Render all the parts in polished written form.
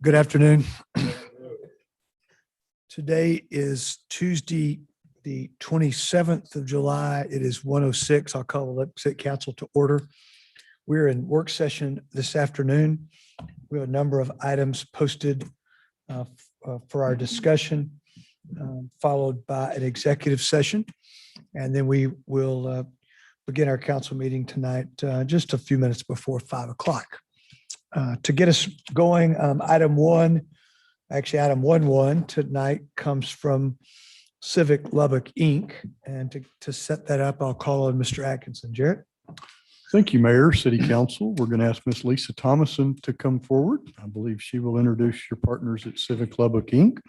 Good afternoon. Today is Tuesday, the 27th of July. It is 1:06. I'll call the City Council to order. We're in work session this afternoon. We have a number of items posted for our discussion, followed by an executive session. And then we will begin our council meeting tonight just a few minutes before 5 o'clock. To get us going, item 1.1 tonight comes from Civic Lubbock, Inc. And to set that up, I'll call on Mr. Atkinson. Jarrett? Thank you, Mayor, City Council. We're going to ask Miss Lisa Thomason to come forward. I believe she will introduce your partners at Civic Lubbock, Inc.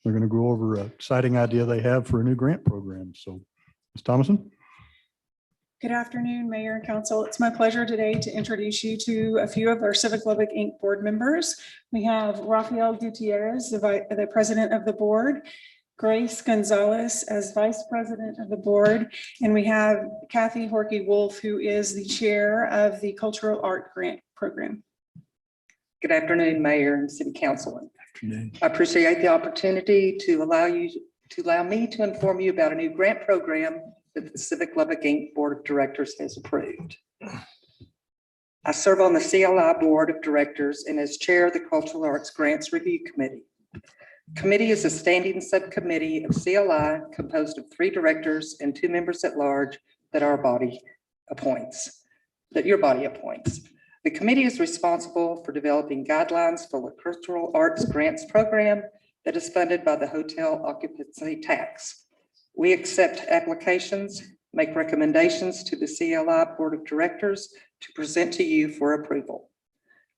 They're going to go over an exciting idea they have for a new grant program. So, Ms. Thomason. Good afternoon, Mayor and Council. It's my pleasure today to introduce you to a few of our Civic Lubbock, Inc. board members. We have Rafael Gutierrez, the president of the board, Grace Gonzalez as vice president of the board, and we have Kathy Horkey-Wolf, who is the chair of the Cultural Art Grant Program. Good afternoon, Mayor and City Council. Afternoon. I appreciate the opportunity to allow me to inform you about a new grant program that the Civic Lubbock, Inc. Board of Directors has approved. I serve on the CLI Board of Directors and as chair of the Cultural Arts Grants Review Committee. Committee is a standing subcommittee of CLI composed of 3 directors and 2 members at large that your body appoints. The committee is responsible for developing guidelines for the Cultural Arts Grants Program that is funded by the hotel occupancy tax. We accept applications, make recommendations to the CLI Board of Directors to present to you for approval.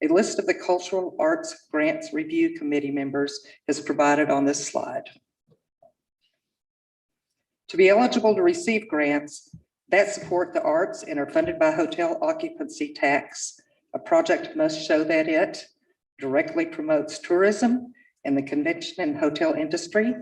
A list of the Cultural Arts Grants Review Committee members is provided on this slide. To be eligible to receive grants that support the arts and are funded by hotel occupancy tax, a project must show that it directly promotes tourism and the convention and hotel industry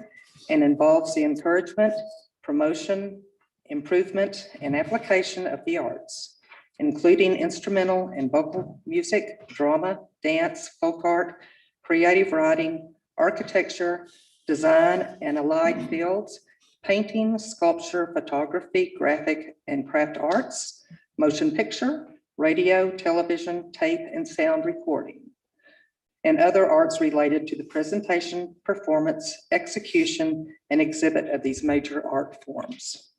and involves the encouragement, promotion, improvement, and application of the arts, including instrumental and vocal music, drama, dance, folk art, creative writing, architecture, design, and allied fields, painting, sculpture, photography, graphic and craft arts, motion picture, radio, television, tape, and sound recording, and other arts related to the presentation, performance, execution, and exhibit of these major art forms.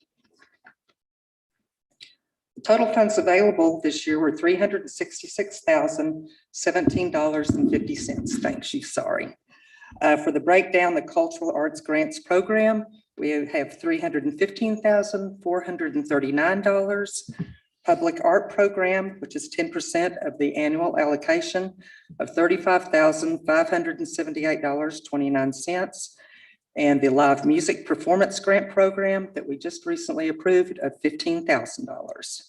The total funds available this year were $366,017.50. Thanks you, sorry. For the breakdown, the Cultural Arts Grants Program, we have $315,439. Public Art Program, which is 10% of the annual allocation of $35,578.29. And the Live Music Performance Grant Program that we just recently approved of $15,000.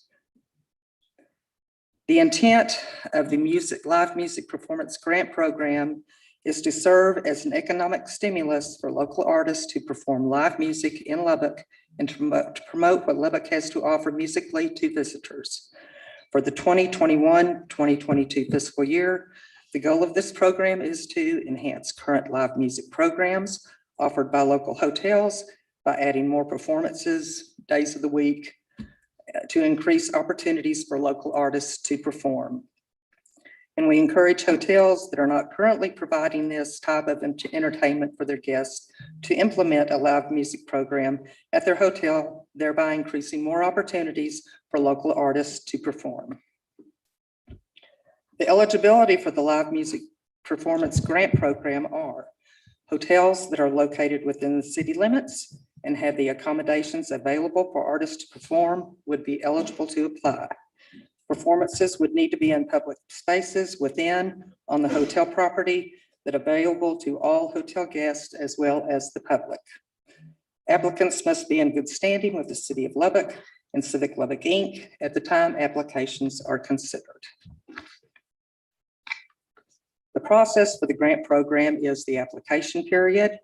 The intent of the Live Music Performance Grant Program is to serve as an economic stimulus for local artists to perform live music in Lubbock and to promote what Lubbock has to offer musically to visitors. For the 2021-2022 fiscal year, the goal of this program is to enhance current live music programs offered by local hotels by adding more performances, days of the week, to increase opportunities for local artists to perform. And we encourage hotels that are not currently providing this type of entertainment for their guests to implement a live music program at their hotel, thereby increasing more opportunities for local artists to perform. The eligibility for the Live Music Performance Grant Program are hotels that are located within the city limits and have the accommodations available for artists to perform would be eligible to apply. Performances would need to be in public spaces within on the hotel property that are available to all hotel guests as well as the public. Applicants must be in good standing with the City of Lubbock and Civic Lubbock, Inc. at the time applications are considered. The process for the grant program is the application period.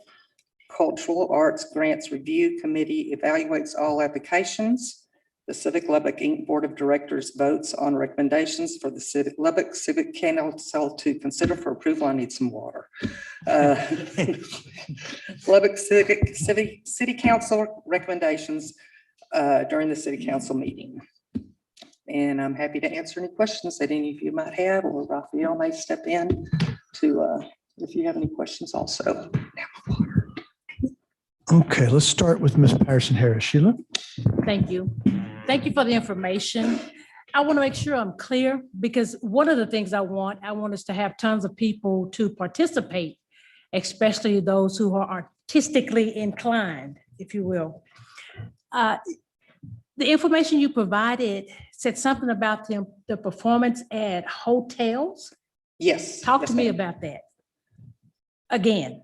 Cultural Arts Grants Review Committee evaluates all applications. The Civic Lubbock Inc. Board of Directors votes on recommendations for the Civic Lubbock Civic Council to consider for approval. I need some water. Lubbock City Council recommendations during the City Council meeting. And I'm happy to answer any questions that any of you might have, or Raphael may step in to, if you have any questions also. Okay, let's start with Ms. Patterson Harris. Sheila? Thank you. Thank you for the information. I want to make sure I'm clear, because one of the things I want us to have tons of people to participate, especially those who are artistically inclined, if you will. The information you provided said something about the performance at hotels. Yes. Talk yes, to me ma'am. about that. Again,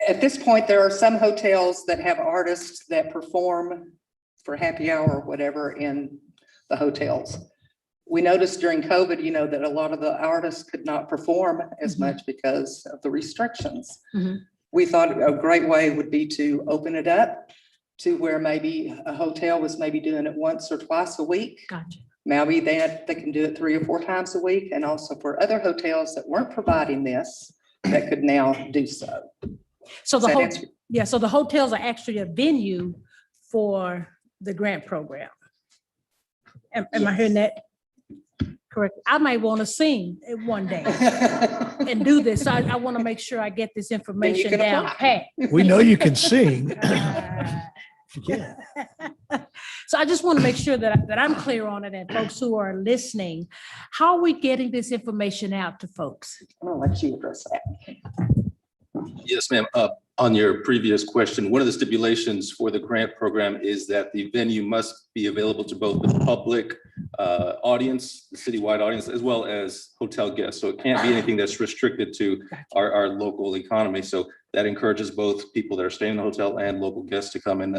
At this point, there are some hotels that have artists that perform for happy hour or whatever in the hotels. We noticed during COVID, that a lot of the artists could not perform as Mhm. much because of the restrictions. Mhm. We thought a great way would be to open it up to where maybe a hotel was maybe doing it once or twice a week. gotcha. Maybe they can do it 3 or 4 times a week. And also for other hotels that weren't providing this, that could now do so. So Does the that whole, answer- yeah, so the hotels are actually a venue for the grant program. Am I hearing that correct? I might want to sing it one day and do this. So I want to make sure I get this information can down apply. pat. We know you can sing. Uh, Yeah. So I just want to make sure that I'm clear on it, and folks who are listening, how are we getting this information out to folks? I'm gonna let you address that. Yes, ma'am. On your previous question, one of the stipulations for the grant program is that the venue must be available to both the public audience, the citywide audience, as well as hotel guests. So it can't be anything that's restricted to our local economy. So that encourages both people that are staying in the hotel and local guests to come and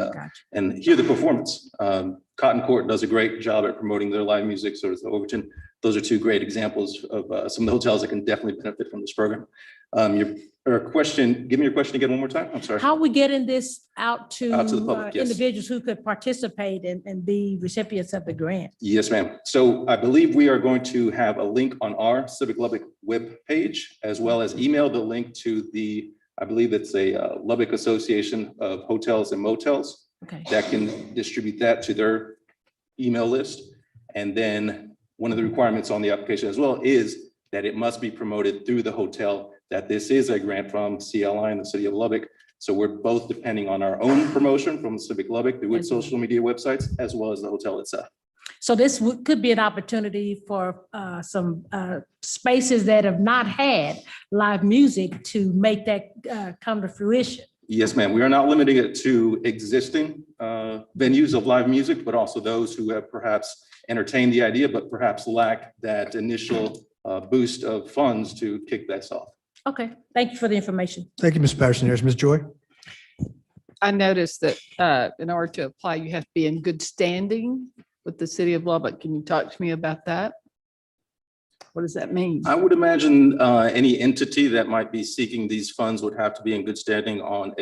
hear the performance. Cotton Court does a great job at promoting their live music. So does the Overton. Those are 2 great examples of some of the hotels that can definitely benefit from this program. Give me your question again one more time. I'm sorry. How are we getting this out to Out to the public, yes. individuals who could participate and be recipients of the grant? Yes, ma'am. So I believe we are going to have a link on our Civic Lubbock webpage, as well as email the link to I believe it's a Lubbock Association of Hotels and Motels Okay, that can distribute that to their email list. And then one of the requirements on the application as well is that it must be promoted through the hotel, that this is a grant from CLI and the city of Lubbock. So we're both depending on our own promotion from Civic Lubbock through its social media websites, as well as the hotel itself. so this could be an opportunity for some spaces that have not had live music to make that come to fruition. Yes, ma'am. We are not limiting it to existing venues of live music, but also those who have perhaps entertained the idea, but perhaps lack that initial boost of funds to kick this off. Okay, thank you for the information. Thank you, Ms. Patterson Harris. Ms. Joy? I noticed that in order to apply, you have to be in good standing with the city of Lubbock. Can you talk to me about that? What does that mean? I would imagine any entity that might be seeking these funds would have to be in good standing on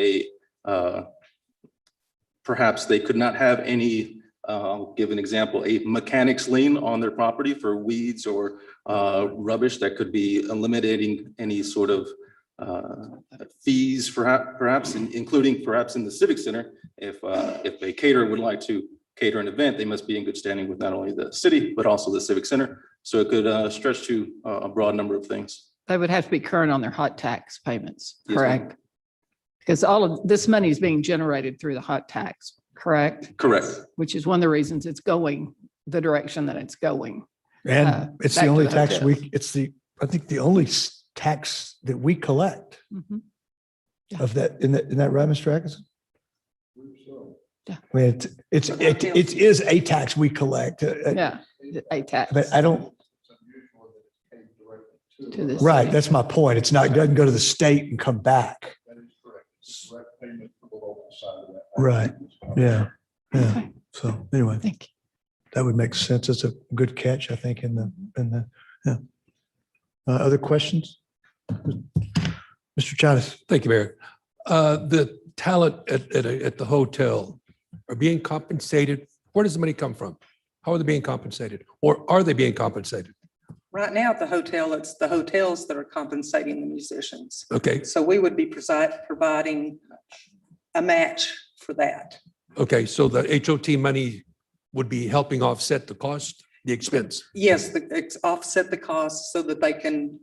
perhaps they could not have any, I'll give an example, a mechanic's lien on their property for weeds or rubbish that could be eliminating any sort of fees, perhaps, including perhaps in the Civic Center. If a caterer would like to cater an event, they must be in good standing with not only the city, but also the Civic Center. So it could stretch to a broad number of things. They would have to be current on their hot tax payments, Yes, ma'am. correct? Because all of this money is being generated through the hot tax, correct? Correct. Which is one of the reasons it's going the direction that it's going. And it's back the to only the tax hotels. I think the only tax that we collect Mhm. of that, in that right, Mr. Atkinson? Yeah. I mean, it is a tax we collect, Yeah, a tax. but I don't, to the right, city. that's my point. It doesn't go to the state and come back. Right, yeah, yeah. Okay. So anyway, Thank you. that would make sense. It's a good catch, I think, yeah. Other questions? Mr. Chavez? Thank you, Mayor. The talent at the hotel, are being compensated? Where does the money come from? How are they being compensated? Or are they being compensated? Right now at the hotel, it's the hotels that are compensating the musicians. Okay, So we would be providing a match for that. okay, so the HOT money would be helping offset the cost, the expense. Yes, offset the costs so that they can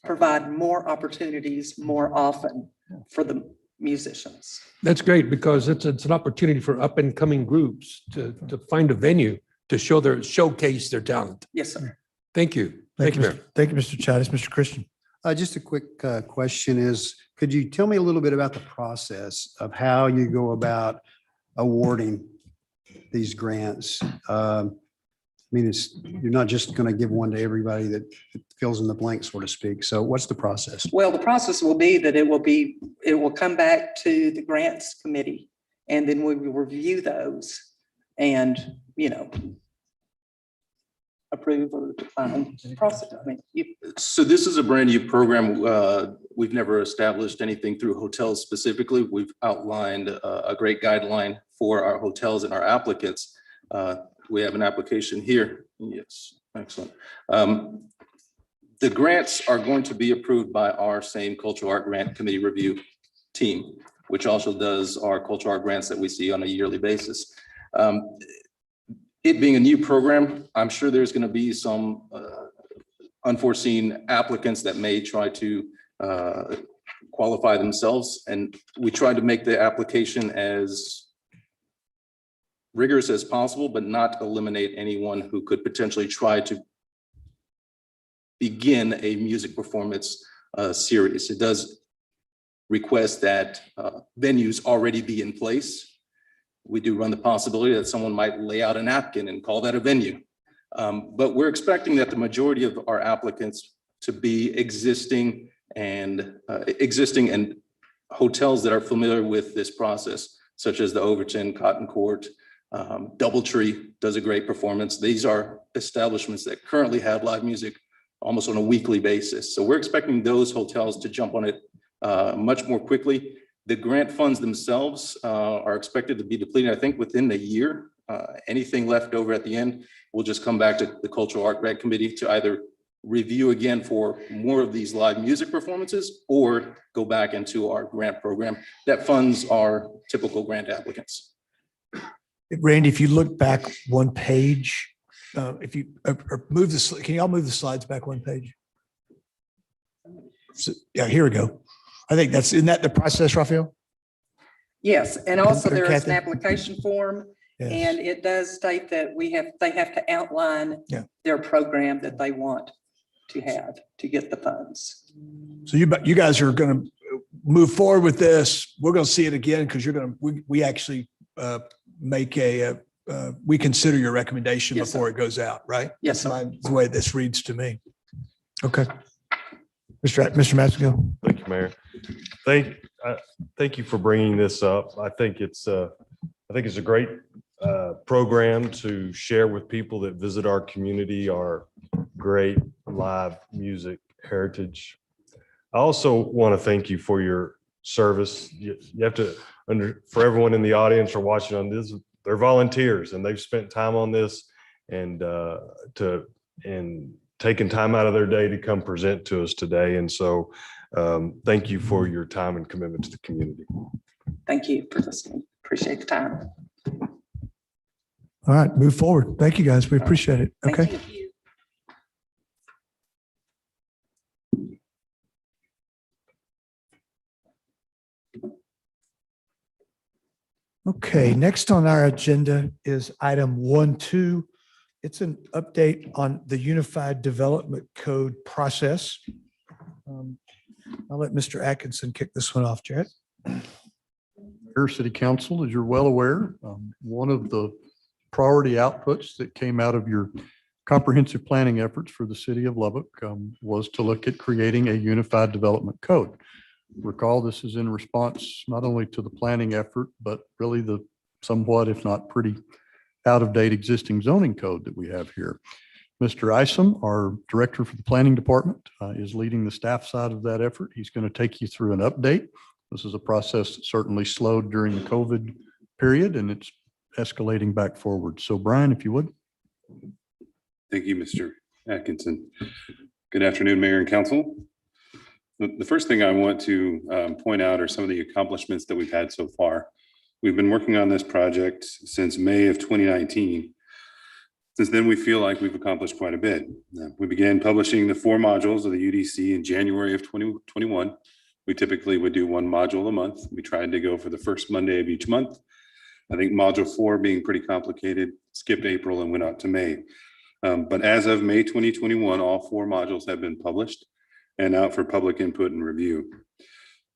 provide more opportunities more often for the musicians. That's great because it's an opportunity for up and coming groups to find a venue to showcase their talent. Yes, sir. Thank you. Thank you, Mayor. Thank you, Mr. Chavez. Mr. Christian. Just a quick question is, could you tell me a little bit about the process of how you go about awarding these grants? I mean, you're not just going to give one to everybody that fills in the blank, so to speak. So what's the process? Well, the process will be that it will come back to the grants committee, and then we will review those and, approve or decline the process. I mean, So this is a brand new program. We've never established anything through hotels specifically. We've outlined a great guideline for our hotels and our applicants. We have an application here. Yes, excellent. The grants are going to be approved by our same Cultural Art Grant Committee review team, which also does our cultural art grants that we see on a yearly basis. It being a new program, I'm sure there's going to be some unforeseen applicants that may try to qualify themselves. And we try to make the application as rigorous as possible, but not eliminate anyone who could potentially try to begin a music performance series. It does request that venues already be in place. We do run the possibility that someone might lay out a napkin and call that a venue. But we're expecting that the majority of our applicants to be existing and hotels that are familiar with this process, such as the Overton, Cotton Court, Doubletree does a great performance. These are establishments that currently have live music almost on a weekly basis. So we're expecting those hotels to jump on it much more quickly. The grant funds themselves are expected to be depleted, I think, within a year. Anything left over at the end will just come back to the Cultural Art Grant Committee to either review again for more of these live music performances or go back into our grant program that funds our typical grant applicants. Randy, if you look back one page, if you move this, can y'all move the slides back one page? So, yeah, here we go. I think isn't that the process, Raphael? Yes, and also there is an Kathy? application form, Yes. and it does state that they have to outline their program that they want to have to get the funds. So you guys are going to move forward with this. We're going to see it again because we actually make we consider your recommendation Yes, sir. before it goes out, right? Yes, sir. That's the way this reads to me. Okay. Mr. Masco. Thank you, Mayor. Thank you for bringing this up. I think it's a great program to share with people that visit our community, our great live music heritage. I also want to thank you for your service. You have to for everyone in the audience or watching on this, they're volunteers and they've spent time on this and taking time out of their day to come present to us today. And so thank you for your time and commitment to the community. Thank you for listening. Appreciate the time. All right, move forward. Thank you, guys. We appreciate it. Thank Okay. you. Okay, next on our agenda is item 1.2. It's an update on the Unified Development Code process. I'll let Mr. Atkinson kick this one off, Jared. Mayor, City Council, as you're well aware, one of the priority outputs that came out of your comprehensive planning efforts for the city of Lubbock was to look at creating a unified development code. Recall, this is in response not only to the planning effort, but really the somewhat, if not pretty out-of-date existing zoning code that we have here. Mr. Isom, our director for the planning department, is leading the staff side of that effort. He's going to take you through an update. This is a process that certainly slowed during the COVID period, and it's escalating back forward. So Brian, if you would. Thank you, Mr. Atkinson. Good afternoon, Mayor and Council. The first thing I want to point out are some of the accomplishments that we've had so far. We've been working on this project since May of 2019. Since then, we feel like we've accomplished quite a bit. We began publishing the 4 modules of the UDC in January of 2021. We typically would do 1 module a month. We tried to go for the first Monday of each month. I think module 4 being pretty complicated, skipped April and went out to May. But as of May 2021, all 4 modules have been published and out for public input and review.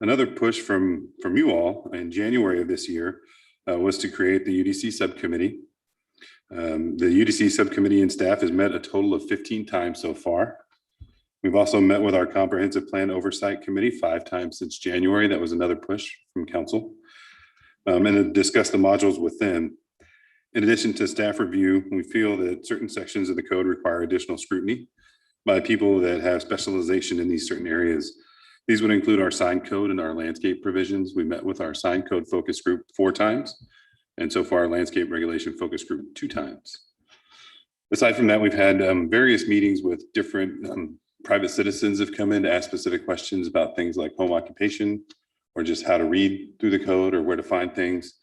Another push from you all in January of this year was to create the UDC subcommittee. The UDC subcommittee and staff has met a total of 15 times so far. We've also met with our comprehensive plan oversight committee 5 times since January. That was another push from council. And to discuss the modules with them. In addition to staff review, we feel that certain sections of the code require additional scrutiny by people that have specialization in these certain areas. These would include our sign code and our landscape provisions. We met with our sign code focus group 4 times, and so far our landscape regulation focus group 2 times. Aside from that, we've had various meetings with different private citizens have come in to ask specific questions about things like home occupation, or just how to read through the code or where to find things.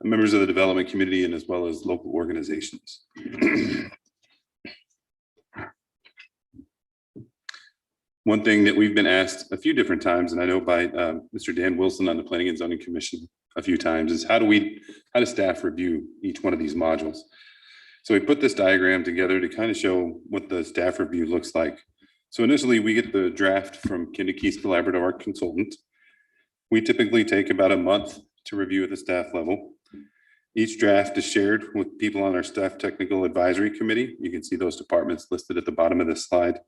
Members of the development community and as well as local organizations. One thing that we've been asked a few different times, and I know by Mr. Dan Wilson on the Planning and Zoning Commission a few times, is how does staff review each one of these modules? So we put this diagram together to kind of show what the staff review looks like. So initially we get the draft from Kinda-Keys Collaborative Art Consultant. We typically take about a month to review at the staff level. Each draft is shared with people on our staff technical advisory committee. You can see those departments listed at the bottom of this slide.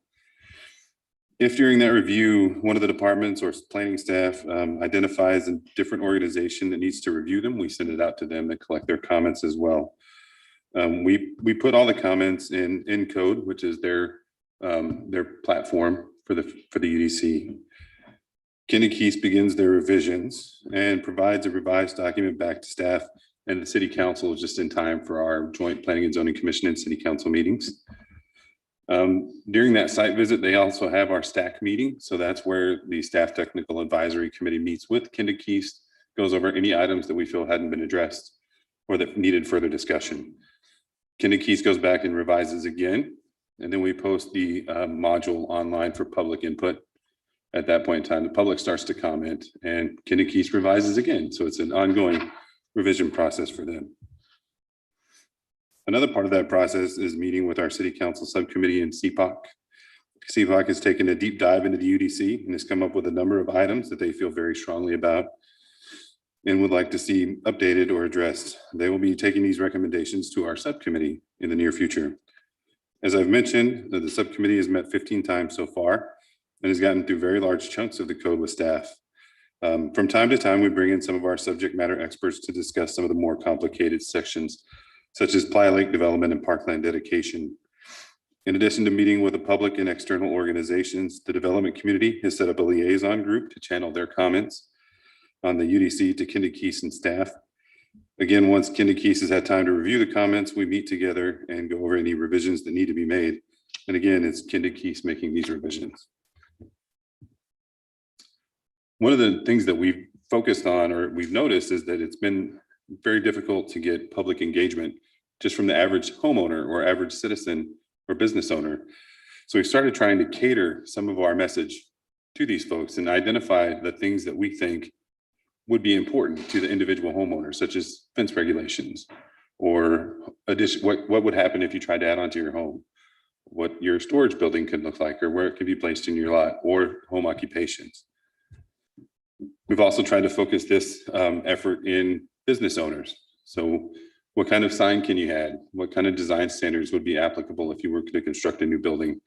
If during that review, one of the departments or planning staff identifies a different organization that needs to review them, we send it out to them to collect their comments as well. We put all the comments in code, which is their platform for the UDC. Kinda-Keys begins their revisions and provides a revised document back to staff and the city council just in time for our joint planning and zoning commission and city council meetings. During that site visit, they also have our stack meeting. So that's where the staff technical advisory committee meets with Kinda-Keys, goes over any items that we feel hadn't been addressed or that needed further discussion. Kinda-Keys goes back and revises again, and then we post the module online for public input. At that point in time, the public starts to comment and Kinda-Keys revises again. So it's an ongoing revision process for them. Another part of that process is meeting with our city council subcommittee and CPOC. CPOC has taken a deep dive into the UDC and has come up with a number of items that they feel very strongly about and would like to see updated or addressed. They will be taking these recommendations to our subcommittee in the near future. As I've mentioned, the subcommittee has met 15 times so far and has gotten through very large chunks of the code with staff. From time to time, we bring in some of our subject matter experts to discuss some of the more complicated sections, such as Playa Lake development and parkland dedication. In addition to meeting with the public and external organizations, the development community has set up a liaison group to channel their comments on the UDC to Kinda-Keys and staff. Again, once Kinda-Keys has had time to review the comments, we meet together and go over any revisions that need to be made. And again, it's Kinda-Keys making these revisions. One of the things that we've focused on or we've noticed is that it's been very difficult to get public engagement just from the average homeowner or average citizen or business owner. So we started trying to cater some of our message to these folks and identify the things that we think would be important to the individual homeowner, such as fence regulations or what would happen if you tried to add onto your home, what your storage building could look like or where it could be placed in your lot, or home occupations. We've also tried to focus this effort in business owners. So what kind of sign can you add? What kind of design standards would be applicable if you were to construct a new building?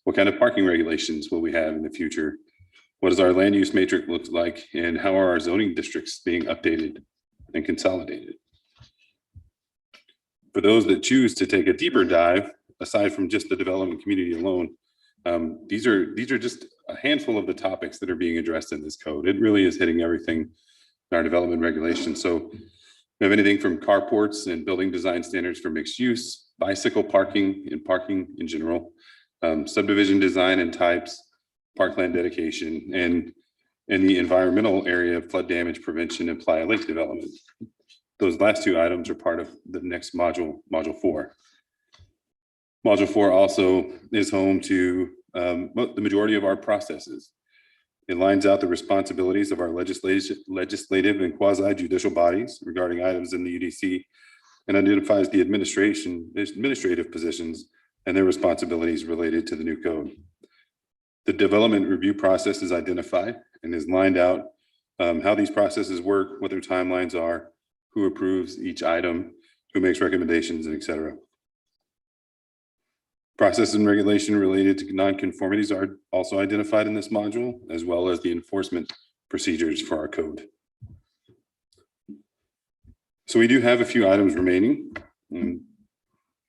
What kind of parking regulations will we have in the future? What does our land use matrix look like? And how are our zoning districts being updated and consolidated? For those that choose to take a deeper dive, aside from just the development community alone, these are just a handful of the topics that are being addressed in this code. It really is hitting everything in our development regulations. So We have anything from carports and building design standards for mixed use, bicycle parking and parking in general, subdivision design and types, parkland dedication, and in the environmental area of flood damage prevention and Playa Lake development. Those last two items are part of the next module, Module 4. Module 4 also is home to the majority of our processes. It lines out the responsibilities of our legislative and quasi-judicial bodies regarding items in the UDC and identifies the administrative positions and their responsibilities related to the new code. The development review process is identified and is lined out how these processes work, what their timelines are, who approves each item, who makes recommendations, and et cetera. Process and regulation related to nonconformities are also identified in this module, as well as the enforcement procedures for our code. So we do have a few items remaining.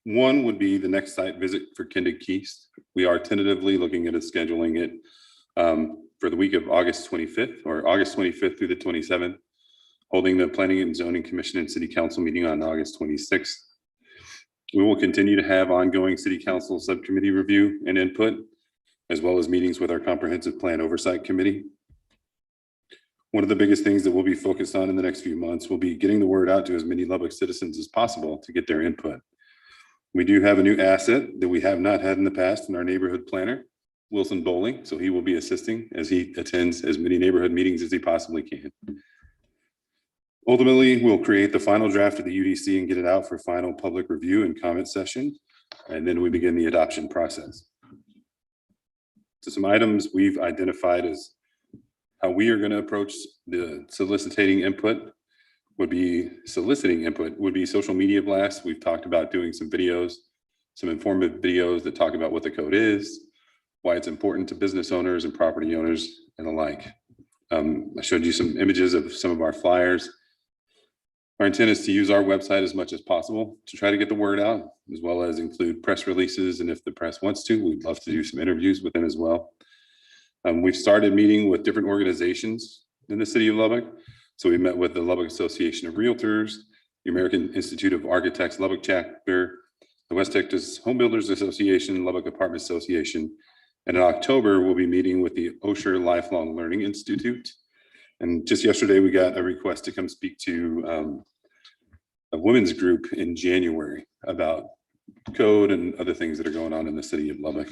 One would be the next site visit for Kindig Keys. We are tentatively looking at scheduling it for the week of August 25th or August 25th through the 27th, holding the Planning and Zoning Commission and City Council meeting on August 26th. We will continue to have ongoing City Council subcommittee review and input, as well as meetings with our Comprehensive Plan Oversight Committee. One of the biggest things that we'll be focused on in the next few months will be getting the word out to as many Lubbock citizens as possible to get their input. We do have a new asset that we have not had in the past in our neighborhood planner, Wilson Bowling. So he will be assisting as he attends as many neighborhood meetings as he possibly can. Ultimately, we'll create the final draft of the UDC and get it out for final public review and comment session. And then we begin the adoption process. So some items we've identified as how we are going to approach the soliciting input would be social media blasts. We've talked about doing some videos, some informative videos that talk about what the code is, why it's important to business owners and property owners and the like. I showed you some images of some of our flyers. Our intent is to use our website as much as possible to try to get the word out, as well as include press releases. And if the press wants to, we'd love to do some interviews with them as well. We've started meeting with different organizations in the city of Lubbock. So we met with the Lubbock Association of Realtors, the American Institute of Architects Lubbock chapter, the West Texas Home Builders Association, Lubbock Apartment Association. And in October, we'll be meeting with the Osher Lifelong Learning Institute. And just yesterday, we got a request to come speak to a women's group in January about code and other things that are going on in the city of Lubbock.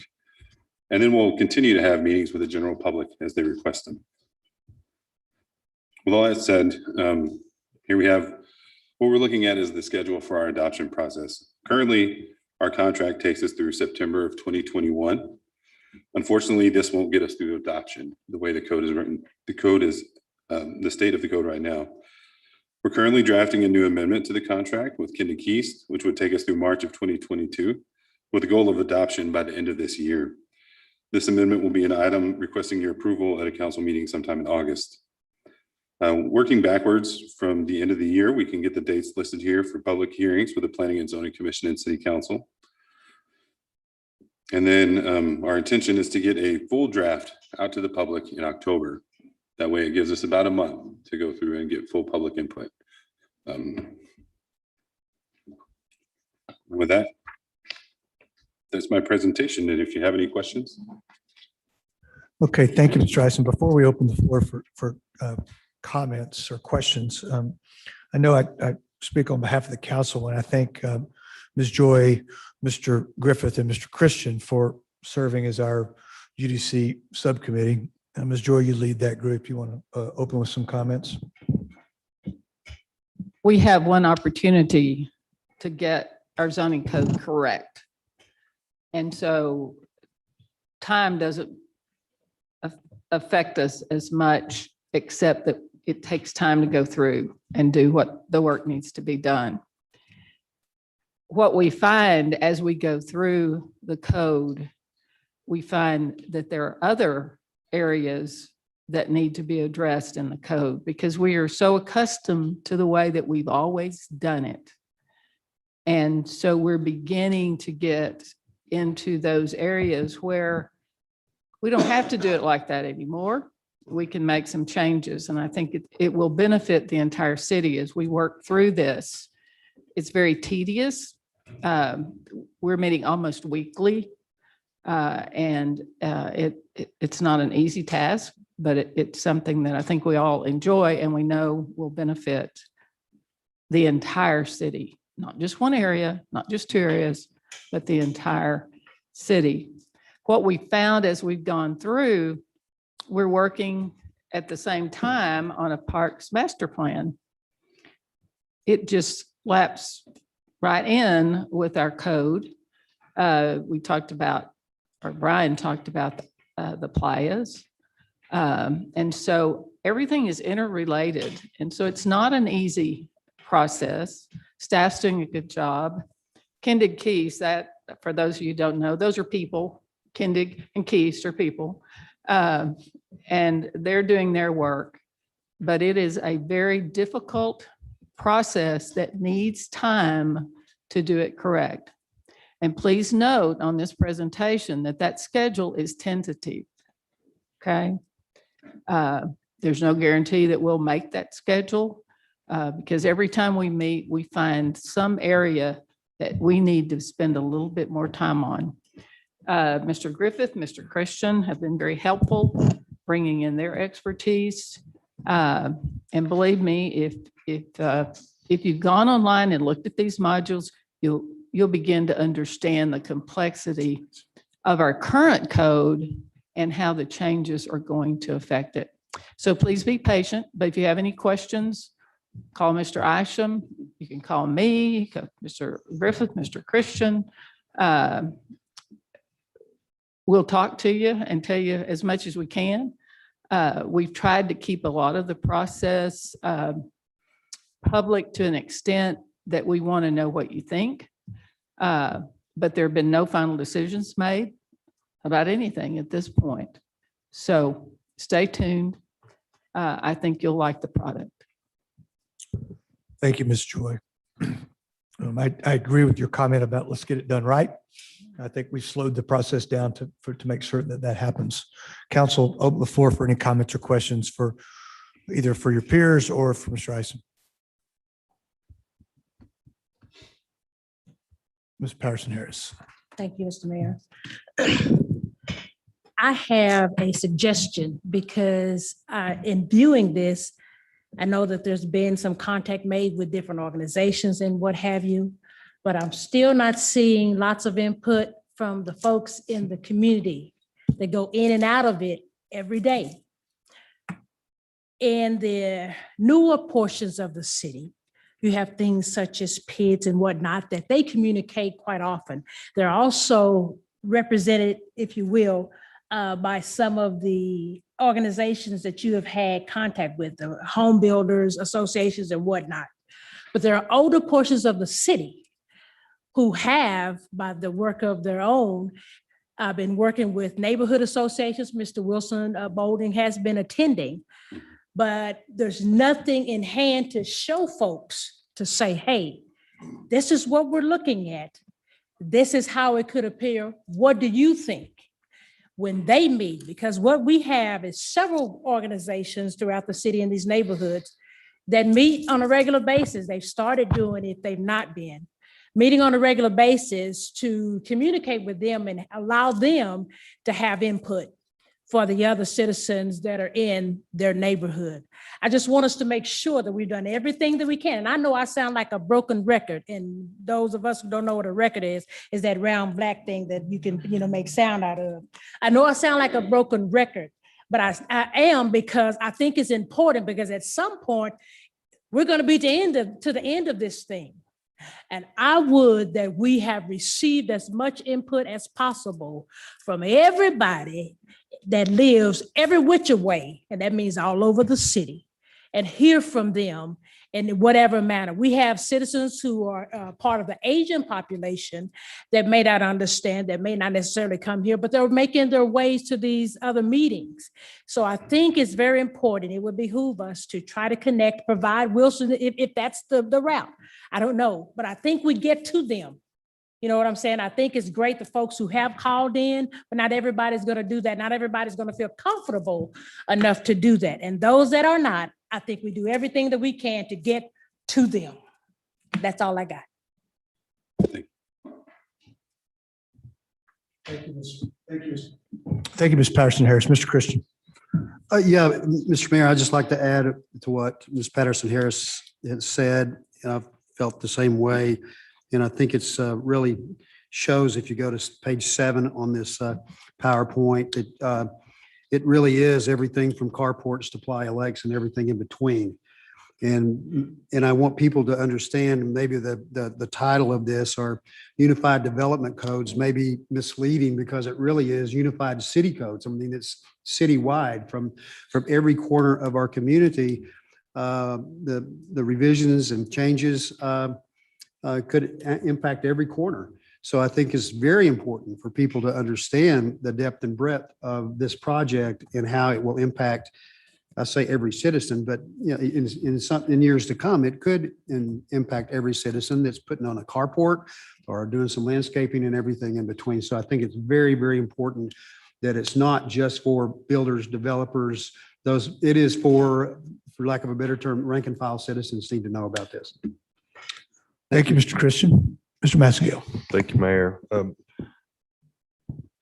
And then we'll continue to have meetings with the general public as they request them. With all that said, here we have what we're looking at is the schedule for our adoption process. Currently, our contract takes us through September of 2021. Unfortunately, this won't get us through adoption the way the code is written. The code is the state of the code right now. We're currently drafting a new amendment to the contract with Kindig Keys, which would take us through March of 2022 with the goal of adoption by the end of this year. This amendment will be an item requesting your approval at a council meeting sometime in August. Working backwards from the end of the year, we can get the dates listed here for public hearings for the Planning and Zoning Commission and City Council. And then our intention is to get a full draft out to the public in October. That way it gives us about a month to go through and get full public input. With that, that's my presentation. And if you have any questions. Okay, thank you, Mr. Dyson. Before we open the floor for comments or questions, I know I speak on behalf of the council and I thank Ms. Joy, Mr. Griffith, and Mr. Christian for serving as our UDC subcommittee. Ms. Joy, you lead that group. You want to open with some comments? We have one opportunity to get our zoning code correct. And so time doesn't affect us as much, except that it takes time to go through and do what the work needs to be done. What we find as we go through the code, we find that there are other areas that need to be addressed in the code because we are so accustomed to the way that we've always done it. And so we're beginning to get into those areas where we don't have to do it like that anymore. we can make some changes. And I think it will benefit the entire city as we work through this. It's very tedious. We're meeting almost weekly. It's not an easy task, but it's something that I think we all enjoy and we know will benefit the entire city, not just one area, not just two areas, but the entire city. What we found as we've gone through, we're working at the same time on a parks master plan. It just laps right in with our code. We talked about, or Brian talked about the playas. And so everything is interrelated. And so it's not an easy process. Staff's doing a good job. Kindig Keys, that, for those of you who don't know, those are people. Kindig and Keys are people. And they're doing their work. But it is a very difficult process that needs time to do it correct. And please note on this presentation that that schedule is tentative. Okay. There's no guarantee that we'll make that schedule because every time we meet, we find some area that we need to spend a little bit more time on. Mr. Griffith, Mr. Christian have been very helpful bringing in their expertise. And believe me, if you've gone online and looked at these modules, you'll begin to understand the complexity of our current code and how the changes are going to affect it. So please be patient, but if you have any questions, call Mr. Isham. You can call me, Mr. Griffith, Mr. Christian. We'll talk to you and tell you as much as we can. We've tried to keep a lot of the process public to an extent that we want to know what you think. But there have been no final decisions made about anything at this point. So stay tuned. I think you'll like the product. Thank you, Ms. Joy. I agree with your comment about let's get it done right. I think we slowed the process down to make certain that that happens. Council, open the floor for any comments or questions for either for your peers or for Mr. Isom. Ms. Patterson Harris. Thank you, Mr. Mayor. I have a suggestion because in viewing this, I know that there's been some contact made with different organizations and what have you, but I'm still not seeing lots of input from the folks in the community that go in and out of it every day. In the newer portions of the city, you have things such as PIDs and whatnot that they communicate quite often. They're also represented, if you will, by some of the organizations that you have had contact with, the home builders, associations and whatnot. But there are older portions of the city who have, by the work of their own, been working with neighborhood associations. Mr. Wilson Bolding has been attending, but there's nothing in hand to show folks to say, hey, this is what we're looking at. This is how it could appear. What do you think? When they meet, because what we have is several organizations throughout the city in these neighborhoods that meet on a regular basis. They've started doing it, they've not been. Meeting on a regular basis to communicate with them and allow them to have input for the other citizens that are in their neighborhood. I just want us to make sure that we've done everything that we can. And I know I sound like a broken record, and those of us who don't know what a record is that round black thing that you can, make sound out of. I know I sound like a broken record, but I am, because I think it's important, because at some point we're going to be to the end of this thing. And I would that we have received as much input as possible from everybody that lives every which way, and that means all over the city, and hear from them in whatever manner. We have citizens who are part of the Asian population that may not understand, that may not necessarily come here, but they're making their ways to these other meetings. So I think it's very important. It would behoove us to try to connect, provide Wilson, if that's the route. I don't know, but I think we get to them You know what I'm saying? I think it's great the folks who have called in, but not everybody's going to do that. Not everybody's going to feel comfortable enough to do that. And those that are not, I think we do everything that we can to get to them. That's all I got. Thank you, Ms. Patterson Harris. Mr. Christian. Yeah, Mr. Mayor, I'd just like to add to what Ms. Patterson Harris had said, and I've felt the same way. And I think it's really shows if you go to page 7 on this PowerPoint, that it really is everything from carports to Playa Lakes and everything in between. And I want people to understand, maybe the title of this or Unified Development Codes may be misleading because it really is Unified City Codes. I mean, it's citywide from every corner of our community. The revisions and changes could impact every corner. So I think it's very important for people to understand the depth and breadth of this project and how it will impact, I say every citizen, but you know, in years to come, it could impact every citizen that's putting on a carport or doing some landscaping and everything in between. So I think it's very, very important that it's not just for builders, developers, it is for lack of a better term, rank and file citizens need to know about this. Thank you, Mr. Christian. Mr. Massagill. Thank you, Mayor. I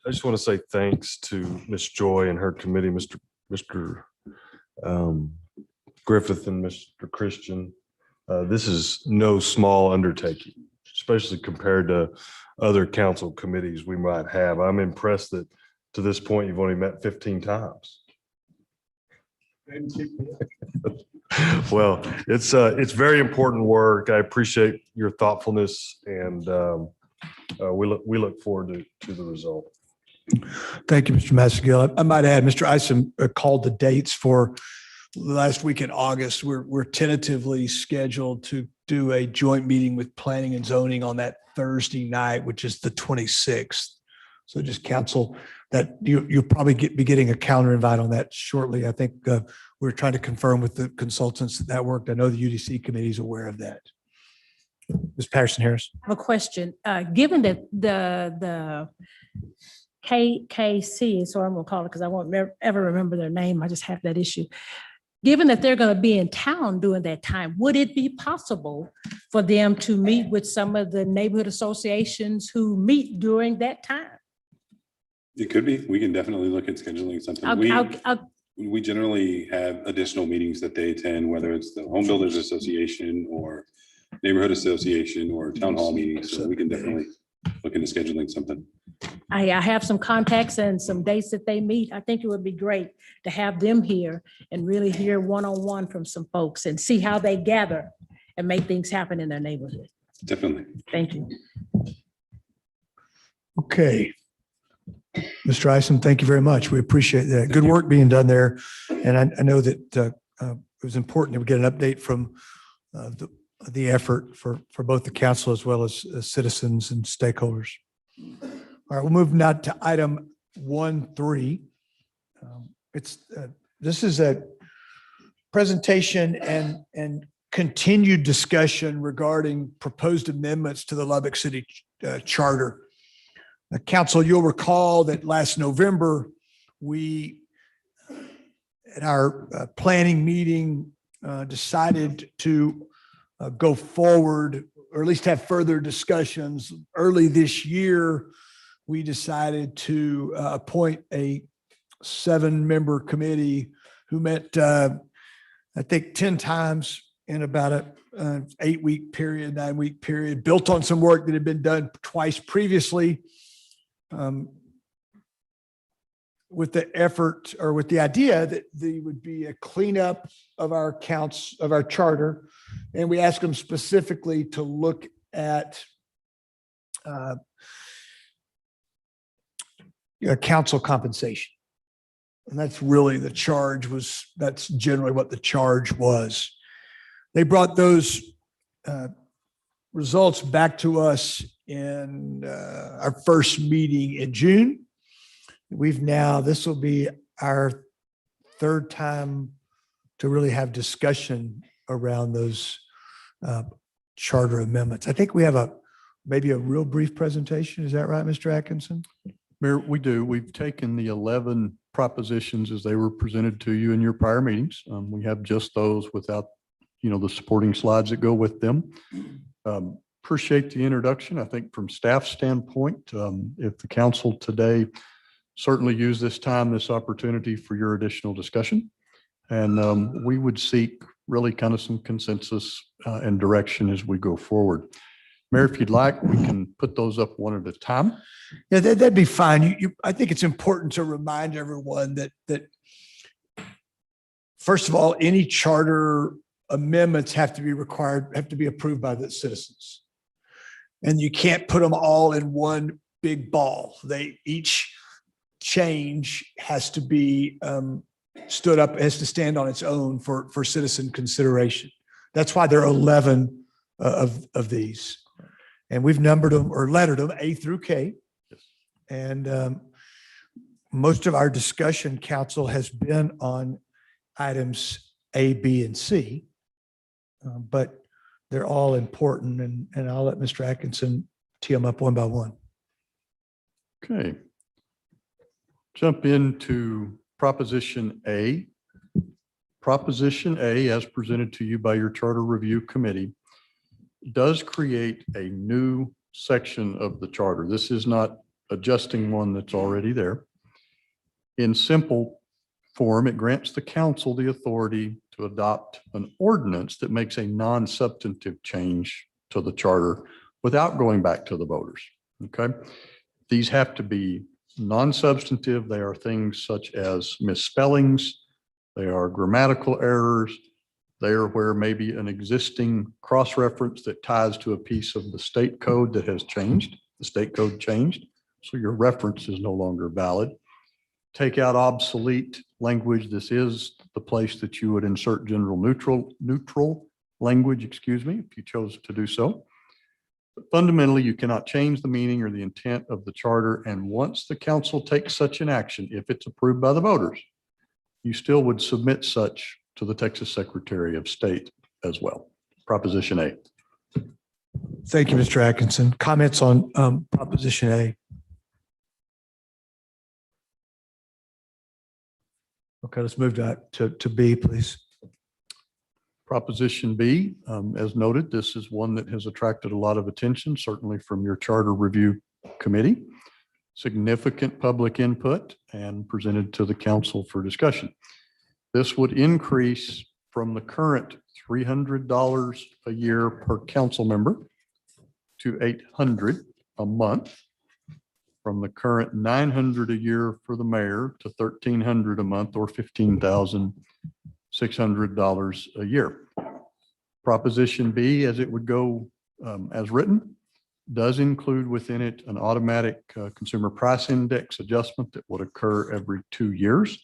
just want to say thanks to Ms. Joy and her committee, Mr. Griffith and Mr. Christian. This is no small undertaking, especially compared to other council committees we might have. I'm impressed that to this point, you've only met 15 times. Well, it's very important work. I appreciate your thoughtfulness, and we look forward to the result. Thank you, Mr. Massagill. I might add, Mr. Isom called the dates for last week in August. We're tentatively scheduled to do a joint meeting with planning and zoning on that Thursday night, which is the 26th. So just counsel that you'll probably be getting a calendar invite on that shortly. I think we're trying to confirm with the consultants that worked. I know the UDC committee is aware of that. Ms. Patterson Harris. I have a question. Given that the KKC, so I'm going to call it because I won't ever remember their name. I just have that issue. Given that they're going to be in town during that time, would it be possible for them to meet with some of the neighborhood associations who meet during that time? It could be. We can definitely look at scheduling something. We generally have additional meetings that they attend, whether it's the Home Builders Association or Neighborhood Association or town hall meetings. So we can definitely look into scheduling something. I have some contacts and some dates that they meet. I think it would be great to have them here and really hear one-on-one from some folks and see how they gather and make things happen in their neighborhood. Definitely. Thank you. Okay. Mr. Isom, thank you very much. We appreciate that. Good work being done there. And I know that it was important that we get an update from the effort for both the council as well as citizens and stakeholders. All right, we'll move now to item 1.3. This is a presentation and continued discussion regarding proposed amendments to the Lubbock City Charter. Council, you'll recall that last November, we, at our planning meeting, decided to go forward, or at least have further discussions. Early this year, we decided to appoint a 7-member committee who met, I think, 10 times in about an 8-week period, 9-week period, built on some work that had been done twice previously. With the effort or with the idea that there would be a cleanup of our counts of our charter. And we asked them specifically to look at council compensation. And that's really the charge was, that's generally what the charge was. They brought those results back to us in our first meeting in June. This will be our 3rd time to really have discussion around those charter amendments. I think we have maybe a real brief presentation. Is that right, Mr. Atkinson? Mayor, we do. We've taken the 11 propositions as they were presented to you in your prior meetings. We have just those without, the supporting slides that go with them. Appreciate the introduction. I think from staff standpoint, if the council today certainly use this time, this opportunity for your additional discussion. And we would seek really kind of some consensus and direction as we go forward. Mayor, if you'd like, we can put those up one at a time. Yeah, that'd be fine. I think it's important to remind everyone that first of all, any charter amendments have to be approved by the citizens. And you can't put them all in one big ball. Each change has to be stood up, has to stand on its own for citizen consideration. That's why there are 11 of these. And we've numbered them or lettered them A through K. And most of our discussion, council, has been on items A, B, and C. But they're all important, and I'll let Mr. Atkinson tee them up one by one. Okay. Jump into Proposition A. Proposition A, as presented to you by your Charter Review Committee, does create a new section of the charter. This is not adjusting one that's already there. In simple form, it grants the council the authority to adopt an ordinance that makes a non-substantive change to the charter without going back to the voters. Okay. These have to be non-substantive. They are things such as misspellings. They are grammatical errors. They are where maybe an existing cross-reference that ties to a piece of the state code that has changed. The state code changed, so your reference is no longer valid. Take out obsolete language. This is the place that you would insert general neutral language, if you chose to do so. But fundamentally, you cannot change the meaning or the intent of the charter. And once the council takes such an action, if it's approved by the voters, you still would submit such to the Texas Secretary of State as well. Proposition A. Thank you, Mr. Atkinson. Comments on Proposition A? Okay, let's move to B, please. Proposition B, as noted, this is one that has attracted a lot of attention, certainly from your Charter Review Committee. Significant public input and presented to the council for discussion. This would increase from the current $300 a year per council member to $800 a month, from the current $900 a year for the mayor to $1,300 a month, or $15,600 a year. Proposition B, as it would go as written, does include within it an automatic consumer price index adjustment that would occur every 2 years.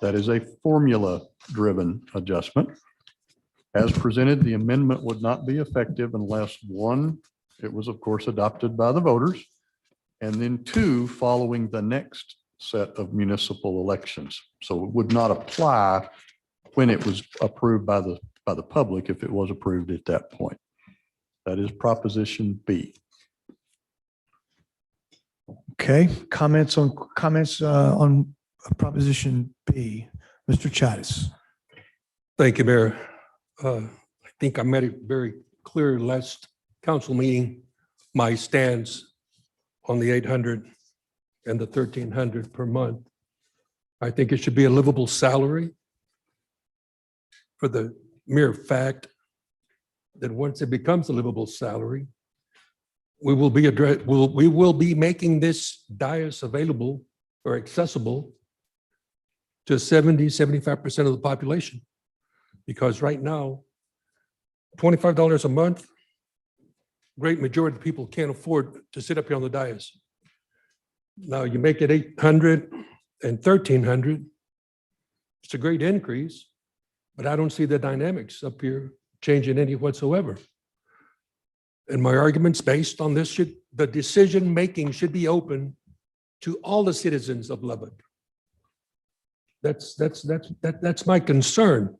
That is a formula-driven adjustment. As presented, the amendment would not be effective unless, one, it was of course adopted by the voters, and then two, following the next set of municipal elections. So it would not apply when it was approved by the public if it was approved at that point. That is Proposition B. Okay, comments on Proposition B. Mr. Chattis. Thank you, Mayor. I think I made it very clear last council meeting, my stance on the 800 and the 1,300 per month. I think it should be a livable salary for the mere fact that once it becomes a livable salary, we will be making this dais available or accessible to 70-75% of the population. Because right now, $25 a month, great majority of people can't afford to sit up here on the dais. Now you make it 800 and 1,300. It's a great increase, but I don't see the dynamics up here changing any whatsoever. And my argument's based on this: the decision-making should be open to all the citizens of Lubbock. That's my concern.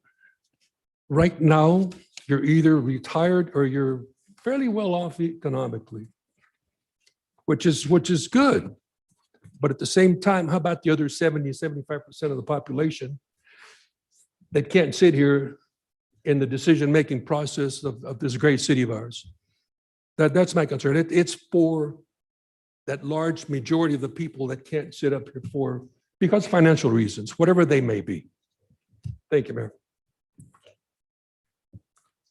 Right now, you're either retired or you're fairly well off economically. which is good. But at the same time, how about the other 75% of the population that can't sit here in the decision-making process of this great city of ours? That's my concern. It's for that large majority of the people that can't sit up here because of financial reasons, whatever they may be. Thank you, Mayor.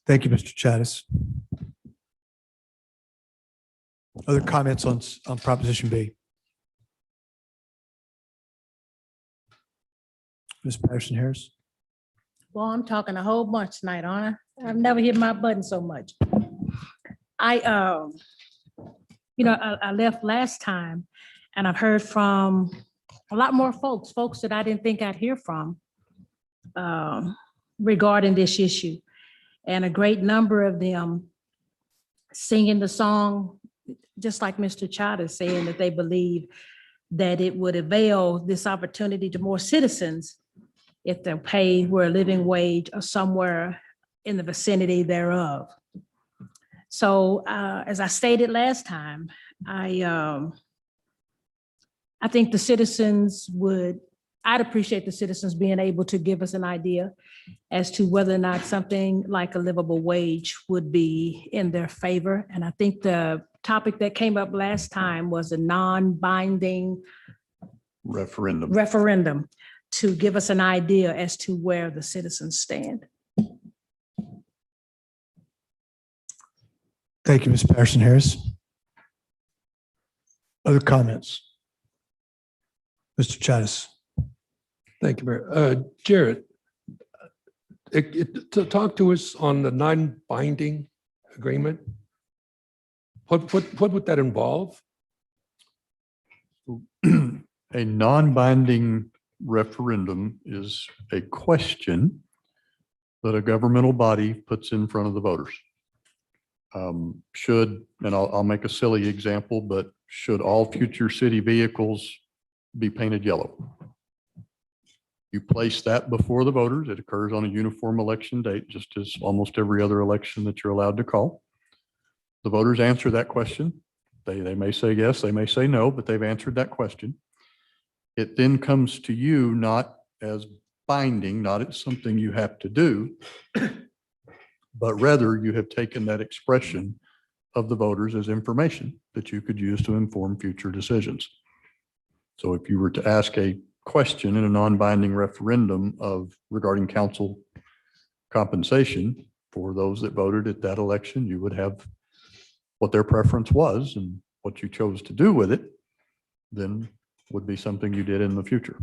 Thank you, Mr. Chattis. Other comments on Proposition B? Ms. Patterson Harris? Well, I'm talking a whole bunch tonight, aren't I? I've never hit my button so much. I left last time and I've heard from a lot more folks that I didn't think I'd hear from regarding this issue. And a great number of them singing the song, just like Mr. Chada is saying, that they believe that it would avail this opportunity to more citizens if their pay were a living wage or somewhere in the vicinity thereof. So as I stated last time, I think the citizens I'd appreciate the citizens being able to give us an idea as to whether or not something like a livable wage would be in their favor. And I think the topic that came up last time was a non-binding referendum to give us an idea as to where the citizens stand. Thank you, Ms. Patterson Harris. Other comments? Mr. Chattis? Thank you, Mayor. Jared, to talk to us on the non-binding agreement. What would that involve? A non-binding referendum is a question that a governmental body puts in front of the voters. And I'll make a silly example, but should all future city vehicles be painted yellow? You place that before the voters. It occurs on a uniform election date, just as almost every other election that you're allowed to call. The voters answer that question. They may say yes, they may say no, but they've answered that question. It then comes to you not as binding, not as something you have to do, but rather you have taken that expression of the voters as information that you could use to inform future decisions. So if you were to ask a question in a non-binding referendum regarding council compensation for those that voted at that election, you would have what their preference was, and what you chose to do with it then would be something you did in the future.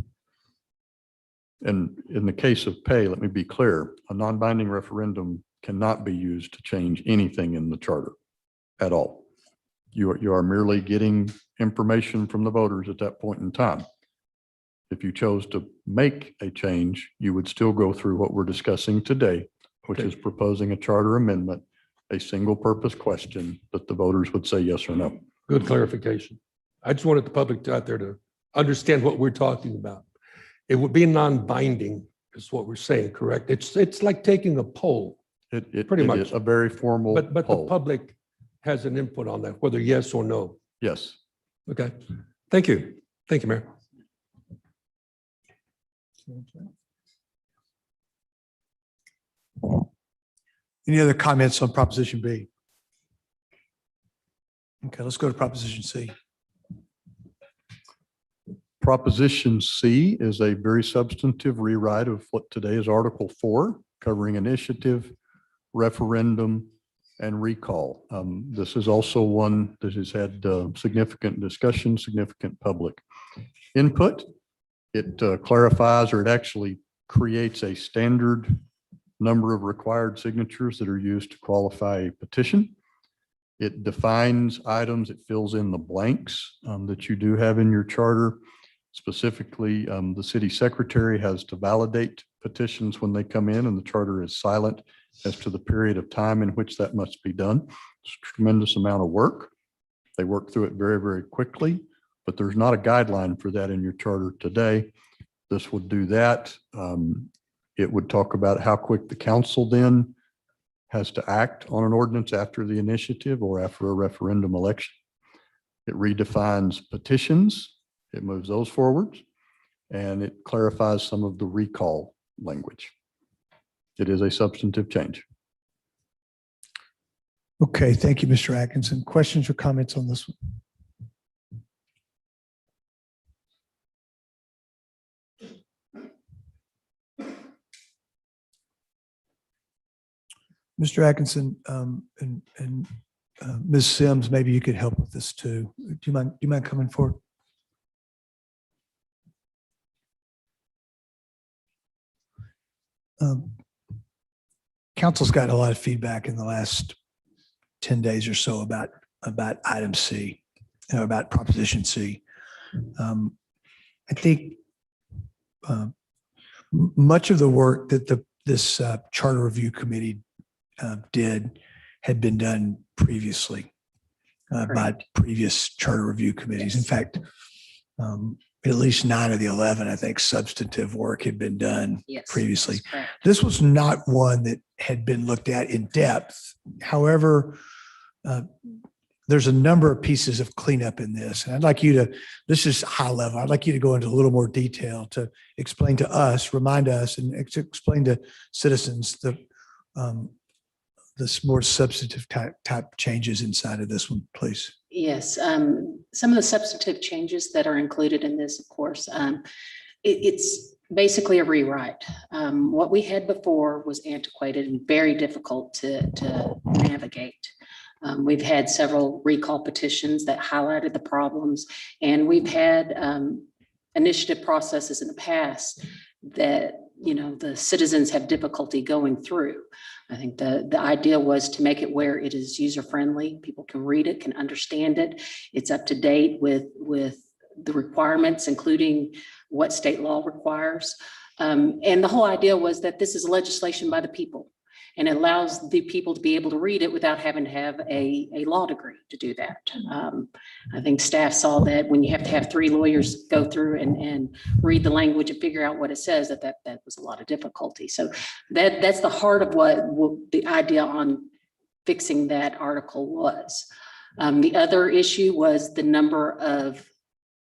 And in the case of pay, let me be clear, a non-binding referendum cannot be used to change anything in the charter at all. You are merely getting information from the voters at that point in time. If you chose to make a change, you would still go through what we're discussing today, which is proposing a charter amendment, a single purpose question that the voters would say yes or no. Good clarification. I just wanted the public out there to understand what we're talking about. It would be non-binding is what we're saying, correct? It's like taking a poll, Pretty much. It is a very formal but the poll. public has an input on that, whether yes or no. Yes. Okay. Thank you. Thank you, Mayor. Any other comments on Proposition B? Okay, let's go to Proposition C. Proposition C is a very substantive rewrite of what today is Article 4, covering initiative, referendum, and recall. This is also one that has had significant discussion, significant public input. It clarifies, or it actually creates a standard number of required signatures that are used to qualify a petition. It defines items, it fills in the blanks that you do have in your charter. Specifically, the city secretary has to validate petitions when they come in, and the charter is silent as to the period of time in which that must be done. It's a tremendous amount of work. They work through it very, very quickly, but there's not a guideline for that in your charter today. This would do that. It would talk about how quick the council then has to act on an ordinance after the initiative or after a referendum election. It redefines petitions. It moves those forwards. And it clarifies some of the recall language. It is a substantive change. Okay, thank you, Mr. Atkinson. Questions or comments on this one? Mr. Atkinson, and Ms. Sims, maybe you could help with this too. Do you mind coming forward? Council's gotten a lot of feedback in the last 10 days or so about item C, about Proposition C. I think much of the work that this Charter Review Committee did had been done previously by previous charter review committees. In fact, at least 9 of the 11, I think, substantive work had been done previously. This was not one that had been looked at in depth. However, there's a number of pieces of cleanup in this. And I'd like you to, this is high level. I'd like you to go into a little more detail to explain to us, remind us, and explain to citizens this more substantive type changes inside of this one, please. Yes, some of the substantive changes that are included in this, of course, it's basically a rewrite. What we had before was antiquated and very difficult to navigate. We've had several recall petitions that highlighted the problems, and we've had initiative processes in the past that, you know, the citizens have difficulty going through. I think the idea was to make it where it is user-friendly. People can read it, can understand it. It's up to date with the requirements, including what state law requires. And the whole idea was that this is legislation by the people, and it allows the people to be able to read it without having to have a law degree to do that. I think staff saw that when you have to have 3 lawyers go through and read the language and figure out what it says, that was a lot of difficulty. So that's the heart of what the idea on fixing that article was. The other issue was the number of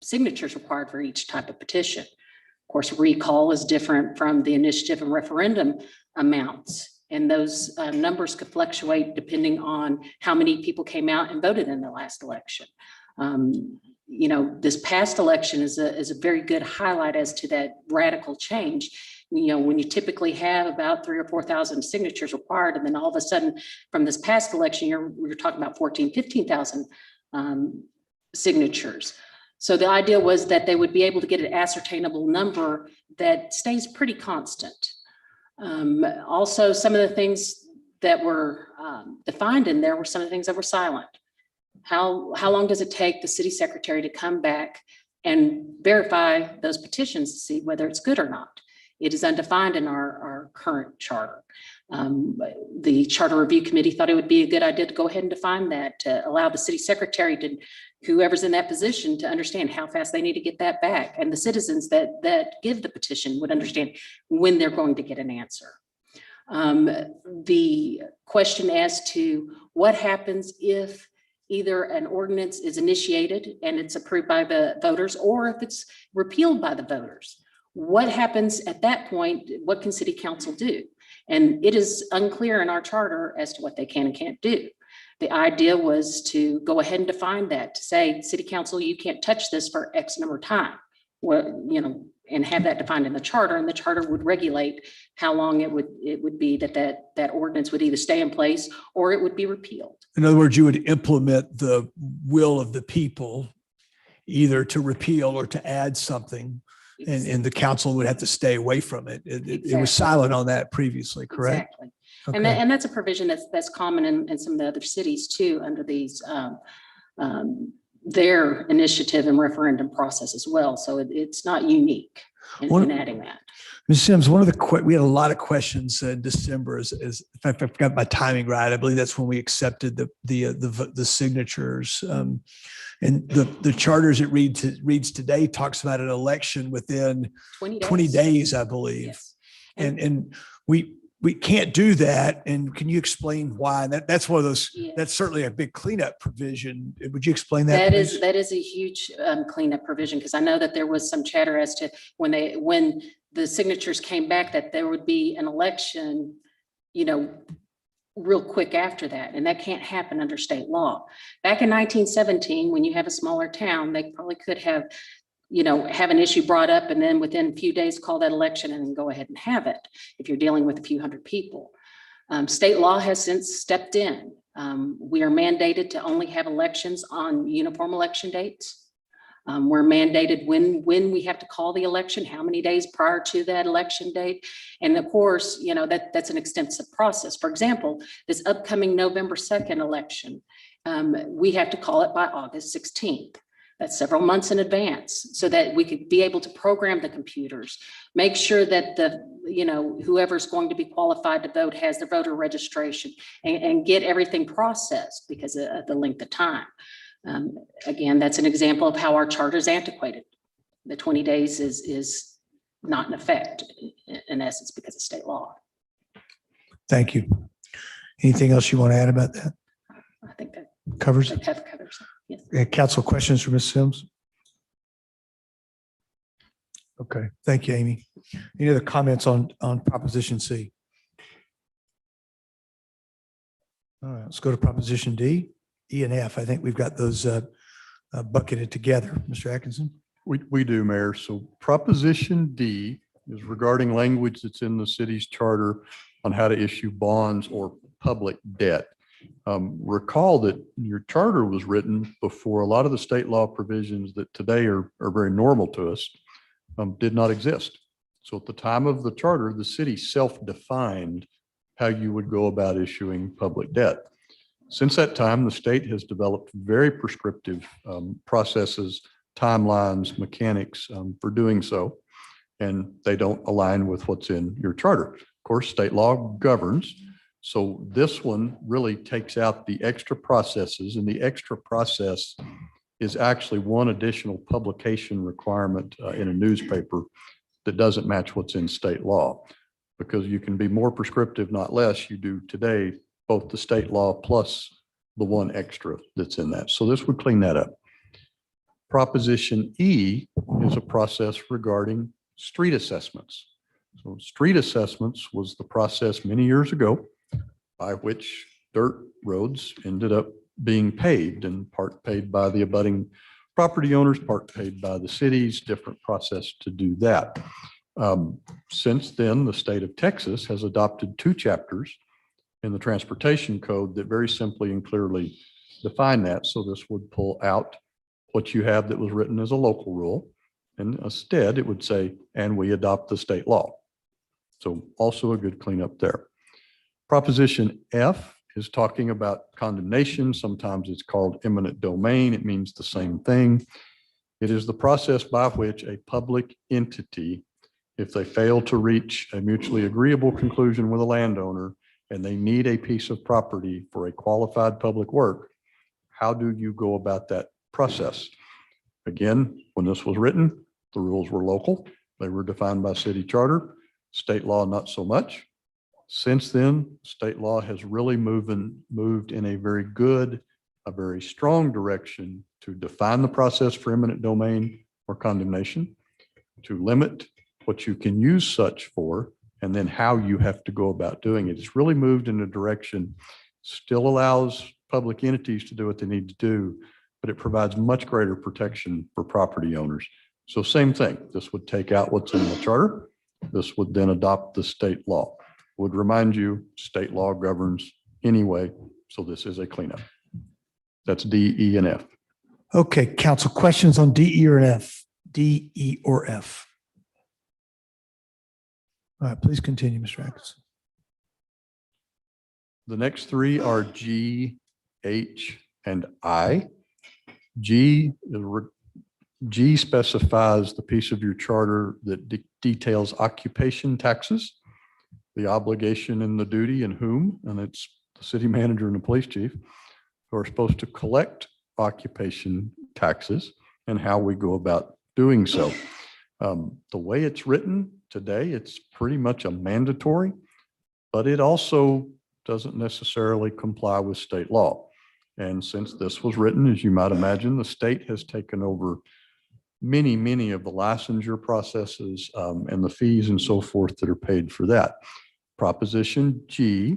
signatures required for each type of petition. Of course, recall is different from the initiative and referendum amounts. And those numbers could fluctuate depending on how many people came out and voted in the last election. You know, this past election is a very good highlight as to that radical change. You know, when you typically have about 3,000 or 4,000 signatures required, and then all of a sudden from this past election, we're talking about 14,000, 15,000 signatures. So the idea was that they would be able to get an ascertainable number that stays pretty constant. Also, some of the things that were defined in there were some of the things that were silent. How long does it take the city secretary to come back and verify those petitions to see whether it's good or not? It is undefined in our current charter. The Charter Review Committee thought it would be a good idea to go ahead and define that, to allow the city secretary to, whoever's in that position, to understand how fast they need to get that back. And the citizens that give the petition would understand when they're going to get an answer. The question as to what happens if either an ordinance is initiated and it's approved by the voters, or if it's repealed by the voters. What happens at that point? What can city council do? And it is unclear in our charter as to what they can and can't do. The idea was to go ahead and define that, to say, city council, you can't touch this for X number of time. Well, you know, and have that defined in the charter, and the charter would regulate how long it would be that ordinance would either stay in place or it would be repealed. In other words, you would implement the will of the people, either to repeal or to add something. And the council would have to stay away from it. It was silent on that previously, correct? Exactly. Okay. And that's a provision that's common in some of the other cities too, under these their initiative and referendum process as well. So it's not unique in adding that. Ms. Sims, we had a lot of questions in December. If I've got my timing right, I believe that's when we accepted the signatures. And the charters it reads today talks about an election within 20 days, I believe. Yes. And we we can't do that. And can you explain why? That's one of those, Yeah. that's certainly a big cleanup provision. Would you explain that? please? That is a huge cleanup provision, because I know that there was some chatter as to when the signatures came back, that there would be an election, real quick after that, and that can't happen under state law. Back in 1917, when you have a smaller town, they probably could have an issue brought up and then within a few days call that election and then go ahead and have it if you're dealing with a few hundred people. State law has since stepped in. We are mandated to only have elections on uniform election dates. We're mandated when we have to call the election, how many days prior to that election date. And of course, that's an extensive process. For example, this upcoming November 2nd election, we have to call it by August 16th. That's several months in advance, so that we could be able to program the computers, make sure that whoever's going to be qualified to vote has the voter registration, and get everything processed because of the length of time. Again, that's an example of how our charter is antiquated. The 20 days is not in effect in essence because of state law. Thank you. Anything else you want to add about that? I think that Covers it? covers it. Yes. Council questions for Ms. Sims? Okay, thank you, Amy. Any other comments on Proposition C? All right, let's go to Proposition D, E and F. I think we've got those bucketed together. Mr. Atkinson? We do, Mayor. So Proposition D is regarding language that's in the city's charter on how to issue bonds or public debt. Recall that your charter was written before a lot of the state law provisions that today are very normal to us did not exist. So at the time of the charter, the city self-defined how you would go about issuing public debt. Since that time, the state has developed very prescriptive processes, timelines, mechanics for doing so, and they don't align with what's in your charter. Of course, state law governs. So this one really takes out the extra processes, and the extra process is actually one additional publication requirement in a newspaper that doesn't match what's in state law. Because you can be more prescriptive, not less. You do today, both the state law plus the one extra that's in that. So this would clean that up. Proposition E is a process regarding street assessments. So street assessments was the process many years ago by which dirt roads ended up being paved, and part paid by the abutting property owners, part paid by the cities, different process to do that. Since then, the state of Texas has adopted 2 chapters in the transportation code that very simply and clearly define that. So this would pull out what you have that was written as a local rule, and instead it would say, and we adopt the state law. So also a good cleanup there. Proposition F is talking about condemnation. Sometimes it's called eminent domain. It means the same thing. It is the process by which a public entity, if they fail to reach a mutually agreeable conclusion with a landowner and they need a piece of property for a qualified public work, how do you go about that process? Again, when this was written, the rules were local. They were defined by city charter. State law, not so much. Since then, state law has really moved in a very good, a very strong direction to define the process for eminent domain or condemnation, to limit what you can use such for, and then how you have to go about doing it. It's really moved in a direction, still allows public entities to do what they need to do, but it provides much greater protection for property owners. So same thing, this would take out what's in the charter. This would then adopt the state law. Would remind you, state law governs anyway, so this is a cleanup. That's D, E, and F. Okay, council questions on D, E, or F? D, E, or F? All right, please continue, Mr. Atkinson. The next 3 are G, H, and I. G specifies the piece of your charter that details occupation taxes, the obligation and the duty and whom, and it's the city manager and the police chief, who are supposed to collect occupation taxes and how we go about doing so. The way it's written today, it's pretty much a mandatory. but it also doesn't necessarily comply with state law. And since this was written, as you might imagine, the state has taken over many of the licensure processes and the fees and so forth that are paid for that. Proposition G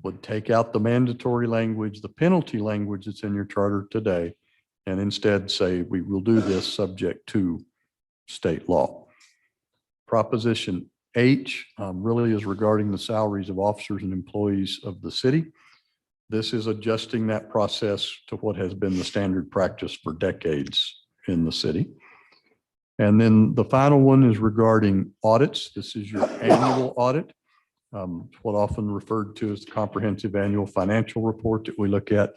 would take out the mandatory language, the penalty language that's in your charter today, and instead say, we will do this subject to state law. Proposition H really is regarding the salaries of officers and employees of the city. This is adjusting that process to what has been the standard practice for decades in the city. And then the final one is regarding audits. This is your annual audit, what often referred to as the comprehensive annual financial report that we look at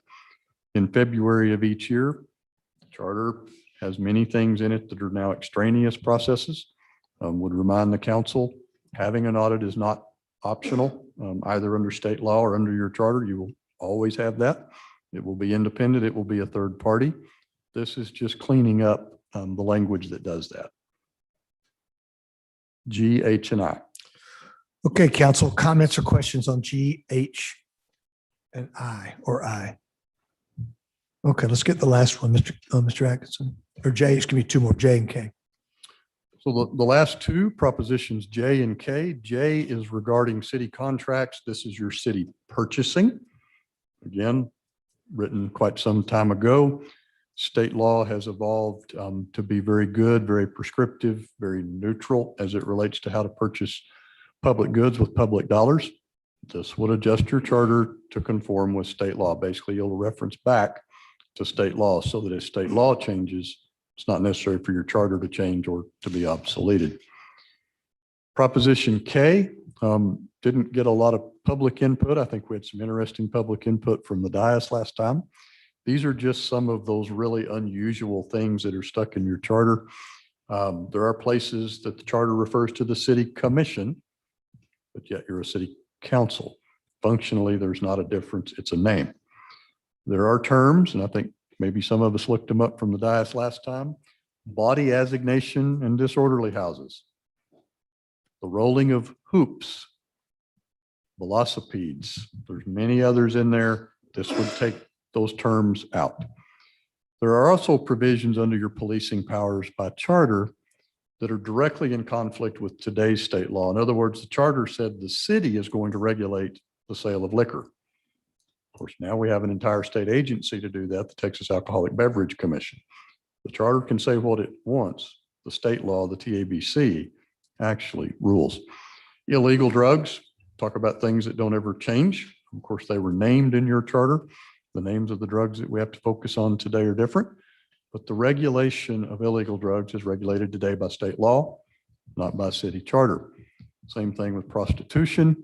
in February of each year. The charter has many things in it that are now extraneous processes. Would remind the council, having an audit is not optional, either under state law or under your charter. You will always have that. It will be independent. It will be a third party. This is just cleaning up the language that does that. G, H, and I. Okay, council, comments or questions on G, H, and I, or I? Okay, let's get the last one, Mr. Atkinson, or J, it's gonna be two more, J and K. So the last two propositions, J and K. J is regarding city contracts. This is your city purchasing. Again, written quite some time ago. State law has evolved to be very good, very prescriptive, very neutral as it relates to how to purchase public goods with public dollars. This would adjust your charter to conform with state law. Basically, you'll reference back to state law so that as state law changes, it's not necessary for your charter to change or to be obsoleted. Proposition K didn't get a lot of public input. I think we had some interesting public input from the dais last time. These are just some of those really unusual things that are stuck in your charter. There are places that the charter refers to the city commission, but yet you're a city council. Functionally, there's not a difference. It's a name. There are terms, and I think maybe some of us looked them up from the dais last time. Body assignation and disorderly houses. The rolling of hoops. Velocipedes. There's many others in there. This would take those terms out. There are also provisions under your policing powers by charter that are directly in conflict with today's state law. In other words, the charter said the city is going to regulate the sale of liquor. Of course, now we have an entire state agency to do that, the Texas Alcoholic Beverage Commission. The charter can say what it wants. The state law, the TABC, actually rules. Illegal drugs, talk about things that don't ever change. Of course, they were named in your charter. The names of the drugs that we have to focus on today are different, but the regulation of illegal drugs is regulated today by state law, not by city charter. Same thing with prostitution.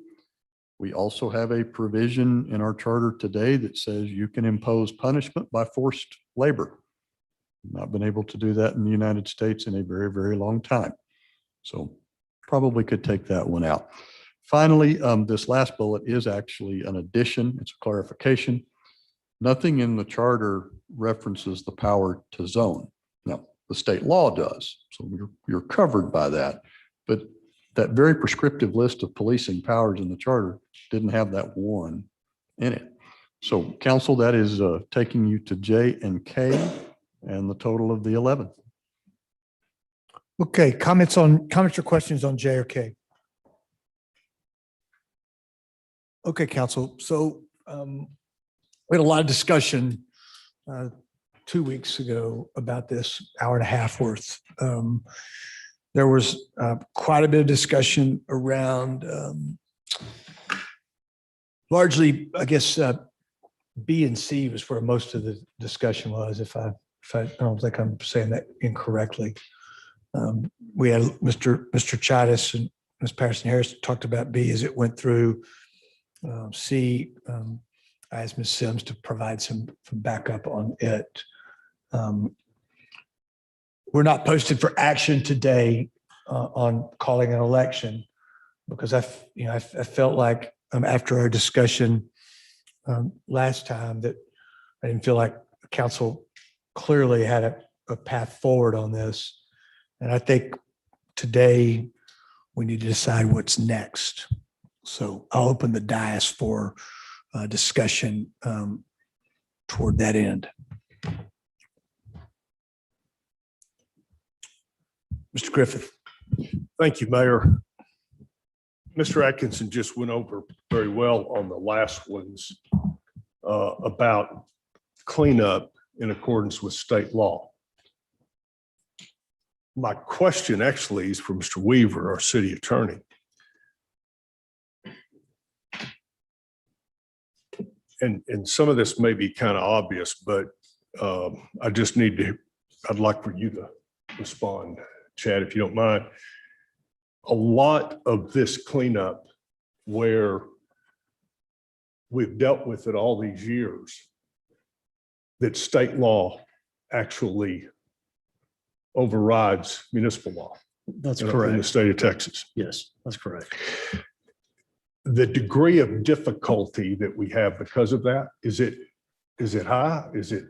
We also have a provision in our charter today that says you can impose punishment by forced labor. Not been able to do that in the United States in a very, very long time. So probably could take that one out. Finally, this last bullet is actually an addition. It's a clarification. Nothing in the charter references the power to zone. Now, the state law does, so you're covered by that. But that very prescriptive list of policing powers in the charter didn't have that one in it. So council, that is taking you to J and K and the total of the 11. Okay, comments or questions on J or K? Okay, council. So we had a lot of discussion 2 weeks ago about this hour and a half worth. There was quite a bit of discussion around largely, I guess, B and C was where most of the discussion was, if I don't think I'm saying that incorrectly. We had Mr. Chidis and Ms. Patterson Harris talked about B as it went through. C, I asked Ms. Sims to provide some backup on it. We're not posted for action today on calling an election because I felt like after our discussion last time that I didn't feel like the council clearly had a path forward on this. And I think today we need to decide what's next. So I'll open the dais for discussion toward that end. Mr. Griffith. Thank you, Mayor. Mr. Atkinson just went over very well on the last ones about cleanup in accordance with state law. My question actually is for Mr. Weaver, our city attorney. And some of this may be kind of obvious, but I just I'd like for you to respond, Chad, if you don't mind. A lot of this cleanup where we've dealt with it all these years, that state law actually overrides municipal law. That's in the correct. state of Texas. Yes, that's correct. The degree of difficulty that we have because of that, is it high? Is it?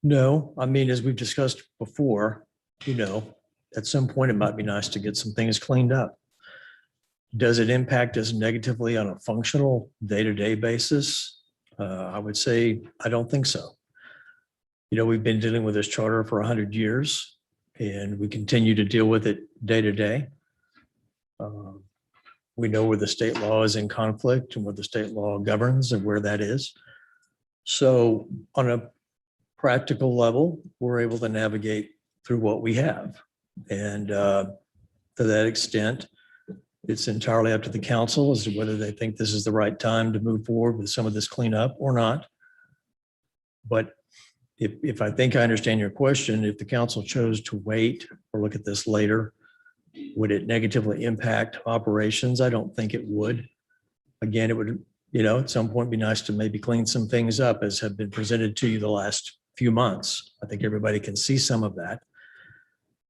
No, I mean, as we've discussed before, at some point it might be nice to get some things cleaned up. Does it impact us negatively on a functional day-to-day basis? I would say, I don't think so. We've been dealing with this charter for 100 years and we continue to deal with it day to day. We know where the state law is in conflict and where the state law governs and where that is. So on a practical level, we're able to navigate through what we have. And to that extent, it's entirely up to the council as to whether they think this is the right time to move forward with some of this cleanup or not. But if I think I understand your question, if the council chose to wait or look at this later, would it negatively impact operations? I don't think it would. Again, it would, at some point be nice to maybe clean some things up as have been presented to you the last few months. I think everybody can see some of that.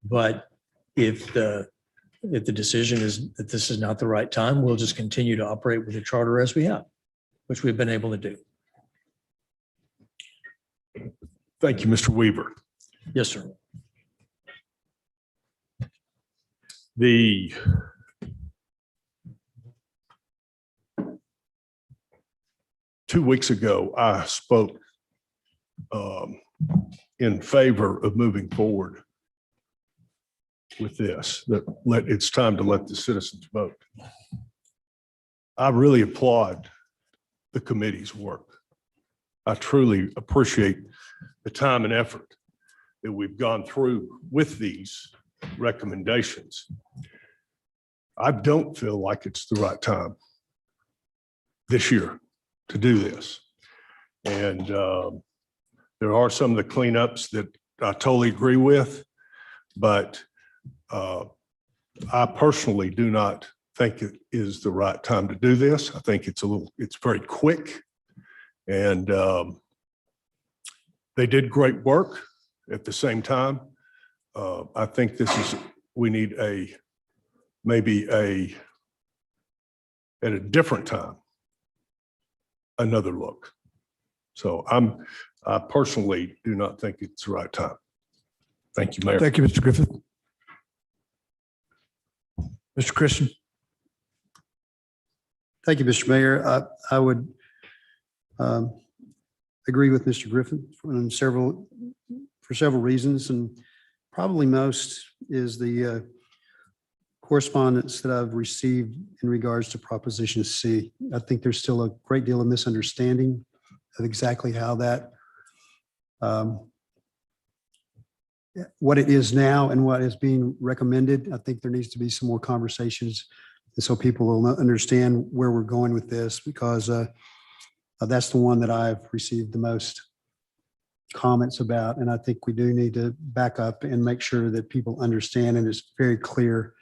But if the decision is that this is not the right time, we'll just continue to operate with the charter as we have, which we've been able to do. Thank you, Mr. Weaver. Yes, sir. The two weeks ago, I spoke in favor of moving forward with this, that it's time to let the citizens vote. I really applaud the committee's work. I truly appreciate the time and effort that we've gone through with these recommendations. I don't feel like it's the right time this year to do this. And there are some of the cleanups that I totally agree with, but I personally do not think it is the right time to do this. I think it's very quick. And they did great work at the same time. I think we need at a different time, another look. So I personally do not think it's the right time. Thank you, Mayor. Thank you, Mr. Griffith. Mr. Christian. Thank you, Mr. Mayor. I would agree with Mr. Griffin for several reasons, and probably most is the correspondence that I've received in regards to Proposition C. I think there's still a great deal of misunderstanding of exactly how that, what it is now and what is being recommended. I think there needs to be some more conversations, and so people will understand where we're going with this, because that's the one that I've received the most comments about. And I think we do need to back up and make sure that people understand and it's very clear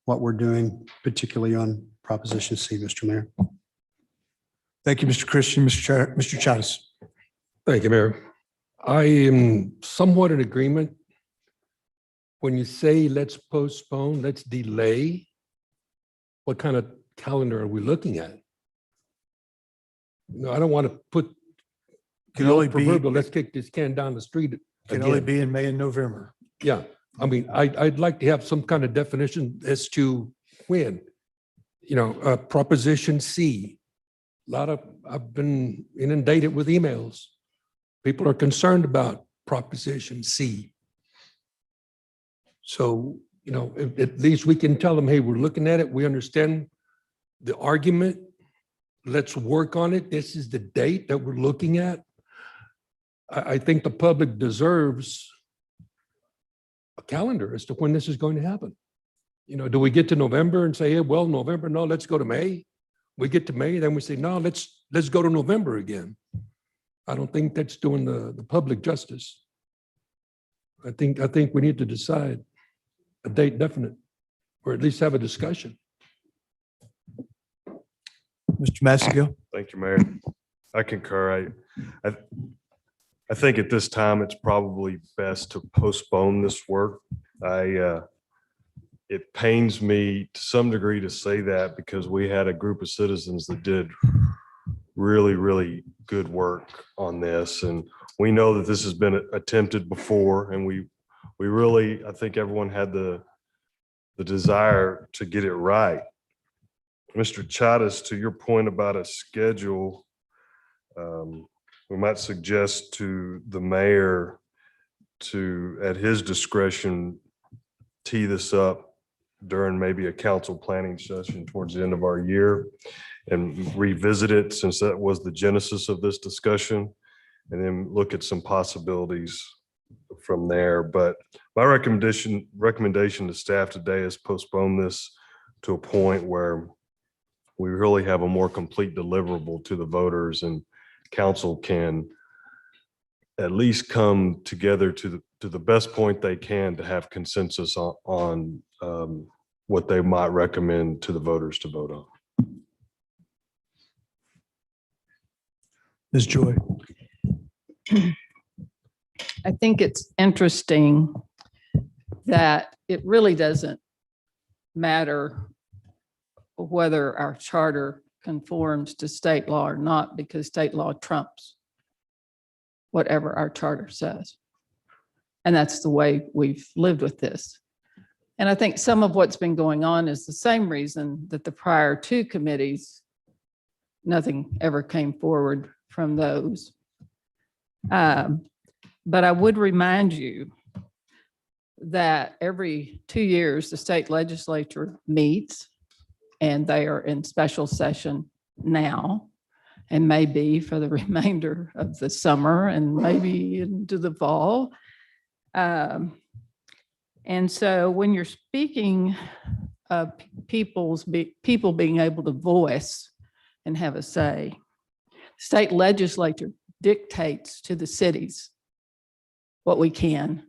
what we're doing, particularly on Proposition C, Mr. Mayor. Thank you, Mr. Christian. Mr. Chavez. Thank you, Mayor. I am somewhat in agreement. When you say let's postpone, let's delay, what kind of calendar are we looking at? No, I don't want to put Can only be, proverbial, let's kick this can down the street can only again. be in May and November. Yeah, I mean, I'd like to have some kind of definition as to when. Proposition C. I've been inundated with emails. People are concerned about Proposition C. So, at least we can tell them, hey, we're looking at it. We understand the argument. Let's work on it. This is the date that we're looking at. I think the public deserves a calendar as to when this is going to happen. Do we get to November and say, hey, well, November, no, let's go to May. We get to May, then we say, no, let's go to November again. I don't think that's doing the public justice. I think we need to decide a date definite, or at least have a discussion. Mr. Massagill? Thank you, Mayor. I concur. I think at this time, it's probably best to postpone this work. It pains me to some degree to say that because we had a group of citizens that did really, really good work on this. And we know that this has been attempted before, and we really, I think everyone had the desire to get it right. Mr. Chavez, to your point about a schedule, we might suggest to the mayor to, at his discretion, tee this up during maybe a council planning session towards the end of our year and revisit it, since that was the genesis of this discussion, and then look at some possibilities from there. But my recommendation to staff today is postpone this to a point where we really have a more complete deliverable to the voters, and council can at least come together to the best point they can to have consensus on what they might recommend to the voters to vote on. Ms. Joy? I think it's interesting that it really doesn't matter whether our charter conforms to state law or not, because state law trumps whatever our charter says. And that's the way we've lived with this. And I think some of what's been going on is the same reason that the prior two committees, nothing ever came forward from those. But I would remind you that every 2 years, the state legislature meets, and they are in special session now, and maybe for the remainder of the summer and maybe into the fall. And so when you're speaking of people being able to voice and have a say, state legislature dictates to the cities what we can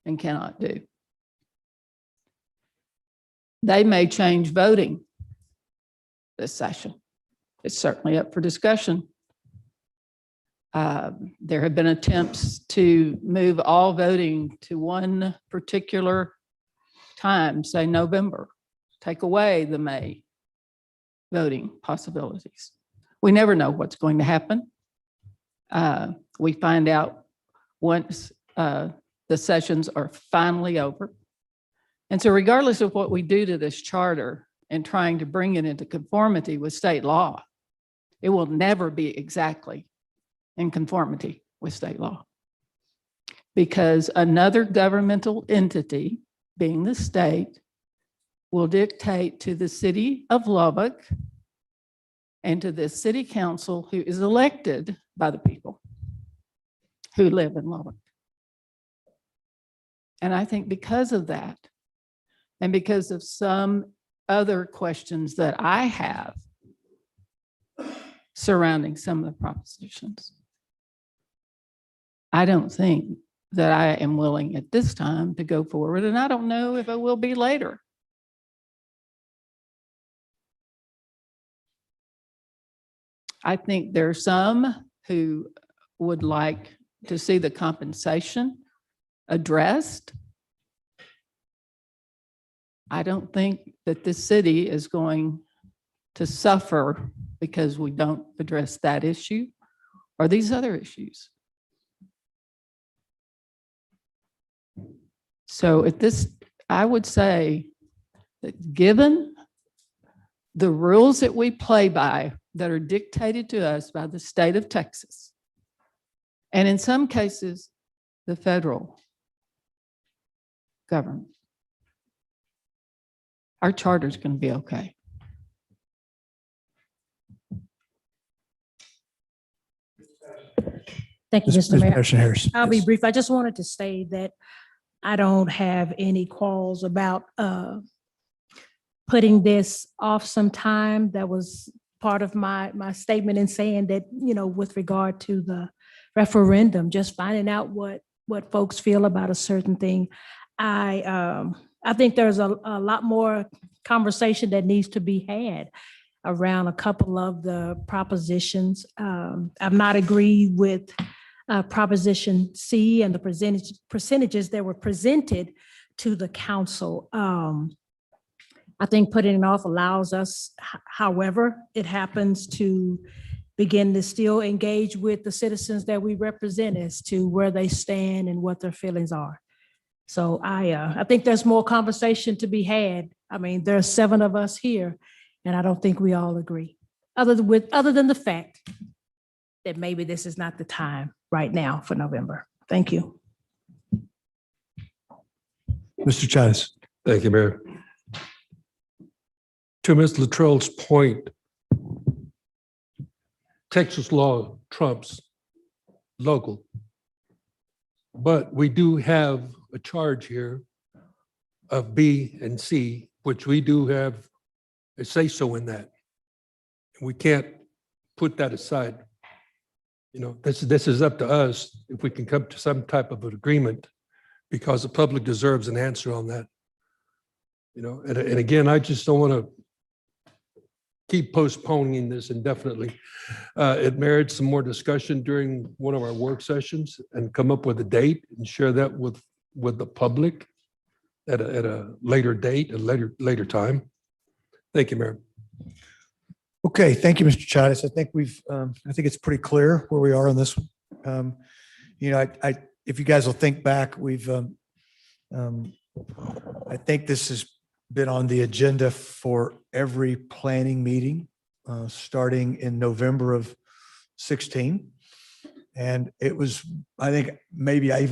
and cannot do. They may change voting this session. It's certainly up for discussion. There have been attempts to move all voting to one particular time, say November, take away the May voting possibilities. We never know what's going to happen. We find out once the sessions are finally over. And so regardless of what we do to this charter and trying to bring it into conformity with state law, it will never be exactly in conformity with state law, because another governmental entity, being the state, will dictate to the city of Lubbock and to the city council, who is elected by the people who live in Lubbock. And I think because of that, and because of some other questions that I have surrounding some of the propositions, I don't think that I am willing at this time to go forward, and I don't know if I will be later. I think there are some who would like to see the compensation addressed. I don't think that this city is going to suffer because we don't address that issue or these other issues. So at this, I would say that given the rules that we play by that are dictated to us by the state of Texas, and in some cases, the federal government, our charter is going to be okay. Thank you, Ms. Mr. Mayor. Madison Harris. I'll be Yes. brief. I just wanted to say that I don't have any quarrels about putting this off some time. That was part of my statement in saying that, with regard to the referendum, just finding out what folks feel about a certain thing. I think there's a lot more conversation that needs to be had around a couple of the propositions. I've not agreed with Proposition C and the percentages that were presented to the council. I think putting it off allows us, however it happens, to begin to still engage with the citizens that we represent as to where they stand and what their feelings are. So I think there's more conversation to be had. I mean, there are 7 of us here, and I don't think we all agree, other than the fact that maybe this is not the time right now for November. Thank you. Mr. Chavez. Thank you, Mayor. To Ms. Latrell's point, Texas law trumps local. But we do have a charge here of B and C, which we do have a say-so in that. We can't put that aside. This is up to us if we can come to some type of an agreement, because the public deserves an answer on that. And again, I just don't want to keep postponing this indefinitely. It merits some more discussion during one of our work sessions and come up with a date and share that with the public at a later date, a later time. Thank you, Mayor. Okay, thank you, Mr. Chavez. I think I think it's pretty clear where we are on this one. If you guys will think back, I think this has been on the agenda for every planning meeting, starting in November of 16. And it was, I think maybe I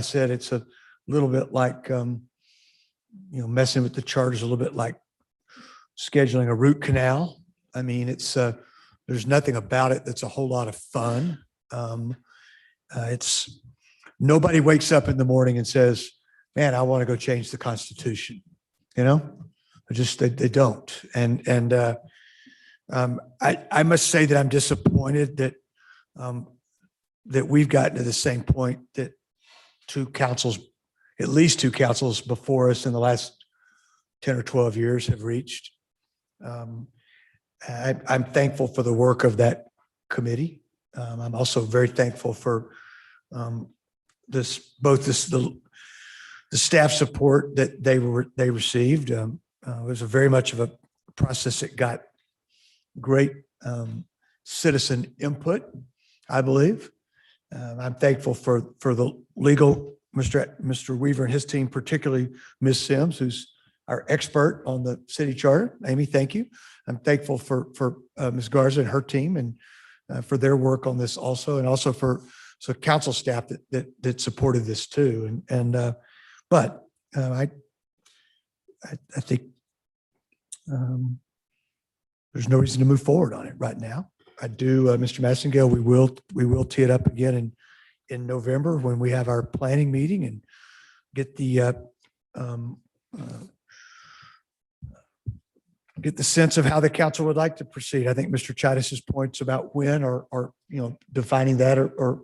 said it's a little bit like, messing with the charters, a little bit like scheduling a root canal. I mean, there's nothing about it that's a whole lot of fun. Nobody wakes up in the morning and says, man, I want to go change the Constitution. They don't. And I must say that I'm disappointed that we've gotten to the same point that at least two councils before us in the last 10 or 12 years have reached. I'm thankful for the work of that committee. I'm also very thankful for the staff support that they received. It was very much of a process that got great citizen input, I believe. I'm thankful for the legal, Mr. Weaver and his team, particularly Ms. Sims, who's our expert on the city charter. Amy, thank you. I'm thankful for Ms. Garza and her team and for their work on this also, and also for council staff that supported this too. But I think there's no reason to move forward on it right now. I do, Mr. Massengale, we will tee it up again in November when we have our planning meeting and get the sense of how the council would like to proceed. I think Mr. Chavis's points about when are defining that or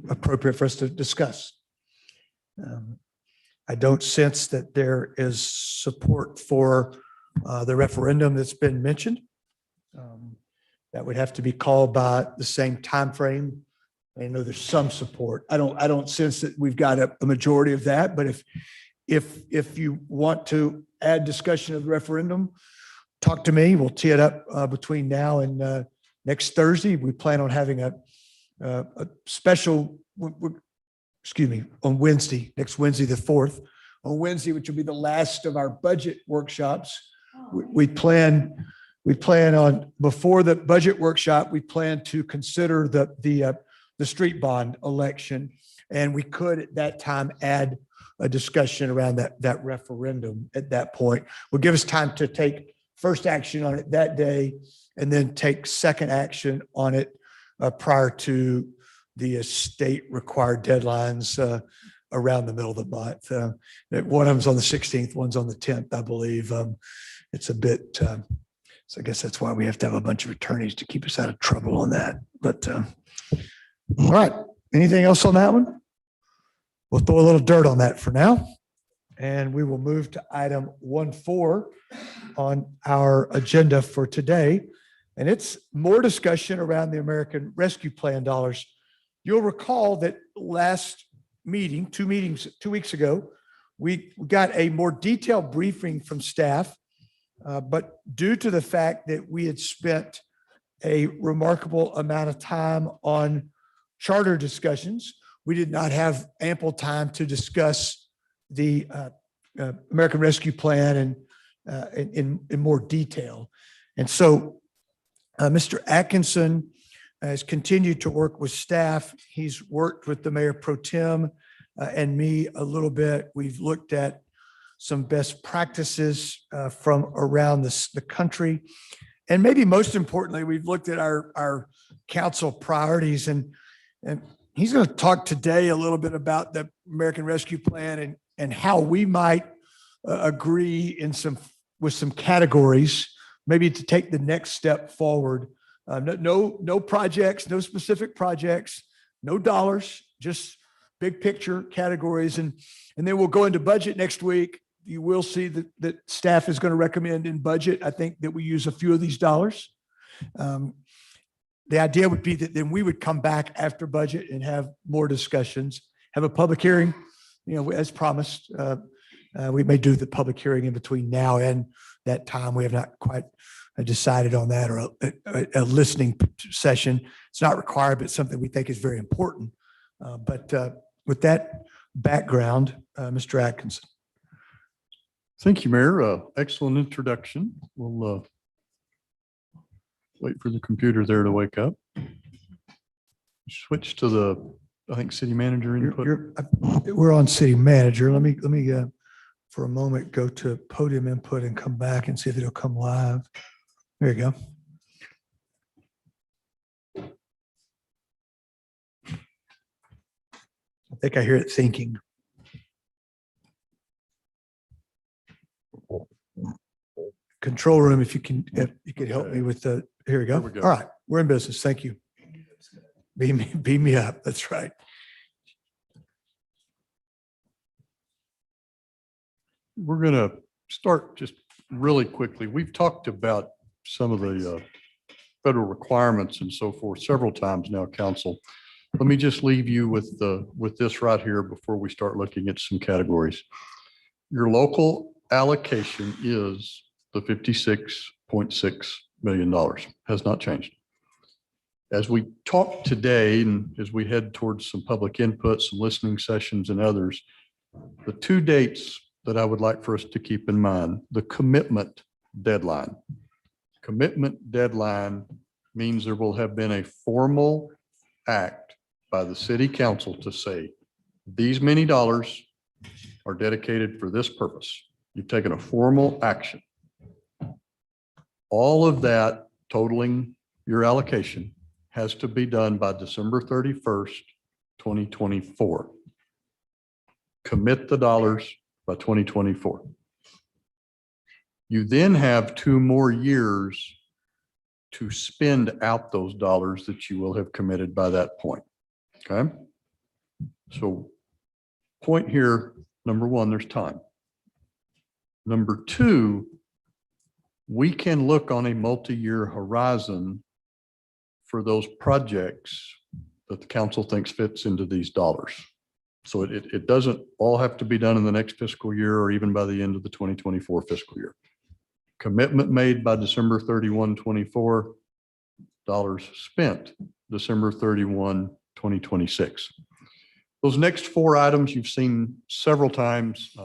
appropriate for us to discuss. I don't sense that there is support for the referendum that's been mentioned. That would have to be called by the same timeframe. I know there's some support. I don't sense that we've got a majority of that, but if you want to add discussion of the referendum, talk to me. We'll tee it up between now and next Thursday. We plan on having a special, on Wednesday, next Wednesday, the 4th, on Wednesday, which will be the last of our budget workshops. we plan on, before the budget workshop, we plan to consider the street bond election. And we could at that time add a discussion around that referendum at that point. Will give us time to take first action on it that day and then take second action on it prior to the state required deadlines around the middle of the month. One of them's on the 16th, one's on the 10th, I believe. It's a bit, so I guess that's why we have to have a bunch of attorneys to keep us out of trouble on that. But all right, anything else on that one? We'll throw a little dirt on that for now. And we will move to item 1.4 on our agenda for today. And it's more discussion around the American Rescue Plan dollars. You'll recall that last meeting, 2 weeks ago, we got a more detailed briefing from staff. But due to the fact that we had spent a remarkable amount of time on charter discussions, we did not have ample time to discuss the American Rescue Plan and in more detail. And so Mr. Atkinson has continued to work with staff. He's worked with the Mayor Pro Tem and me a little bit. We've looked at some best practices from around the country. And maybe most importantly, we've looked at our council priorities, and he's going to talk today a little bit about the American Rescue Plan and how we might agree with some categories, maybe to take the next step forward. No projects, no specific projects, no dollars, just big picture categories. And then we'll go into budget next week. You will see that staff is going to recommend in budget, I think, that we use a few of these dollars. The idea would be that then we would come back after budget and have more discussions, have a public hearing, as promised. We may do the public hearing in between now and that time. We have not quite decided on that, or a listening session. It's not required, but something we think is very important. But with that background, Mr. Atkinson. Thank you, Mayor. Excellent introduction. We'll wait for the computer there to wake up. Switch to I think, city manager input. We're on city manager. Let me for a moment go to podium input and come back and see if it'll come live. There you go. I think I hear it thinking. Control room, if you could help me with the, here we go. There we go. All right, we're in business. Thank you. Beam me up. That's right. We're going to start just really quickly. We've talked about some of the federal requirements and so forth several times now, Council. Let me just leave you with this right here before we start looking at some categories. Your local allocation is the $56.6 million. Has not changed. As we talk today and as we head towards some public input, some listening sessions and others, the two dates that I would like for us to keep in mind, the commitment deadline. Commitment deadline means there will have been a formal act by the city council to say, these many dollars are dedicated for this purpose. You've taken a formal action. All of that totaling your allocation has to be done by December 31st, 2024. Commit the dollars by 2024. You then have 2 more years to spend out those dollars that you will have committed by that point. Okay. So point here, number one, there's time. Number two, we can look on a multi-year horizon for those projects that the council thinks fits into these dollars. So it doesn't all have to be done in the next fiscal year or even by the end of the 2024 fiscal year. Commitment made by December 31, 24, dollars spent December 31, 2026. Those next 4 items you've seen several times.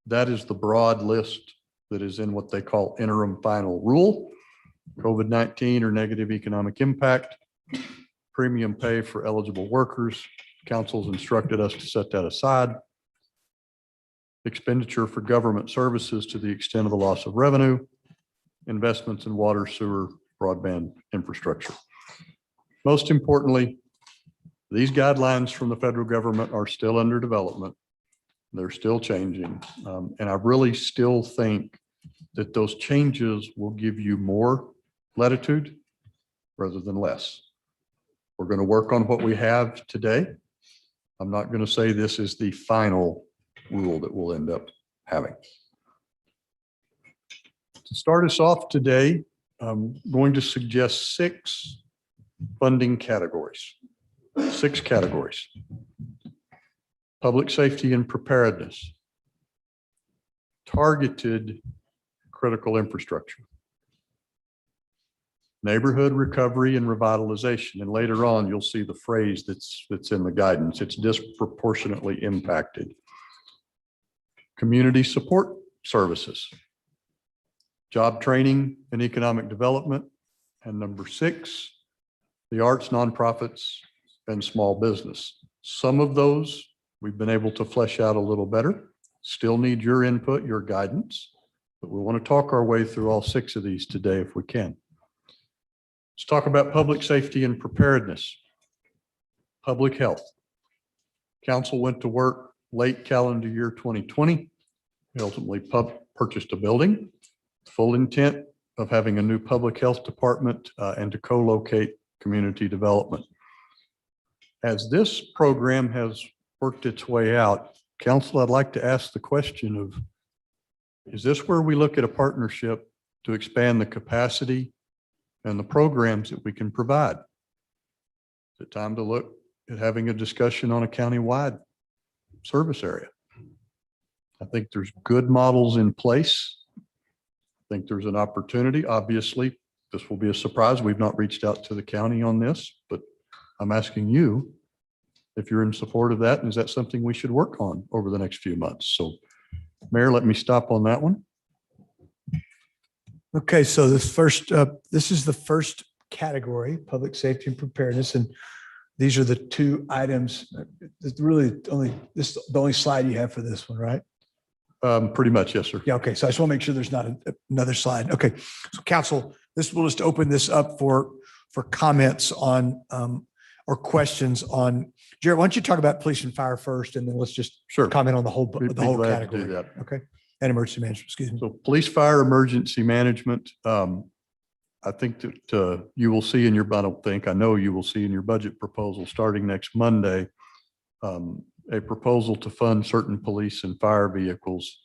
That is the broad list that is in what they call interim final rule, COVID-19 or negative economic impact, premium pay for eligible workers. Council's instructed us to set that aside. Expenditure for government services to the extent of the loss of revenue, investments in water, sewer, broadband infrastructure. Most importantly, these guidelines from the federal government are still under development. They're still changing. And I really still think that those changes will give you more latitude rather than less. We're going to work on what we have today. I'm not going to say this is the final rule that we'll end up having. To start us off today, I'm going to suggest 6 funding categories. 6 categories. Public safety and preparedness. Targeted critical infrastructure. Neighborhood recovery and revitalization. And later on, you'll see the phrase that's in the guidance. It's disproportionately impacted. Community support services. Job training and economic development. And number 6, the arts, nonprofits, and small business. Some of those we've been able to flesh out a little better. Still need your input, your guidance, but we want to talk our way through all 6 of these today if we can. Let's talk about public safety and preparedness. Public health. Council went to work late calendar year 2020. We ultimately purchased a building. Full intent of having a new public health department and to co-locate community development. As this program has worked its way out, Council, I'd like to ask the question of, is this where we look at a partnership to expand the capacity and the programs that we can provide? Is it time to look at having a discussion on a countywide service area? I think there's good models in place. I think there's an opportunity. Obviously, this will be a surprise. We've not reached out to the county on this, but I'm asking you if you're in support of that, and is that something we should work on over the next few months? So, Mayor, let me stop on that one. Okay, so this is the first category, public safety and preparedness, and these are the 2 items. It's really this is the only slide you have for this one, right? Pretty much, yes, sir. Yeah, okay, so I just want to make sure there's not another slide. Okay, so council, this will just open this up for comments on or questions on. Jared, why don't you talk about police and fire first, and then let's just comment on the whole Be the whole glad to do category. that. Okay, and emergency management. Excuse me. So police, fire, emergency management. I think that you will see in your, I know you will see in your budget proposal starting next Monday, a proposal to fund certain police and fire vehicles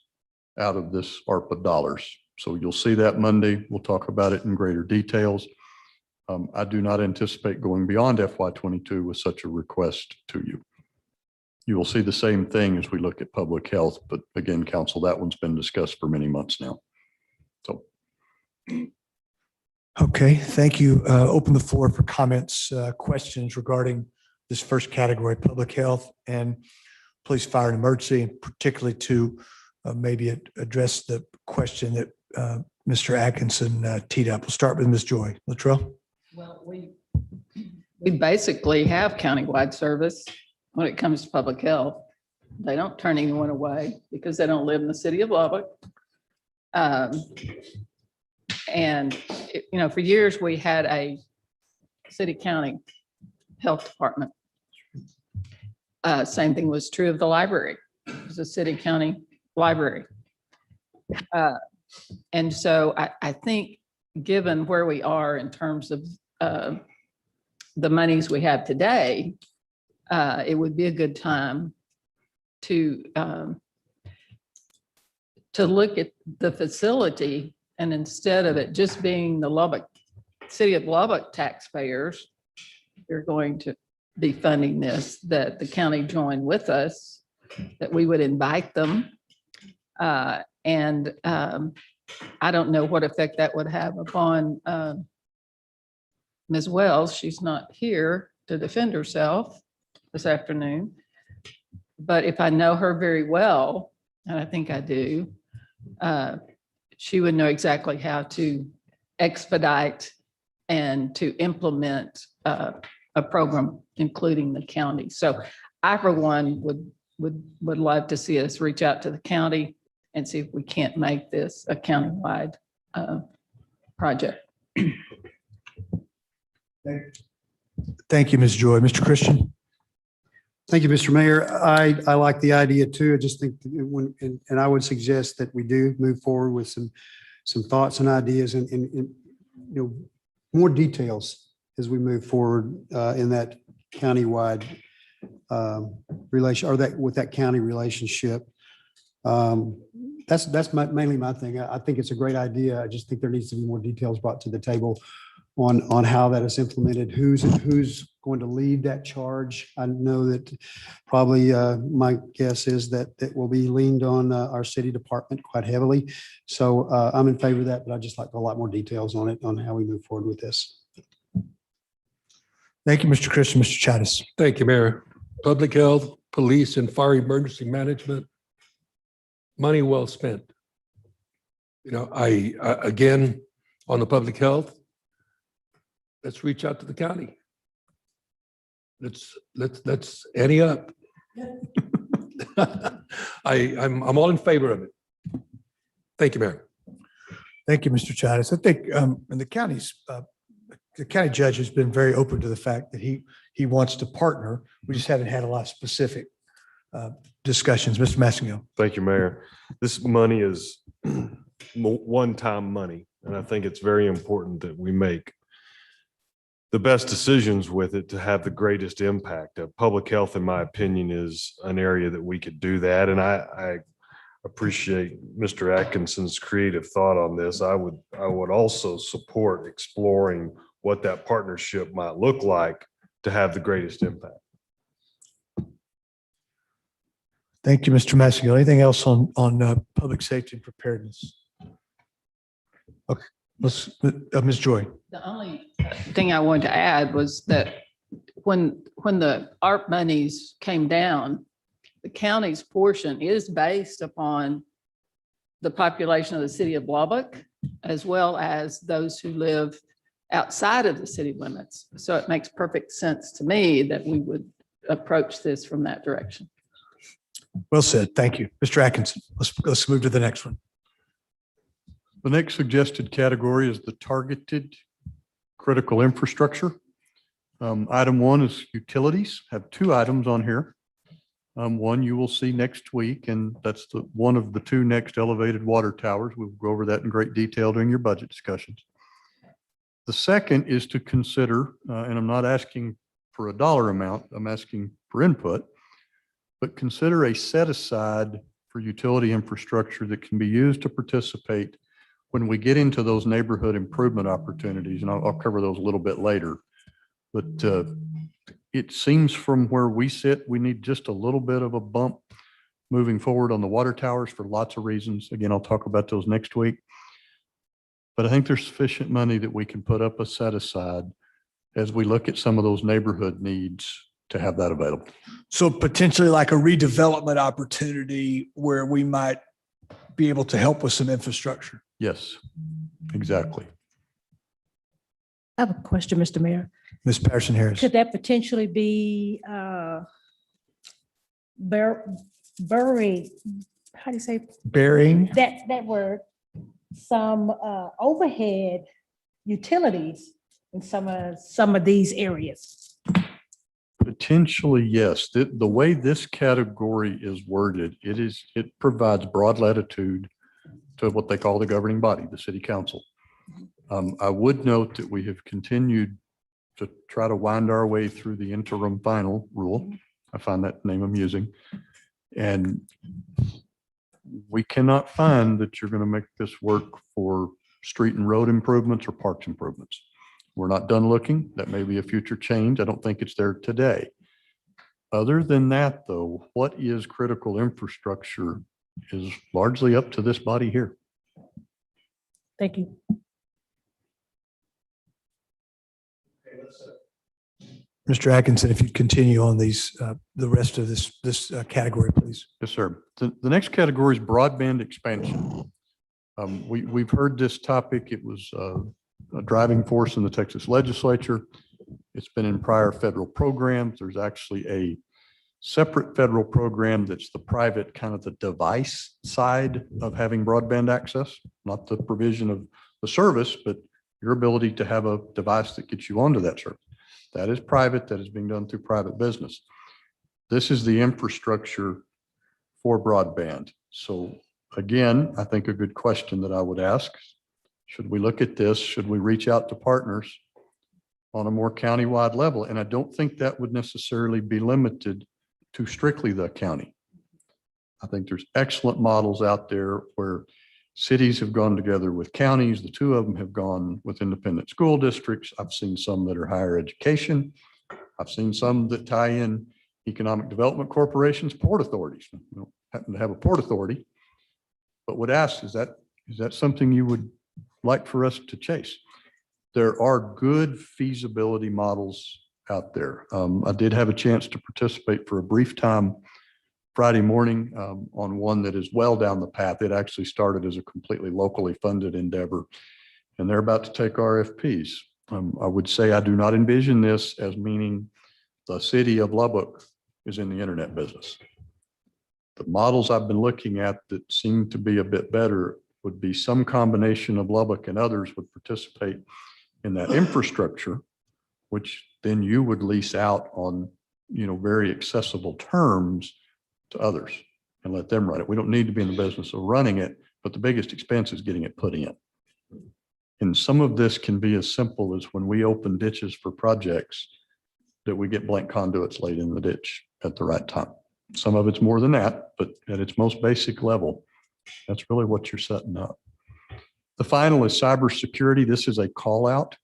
out of this ARPA dollars. So you'll see that Monday. We'll talk about it in greater details. I do not anticipate going beyond FY22 with such a request to you. You will see the same thing as we look at public health, but again, council, that one's been discussed for many months now. So. Okay, thank you. Open the floor for comments, questions regarding this first category, public health and police, fire, and emergency, and particularly to maybe address the question that Mr. Atkinson teed up. We'll start with Ms. Joy Luttrell. Well, we basically have countywide service when it comes to public health. They don't turn anyone away because they don't live in the city of Lubbock. And, for years we had a city county health department. Same thing was true of the library. It was a city county library. And so I think given where we are in terms of the monies we have today, it would be a good time to look at the facility, and instead of it just being the city of Lubbock taxpayers, you're going to be funding this, that the county join with us, that we would invite them. And I don't know what effect that would have upon Ms. Wells. She's not here to defend herself this afternoon. But if I know her very well, and I think I do, she would know exactly how to expedite and to implement a program, including the county. So I, for one, would love to see us reach out to the county and see if we can't make this a countywide project. Thank you, Ms. Joy. Mr. Christian? Thank you, Mr. Mayor. I like the idea too. I just think that when, and I would suggest that we do move forward with some thoughts and ideas and, more details as we move forward in that countywide relation, or that with that county relationship. That's mainly my thing. I think it's a great idea. I just think there needs to be more details brought to the table on how that is implemented, who's going to lead that charge. I know that probably my guess is that it will be leaned on our city department quite heavily. So I'm in favor of that, but I'd just like a lot more details on it, on how we move forward with this. Thank you, Mr. Christian. Mr. Chavez? Thank you, Mayor. Public health, police, and fire emergency management, money well spent. I again, on the public health, let's reach out to the county. Let's ante up. I'm all in favor of it. Thank you, Mayor. Thank you, Mr. Chavez. I think, and the county judge has been very open to the fact that he wants to partner. We just haven't had a lot of specific discussions. Mr. Massingill. Thank you, Mayor. This money is one-time money, and I think it's very important that we make the best decisions with it to have the greatest impact. Public health, in my opinion, is an area that we could do that. And I appreciate Mr. Atkinson's creative thought on this. I would also support exploring what that partnership might look like to have the greatest impact. Thank you, Mr. Massingill. Anything else on public safety and preparedness? Okay, Ms. Joy. The only thing I wanted to add was that when the ARP monies came down, the county's portion is based upon the population of the city of Lubbock, as well as those who live outside of the city limits. So it makes perfect sense to me that we would approach this from that direction. Well said. Thank you. Mr. Atkinson, let's move to the next one. The next suggested category is the targeted critical infrastructure. Item 1 is utilities. Have 2 items on here. One you will see next week, and that's one of the 2 next elevated water towers. We'll go over that in great detail during your budget discussions. The second is to consider, and I'm not asking for a dollar amount, I'm asking for input, but consider a set aside for utility infrastructure that can be used to participate when we get into those neighborhood improvement opportunities. And I'll cover those a little bit later. But it seems from where we sit, we need just a little bit of a bump moving forward on the water towers for lots of reasons. Again, I'll talk about those next week. But I think there's sufficient money that we can put up a set aside as we look at some of those neighborhood needs to have that available. So potentially like a redevelopment opportunity where we might be able to help with some infrastructure. Yes, exactly. I have a question, Mr. Mayor. Ms. Patterson Harris. Could that potentially be bury, how do you say Burying. that word? Some overhead utilities in some of these areas. Potentially, yes. The way this category is worded, it provides broad latitude to what they call the governing body, the city council. I would note that we have continued to try to wind our way through the interim final rule. I find that name amusing. And we cannot find that you're going to make this work for street and road improvements or parks improvements. We're not done looking. That may be a future change. I don't think it's there today. Other than that, though, what is critical infrastructure is largely up to this body here. Thank you. Mr. Atkinson, if you continue on these, the rest of this category, please. Yes, sir. The next category is broadband expansion. We've heard this topic. It was a driving force in the Texas legislature. It's been in prior federal programs. There's actually a separate federal program that's the private, kind of the device side of having broadband access, not the provision of the service, but your ability to have a device that gets you onto that service. That is private. That is being done through private business. This is the infrastructure for broadband. So again, I think a good question that I would ask, should we look at this? Should we reach out to partners on a more countywide level? And I don't think that would necessarily be limited to strictly the county. I think there's excellent models out there where cities have gone together with counties. The two of them have gone with independent school districts. I've seen some that are higher education. I've seen some that tie in economic development corporations, port authorities. We don't happen to have a port authority, but would ask, is that something you would like for us to chase? There are good feasibility models out there. I did have a chance to participate for a brief time Friday morning on one that is well down the path. It actually started as a completely locally funded endeavor, and they're about to take RFPs. I would say I do not envision this as meaning the city of Lubbock is in the internet business. The models I've been looking at that seem to be a bit better would be some combination of Lubbock and others would participate in that infrastructure, which then you would lease out on, very accessible terms to others and let them run it. We don't need to be in the business of running it, but the biggest expense is getting it put in. And some of this can be as simple as when we open ditches for projects that we get blank conduits laid in the ditch at the right time. Some of it's more than that, but at its most basic level, that's really what you're setting up. The final is cybersecurity. This is a call out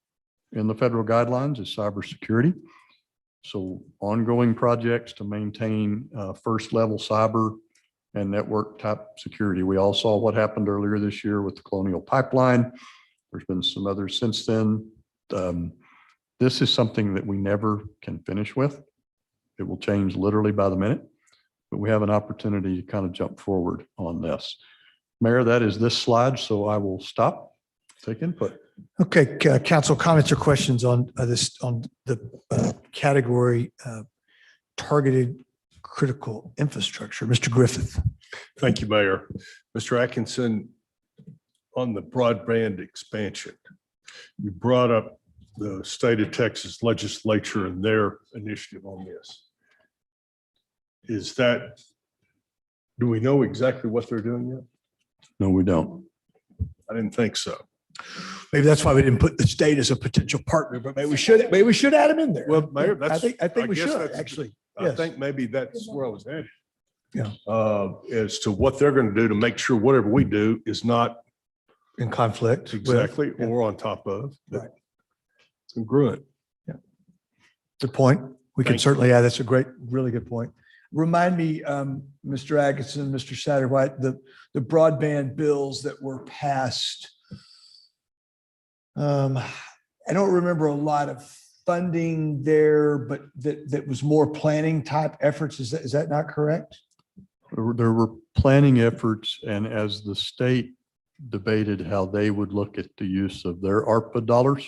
in the federal guidelines is cybersecurity. So ongoing projects to maintain first level cyber and network type security. We all saw what happened earlier this year with the Colonial Pipeline. There's been some others since then. This is something that we never can finish with. It will change literally by the minute, but we have an opportunity to kind of jump forward on this. Mayor, that is this slide, so I will stop, take input. Okay, council comments or questions on the category targeted critical infrastructure. Mr. Griffith. Thank you, Mayor. Mr. Atkinson, on the broadband expansion, you brought up the state of Texas legislature and their initiative on this. Do we know exactly what they're doing yet? No, we don't. I didn't think so. Maybe that's why we didn't put the state as a potential partner, but maybe we should add them in there. Well, Mayor, I think we guess should that's- actually. I Yes. think maybe that's where I was headed. Yeah. As to what they're going to do to make sure whatever we do is not In conflict. with- exactly yeah. or on top of. but Right. It's congruent. Good point. We can Thank you. certainly add, that's a great, really good point. Remind me, Mr. Atkinson, Mr. Satterwhite, the broadband bills that were passed. I don't remember a lot of funding there, but that was more planning type efforts. Is that not correct? There were planning efforts, and as the state debated how they would look at the use of their ARPA dollars,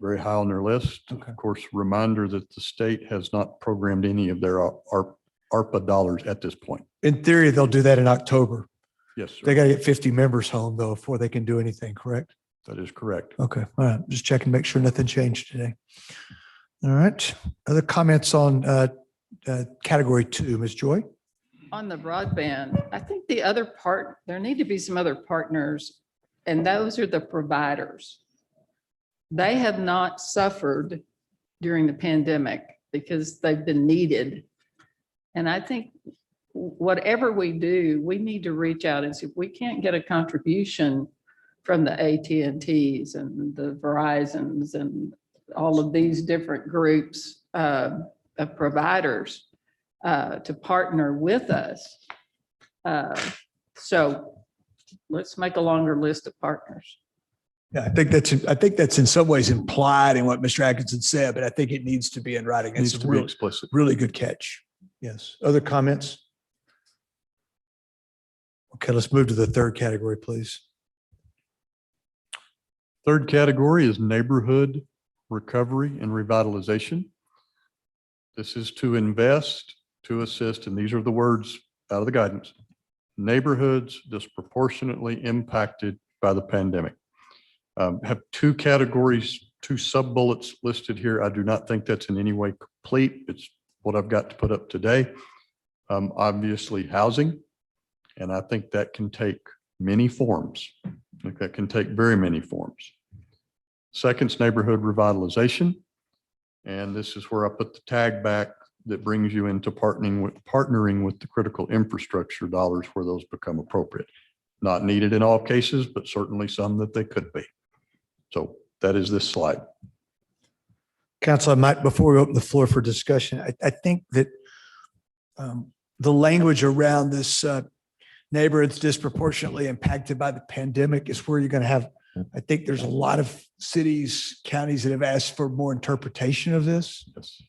very high on their list. Okay. Of course, reminder that the state has not programmed any of their ARPA dollars at this point. In theory, they'll do that in October. Yes, sir. They got to get 50 members home though, before they can do anything, correct? That is correct. Okay, all right, just checking, make sure nothing changed today. All right, other comments on category 2, Ms. Joy? On the broadband, I think there need to be some other partners, and those are the providers. They have not suffered during the pandemic because they've been needed. And I think whatever we do, we need to reach out and see if we can't get a contribution from the AT&Ts and the Verizons and all of these different groups of providers to partner with us. So let's make a longer list of partners. Yeah, I think that's in some ways implied in what Mr. Atkinson said, but I think it needs to be in writing. Needs It's to a be explicit. really good catch. Yes. Other comments? Okay, let's move to the third category, please. Third category is neighborhood recovery and revitalization. This is to invest, to assist, and these are the words out of the guidance, neighborhoods disproportionately impacted by the pandemic. Have two categories, two sub-bullets listed here. I do not think that's in any way complete. It's what I've got to put up today. Obviously, housing, and I think that can take many forms. I think that can take very many forms. Second's neighborhood revitalization. And this is where I put the tag back that brings you into partnering with the critical infrastructure dollars where those become appropriate. Not needed in all cases, but certainly some that they could be. So that is this slide. Council, I might, before we open the floor for discussion, I think that the language around this neighborhoods disproportionately impacted by the pandemic is where you're going to have, I think there's a lot of cities, counties that have asked for more interpretation of this. Yes.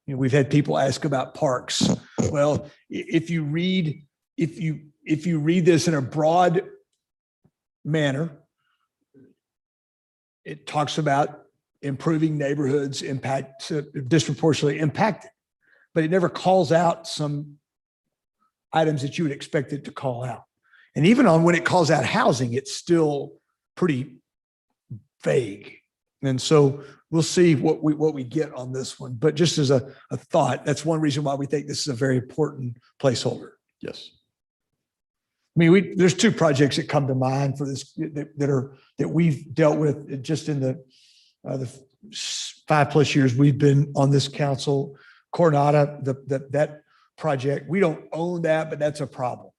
You know, we've had people ask about parks. Well, if you read this in a broad manner, it talks about improving neighborhoods disproportionately impacted, but it never calls out some items that you would expect it to call out. And even on when it calls out housing, it's still pretty vague. And so we'll see what we get on this one. But just as a thought, that's one reason why we think this is a very important placeholder. Yes. I mean, there's two projects that come to mind for this that we've dealt with just in the 5+ years we've been on this council. Coronado, that project, we don't own that, but that's a problem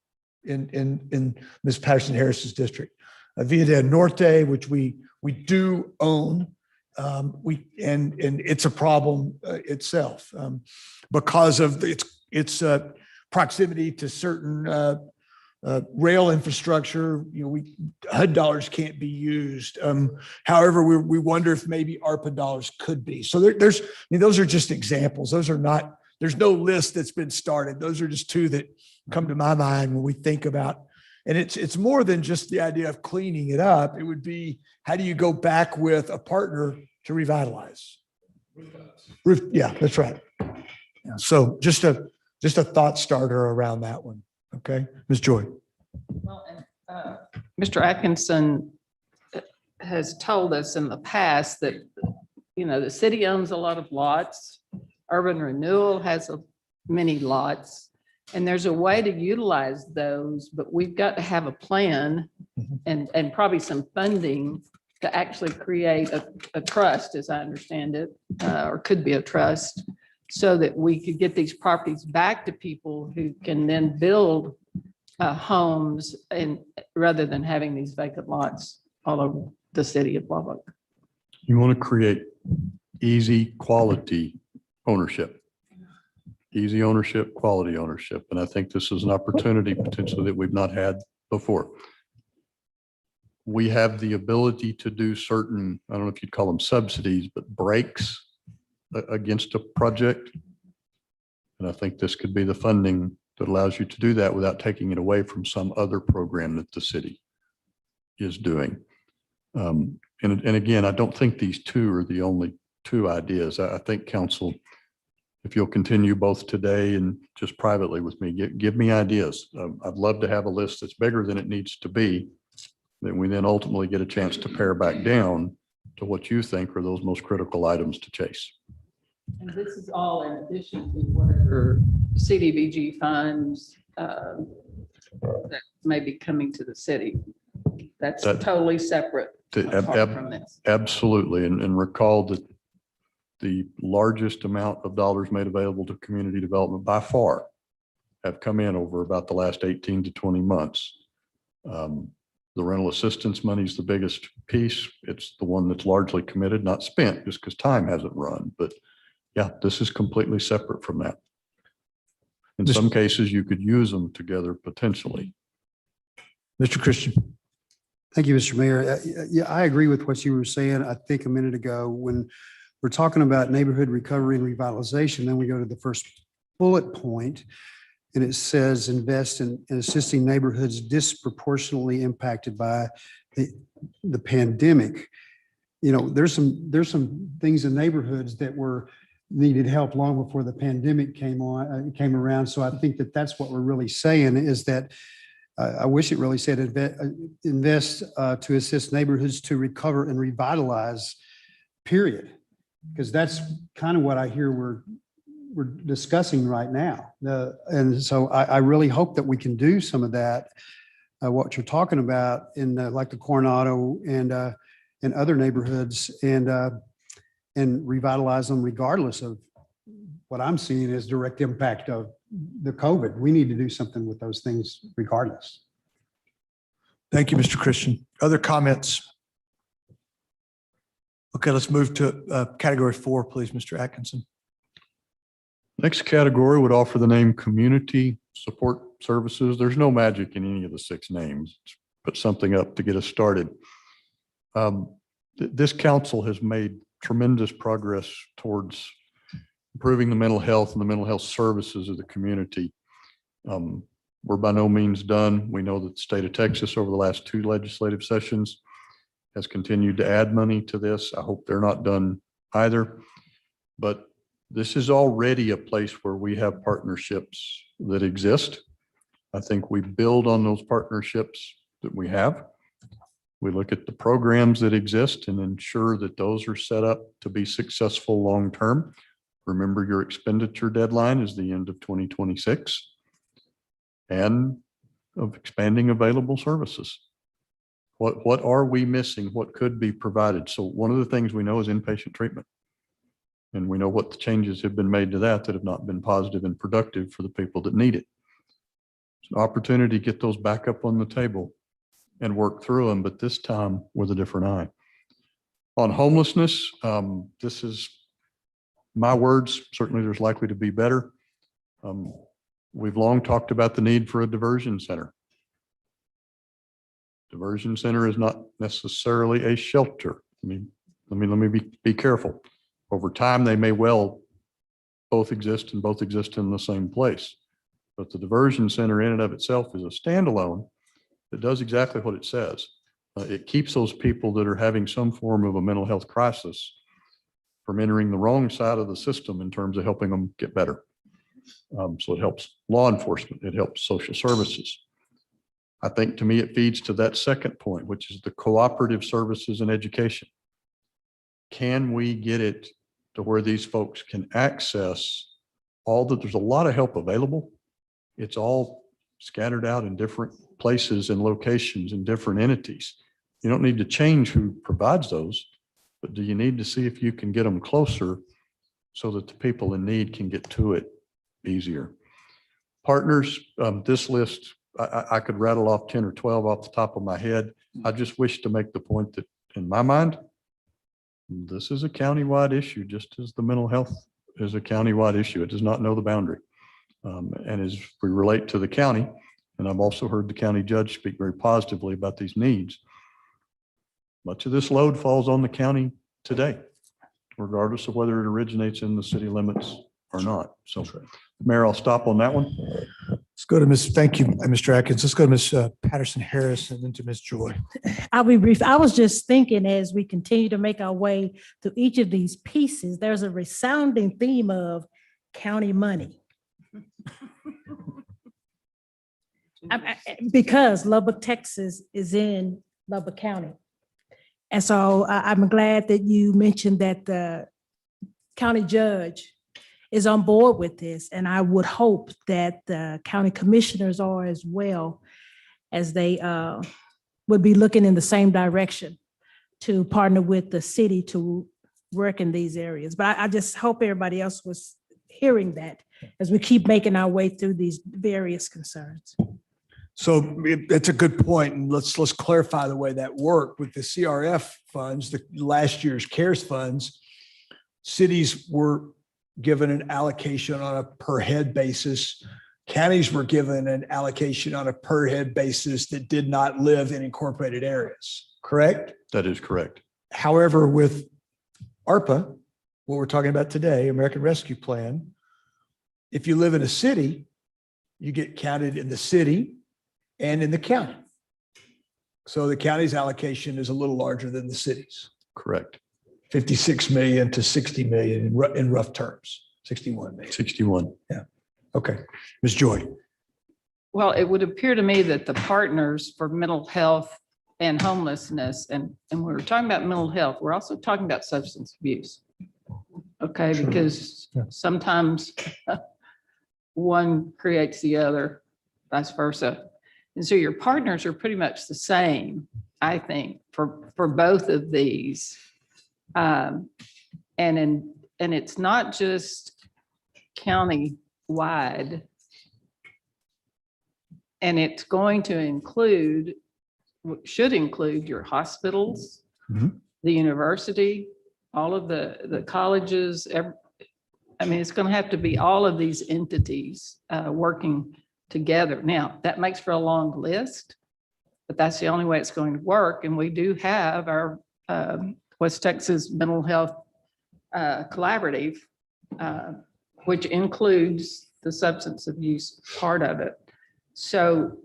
in Ms. Patterson Harris's district. Villa del Norte, which we do own, and it's a problem itself because of its proximity to certain rail infrastructure. You know, HUD dollars can't be used. However, we wonder if maybe ARPA dollars could be. So there's, I mean, those are just examples. Those are not, there's no list that's been started. Those are just two that come to my mind when we think about, and it's more than just the idea of cleaning it up. It would be, how do you go back with a partner to revitalize? Yeah, that's right. Yeah, so just a thought starter around that one. Okay, Ms. Joy. Well, Mr. Atkinson has told us in the past that, you know, the city owns a lot of lots. Urban Renewal has many lots, and there's a way to utilize those, but we've got to have a plan and probably some funding to actually create a trust, as I understand it, or could be a trust, so that we could get these properties back to people who can then build homes, and rather than having these vacant lots all over the city of Lubbock. You want to create easy, quality ownership. Easy ownership, quality ownership. And I think this is an opportunity potentially that we've not had before. We have the ability to do certain, I don't know if you'd call them subsidies, but breaks against a project. And I think this could be the funding that allows you to do that without taking it away from some other program that the city is doing. And again, I don't think these two are the only two ideas. I think council, if you'll continue both today and just privately with me, give me ideas. I'd love to have a list that's bigger than it needs to be, that we then ultimately get a chance to pare back down to what you think are those most critical items to chase. And this is all in addition to whatever CDBG funds that may be coming to the city. That's totally separate apart from this. Absolutely. And recall that the largest amount of dollars made available to community development by far have come in over about the last 18 to 20 months. The rental assistance money is the biggest piece. It's the one that's largely committed, not spent, just because time hasn't run. But yeah, this is completely separate from that. In some cases, you could use them together potentially. Mr. Christian. Thank you, Mr. Mayor. Yeah, I agree with what you were saying. I think a minute ago, when we're talking about neighborhood recovery and revitalization, then we go to the first bullet point, and it says invest in assisting neighborhoods disproportionately impacted by the pandemic. there's some things in neighborhoods that needed help long before the pandemic came around. So I think that's what we're really saying is that I wish it really said invest to assist neighborhoods to recover and revitalize, period. Because that's kind of what I hear we're discussing right now. And so I really hope that we can do some of that, what you're talking about in like the Coronado and other neighborhoods and revitalize them regardless of what I'm seeing as direct impact of the COVID. We need to do something with those things regardless. Thank you, Mr. Christian. Other comments? Okay, let's move to category 4, please, Mr. Atkinson. Next category would offer the name Community Support Services. There's no magic in any of the 6 names. Put something up to get us started. This council has made tremendous progress towards improving the mental health and the mental health services of the community. We're by no means done. We know that the state of Texas over the last 2 legislative sessions has continued to add money to this. I hope they're not done either. But this is already a place where we have partnerships that exist. I think we build on those partnerships that we have. We look at the programs that exist and ensure that those are set up to be successful long-term. Remember, your expenditure deadline is the end of 2026 and of expanding available services. What are we missing? What could be provided? So one of the things we know is inpatient treatment. And we know what the changes have been made to that have not been positive and productive for the people that need it. It's an opportunity to get those back up on the table and work through them, but this time with a different eye. On homelessness, this is my words. Certainly there's likely to be better. We've long talked about the need for a diversion center. Diversion center is not necessarily a shelter. Let me be careful. Over time, they may well both exist in the same place. But the diversion center in and of itself is a standalone that does exactly what it says. It keeps those people that are having some form of a mental health crisis from entering the wrong side of the system in terms of helping them get better. So it helps law enforcement. It helps social services. I think to me, it feeds to that second point, which is the cooperative services and education. Can we get it to where these folks can access there's a lot of help available. It's all scattered out in different places and locations and different entities. You don't need to change who provides those, but do you need to see if you can get them closer so that the people in need can get to it easier? Partners, this list, I could rattle off 10 or 12 off the top of my head. I just wish to make the point that in my mind, this is a countywide issue, just as the mental health is a countywide issue. It does not know the boundary. And as we relate to the county, and I've also heard the county judge speak very positively about these needs, much of this load falls on the county today, regardless of whether it originates in the city limits or not. So, Mayor, I'll stop on that one. Let's go to thank you, Mr. Atkins. Let's go to Ms. Patterson Harris and then to Ms. Joy. I'll be brief. I was just thinking as we continue to make our way through each of these pieces, there's a resounding theme of county money. Because Lubbock, Texas is in Lubbock County. And so I'm glad that you mentioned that the county judge is on board with this. And I would hope that the county commissioners are as well, as they would be looking in the same direction to partner with the city to work in these areas. But I just hope everybody else was hearing that as we keep making our way through these various concerns. So that's a good point. And let's clarify the way that worked with the CRF funds, the last year's CARES funds. Cities were given an allocation on a per head basis. Counties were given an allocation on a per head basis that did not live in incorporated areas, correct? That is correct. However, with ARPA, what we're talking about today, American Rescue Plan, if you live in a city, you get counted in the city and in the county. So the county's allocation is a little larger than the city's. Correct. 56 million to 60 million in rough terms, 61 million. 61. Okay. Ms. Joy. Well, it would appear to me that the partners for mental health and homelessness, and we were talking about mental health, we're also talking about substance abuse. Okay, Sure. because Yeah. sometimes one creates the other, vice versa. And so your partners are pretty much the same, I think, for both of these. And it's not just county-wide. And it's going to include, should include your hospitals, Mhm. the university, all of the colleges. I mean, it's going to have to be all of these entities working together. Now, that makes for a long list, but that's the only way it's going to work. And we do have our West Texas Mental Health Collaborative, which includes the substance abuse part of it. So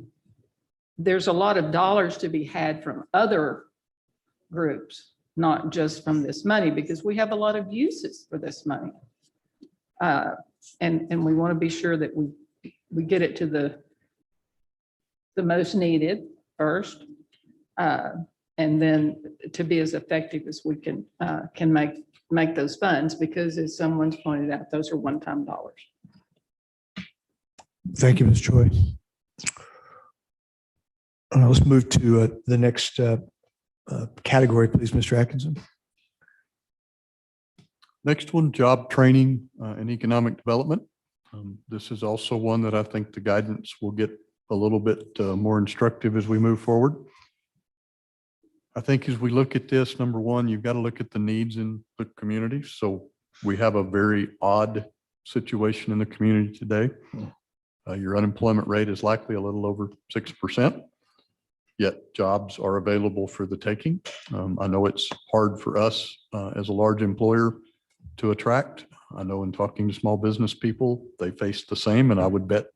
there's a lot of dollars to be had from other groups, not just from this money, because we have a lot of uses for this money. And we want to be sure that we get it to the most needed first, and then to be as effective as we can make those funds, because as someone's pointed out, those are one-time dollars. Thank you, Ms. Joy. Let's move to the next category, please, Mr. Atkinson. Next one, job training and economic development. This is also one that I think the guidance will get a little bit more instructive as we move forward. I think as we look at this, number one, you've got to look at the needs in the community. So we have a very odd situation in the community today. Your unemployment rate is likely a little over 6%, yet jobs are available for the taking. I know it's hard for us as a large employer to attract. I know in talking to small business people, they face the same, and I would bet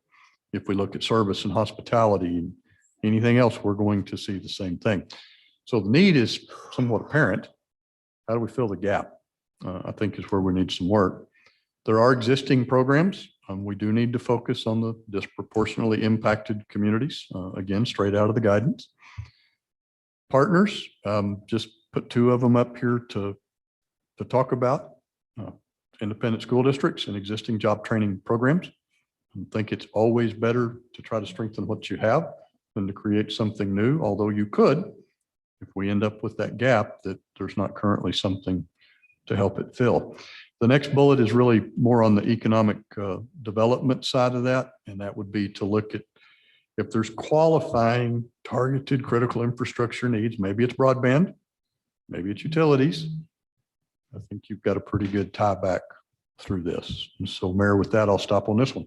if we look at service and hospitality and anything else, we're going to see the same thing. So the need is somewhat apparent. How do we fill the gap? I think is where we need some work. There are existing programs. We do need to focus on the disproportionately impacted communities, again, straight out of the guidance. Partners, just put two of them up here to talk about. Independent school districts and existing job training programs. I think it's always better to try to strengthen what you have than to create something new, although you could, if we end up with that gap, that there's not currently something to help it fill. The next bullet is really more on the economic development side of that, and that would be to look at if there's qualifying targeted critical infrastructure needs, maybe it's broadband, maybe it's utilities. I think you've got a pretty good tie back through this. And so, Mayor, with that, I'll stop on this one.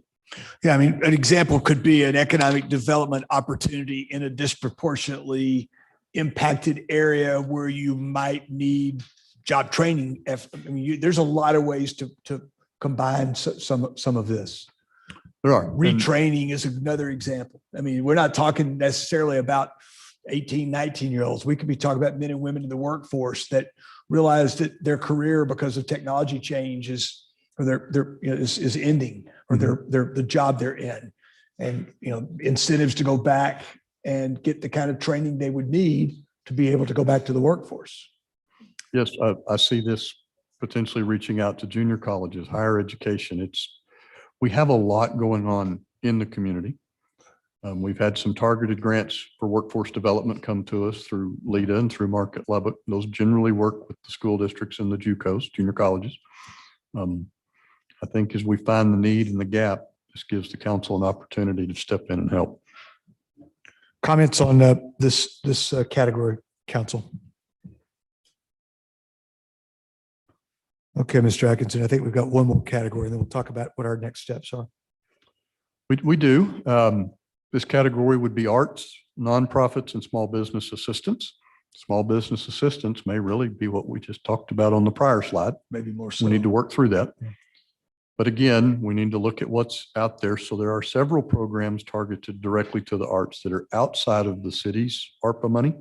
Yeah, I mean, an example could be an economic development opportunity in a disproportionately impacted area where you might need job training. I mean, there's a lot of ways to combine some of this. There are. Retraining is another example. I mean, we're not talking necessarily about 18, 19-year-olds. We could be talking about men and women in the workforce that realize that their career, because of technology change, is ending, or the job they're in, and incentives to go back and get the kind of training they would need to be able to go back to the workforce. Yes, I see this potentially reaching out to junior colleges, higher education. We have a lot going on in the community. We've had some targeted grants for workforce development come to us through LEDA and through Market Lubbock. Those generally work with the school districts and the JUCOs, junior colleges. I think as we find the need and the gap, this gives the council an opportunity to step in and help. Comments on this category, council? Okay, Mr. Atkinson, I think we've got one more category, and then we'll talk about what our next steps are. We do. This category would be arts, nonprofits, and small business assistance. Small business assistance may really be what we just talked about on the prior slide. Maybe more so. We need to work through that. But again, we need to look at what's out there. So there are several programs targeted directly to the arts that are outside of the city's ARPA money.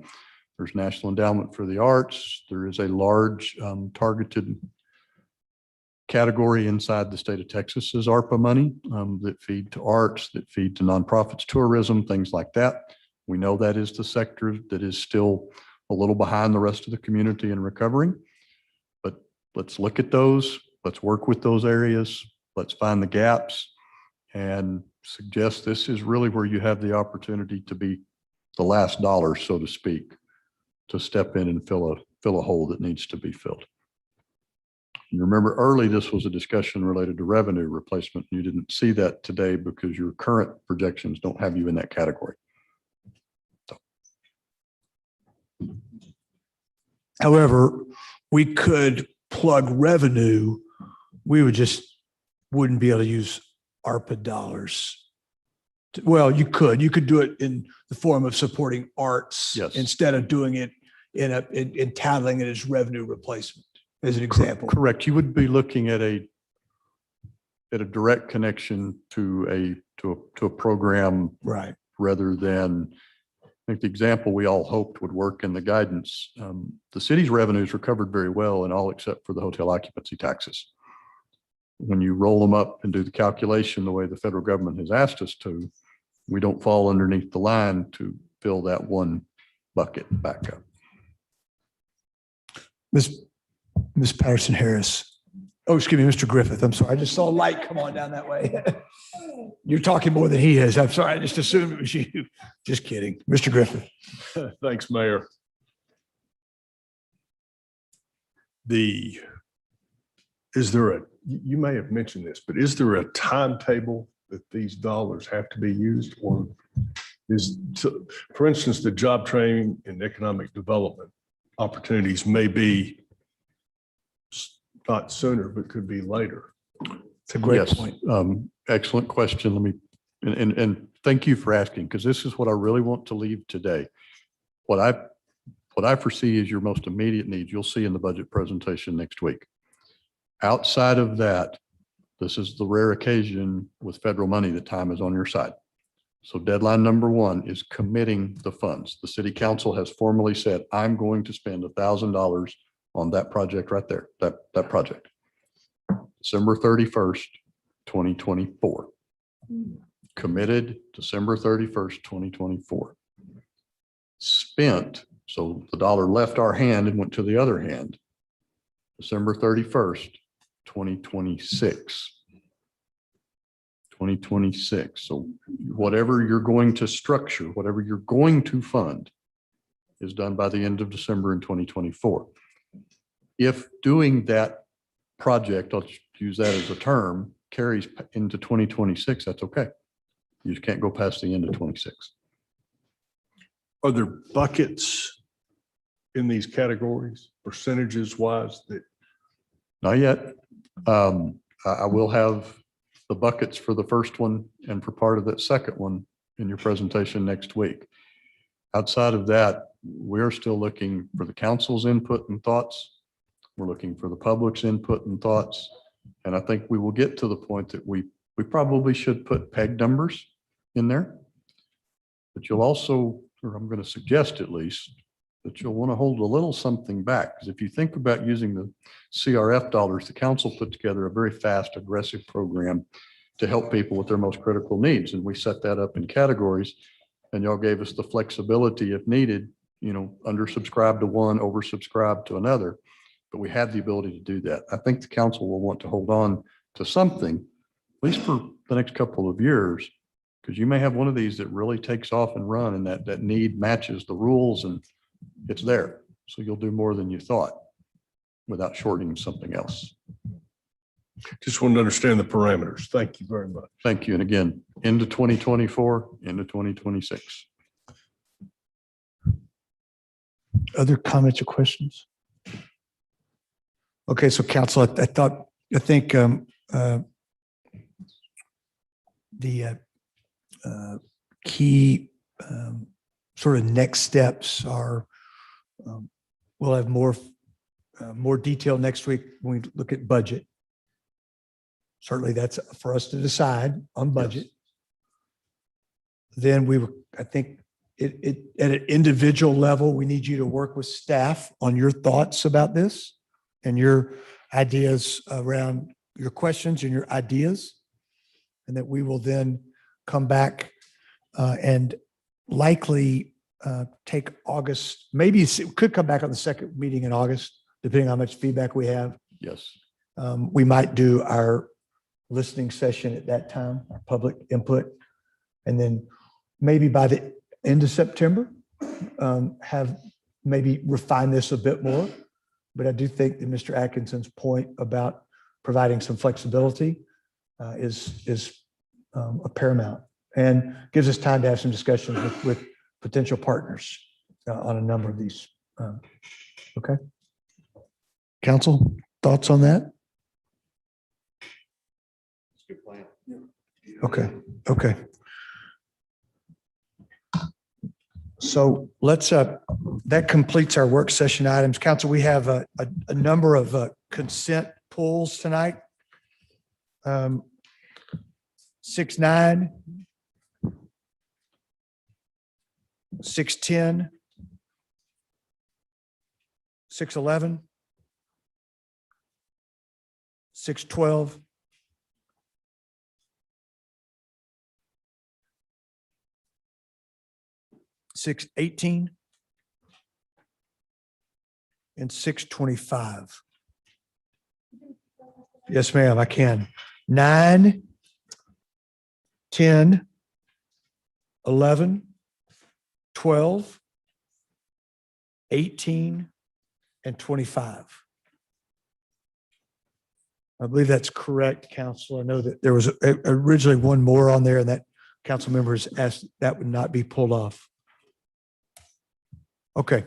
There's National Endowment for the Arts. There is a large targeted category inside the state of Texas is ARPA money that feed to arts, that feed to nonprofits, tourism, things like that. We know that is the sector that is still a little behind the rest of the community in recovering. But let's look at those. Let's work with those areas. Let's find the gaps and suggest this is really where you have the opportunity to be the last dollar, so to speak, to step in and fill a hole that needs to be filled. And remember, early, this was a discussion related to revenue replacement. You didn't see that today because your current projections don't have you in that category. However, we could plug revenue. We wouldn't be able to use ARPA dollars. Well, you could do it in the form of supporting arts. Yes. Instead of doing it in titling it as revenue replacement, as an example. Correct. You would be looking at a direct connection to a program Right. rather than, I think the example we all hoped would work in the guidance. The city's revenues recovered very well in all except for the hotel occupancy taxes. When you roll them up and do the calculation the way the federal government has asked us to, we don't fall underneath the line to fill that one bucket back up. Ms. Patterson Harris. Oh, excuse me, Mr. Griffith. I'm sorry. I just saw a light come on down that way. You're talking more than he is. I'm sorry. I just assumed it was you. Just kidding. Mr. Griffith. Thanks, Mayor. You may have mentioned this, but is there a timetable that these dollars have to be used, or for instance, the job training and economic development opportunities may be not sooner, but could be later? It's a great Yes. point. Excellent question. Let me, and thank you for asking, because this is what I really want to leave today. What I foresee is your most immediate needs, you'll see in the budget presentation next week. Outside of that, this is the rare occasion with federal money that time is on your side. So deadline number one is committing the funds. The city council has formally said, I'm going to spend $1,000 on that project right there, that project. December 31st, 2024. Committed December 31st, 2024. Spent, so the dollar left our hand and went to the other hand, December 31st, 2026. 2026. So whatever you're going to structure, whatever you're going to fund is done by the end of December in 2024. If doing that project, I'll just use that as a term, carries into 2026, that's okay. You just can't go past the end of 26. Are there buckets in these categories, percentages wise, that Not yet. I will have the buckets for the first one and for part of that second one in your presentation next week. Outside of that, we're still looking for the council's input and thoughts. We're looking for the public's input and thoughts. And I think we will get to the point that we probably should put PEG numbers in there. But you'll also, or I'm going to suggest at least, that you'll want to hold a little something back. Because if you think about using the CRF dollars, the council put together a very fast, aggressive program to help people with their most critical needs. And we set that up in categories, and y'all gave us the flexibility if needed, undersubscribe to one, oversubscribe to another. But we had the ability to do that. I think the council will want to hold on to something, at least for the next couple of years, because you may have one of these that really takes off and run, and that need matches the rules and it's there. So you'll do more than you thought without shorting something else. just want to understand the parameters? Thank you very much. Thank you. And again, into 2024, into 2026. Other comments or questions? Okay, so council, I think the key sort of next steps are we'll have more detail next week when we look at budget. Certainly that's for us to decide on budget. Then I think at an individual level, we need you to work with staff on your thoughts about this and your ideas around your questions and your ideas. And that we will then come back and likely take August, maybe it could come back on the second meeting in August, depending on how much feedback we have. Yes. We might do our listening session at that time, our public input. And then maybe by the end of September, have maybe refine this a bit more. But I do think that Mr. Atkinson's point about providing some flexibility is a paramount and gives us time to have some discussions with potential partners on a number of these. Okay. Council, thoughts on that? Okay, okay. So let's, that completes our work session items. Council, we have a number of consent pulls tonight. 6-9, 6-10, 6-11, 6-12, 6-18, and 6-25. Yes, ma'am, I can. 9, 10, 11, 12, 18, and 25. I believe that's correct, Council. I know that there was originally one more on there and that council members asked that would not be pulled off. Okay.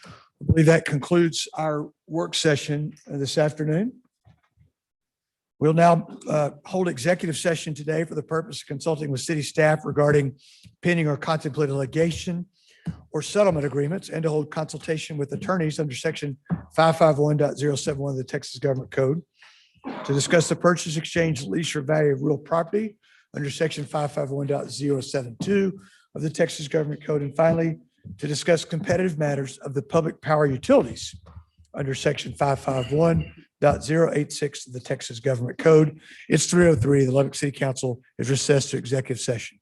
I believe that concludes our work session this afternoon. We'll now hold executive session today for the purpose of consulting with city staff regarding pending or contemplated litigation or settlement agreements and to hold consultation with attorneys under section 551.071 of the Texas Government Code to discuss the purchase, exchange, lease, or value of real property under section 551.072 of the Texas Government Code. And finally, to discuss competitive matters of the public power utilities under section 551.086 of the Texas Government Code. It's 3:03. The Lubbock City Council is recessed to executive session.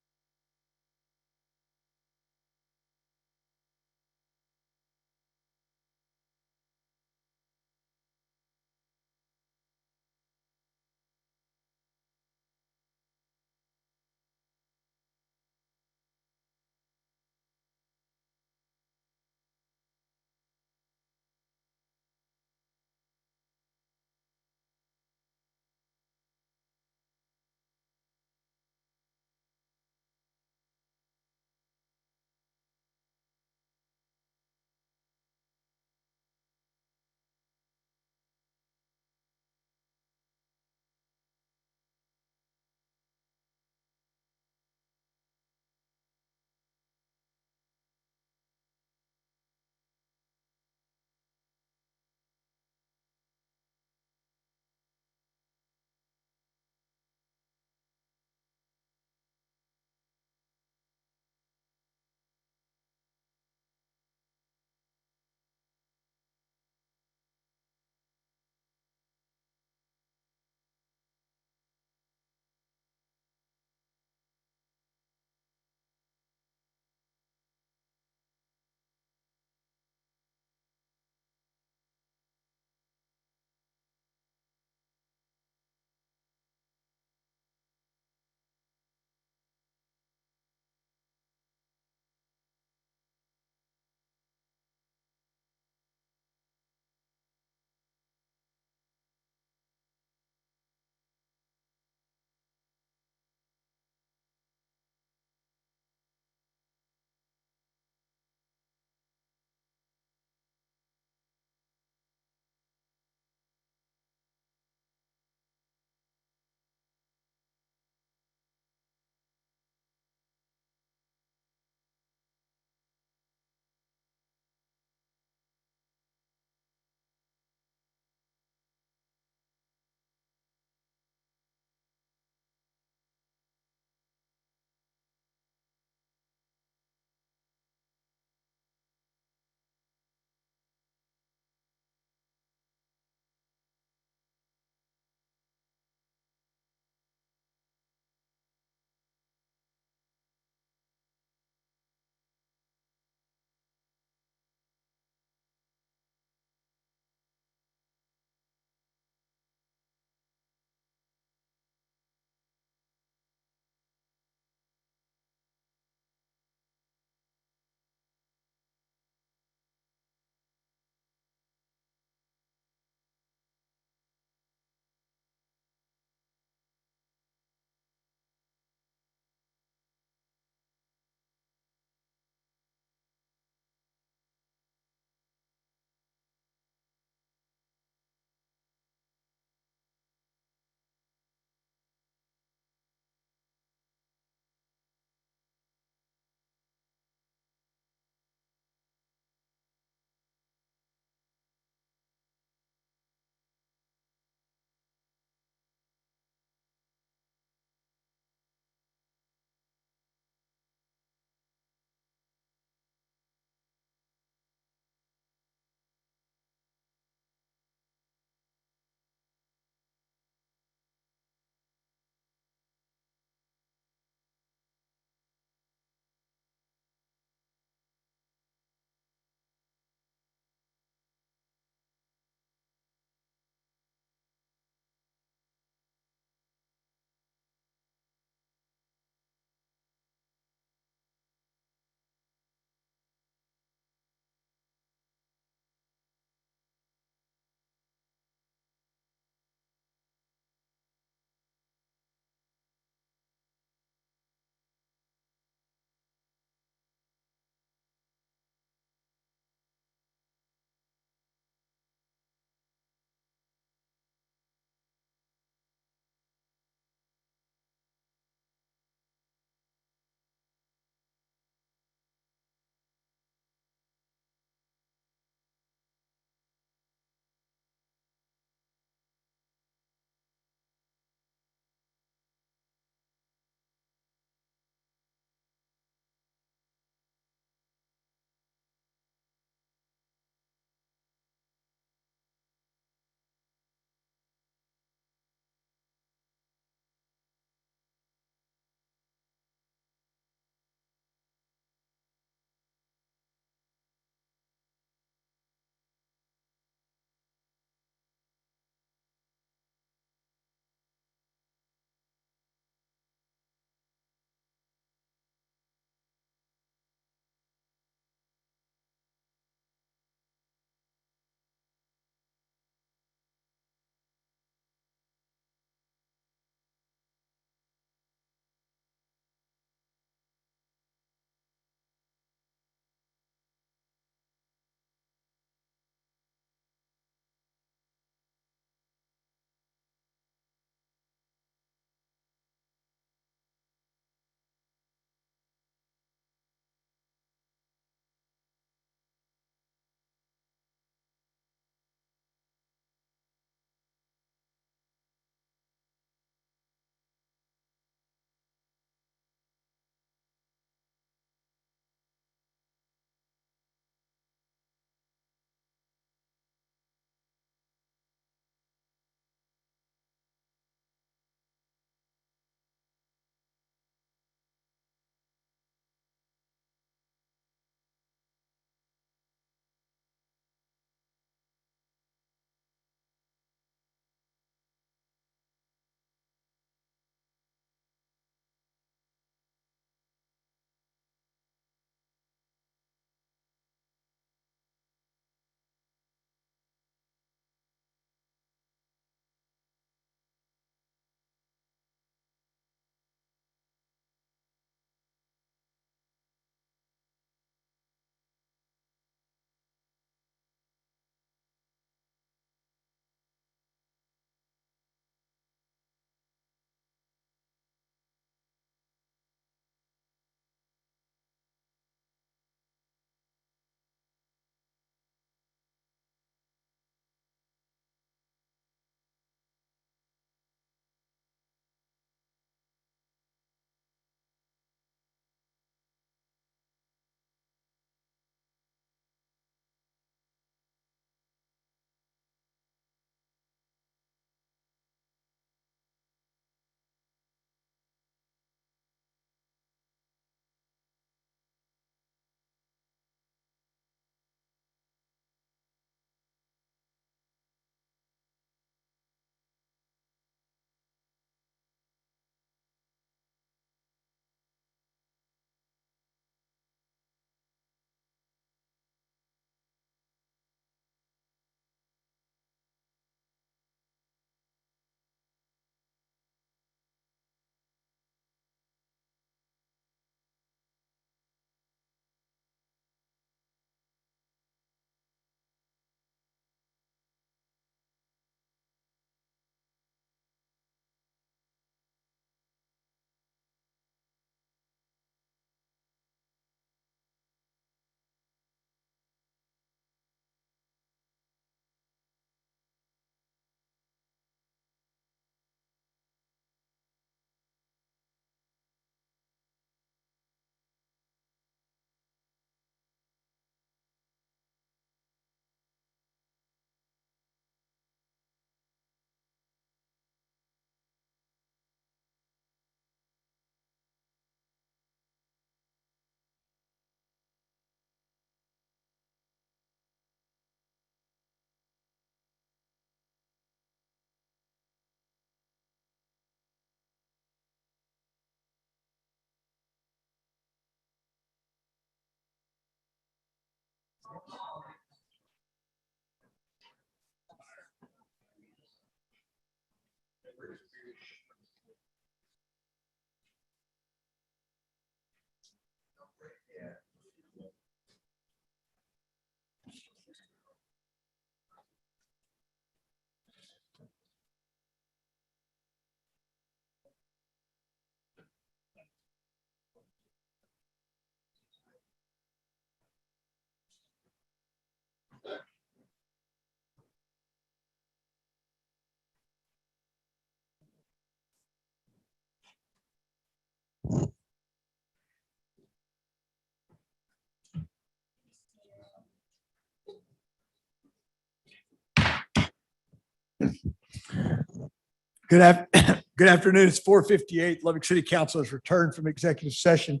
Good afternoon. It's 4:58. Lubbock City Council has returned from executive session.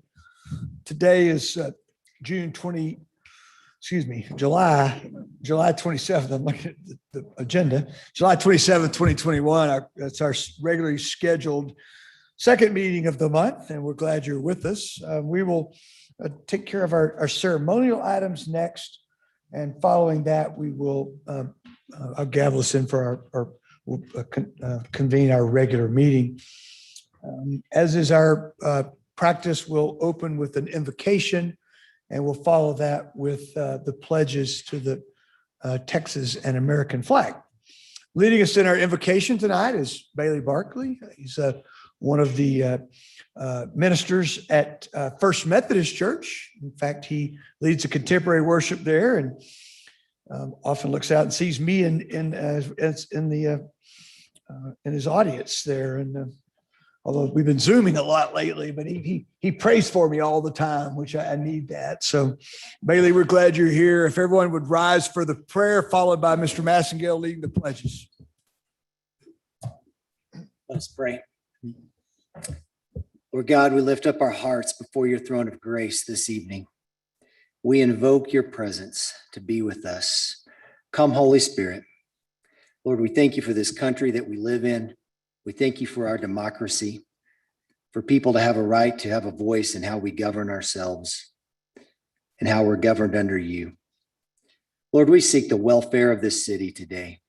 Today is July 27th. I'm looking at the agenda. July 27th, 2021. That's our regularly scheduled second meeting of the month, and we're glad you're with us. We will take care of our ceremonial items next, and following that, we will I'll gavel us in for we'll convene our regular meeting. As is our practice, we'll open with an invocation, and we'll follow that with the pledges to the Texas and American flag. Leading us in our invocation tonight is Bailey Barkley. He's one of the ministers at First Methodist Church. In fact, he leads a contemporary worship there, and often looks out and sees me in his audience there. And although we've been Zooming a lot lately, but he prays for me all the time, which I need that. So Bailey, we're glad you're here. If everyone would rise for the prayer, followed by Mr. Massengale leading the pledges. Let's pray. Lord God, we lift up our hearts before your throne of grace this evening. We invoke your presence to be with us. Come, Holy Spirit. Lord, we thank you for this country that we live in. We thank you for our democracy, for people to have a right to have a voice in how we govern ourselves and how we're governed under you. Lord, we seek the welfare of this city today,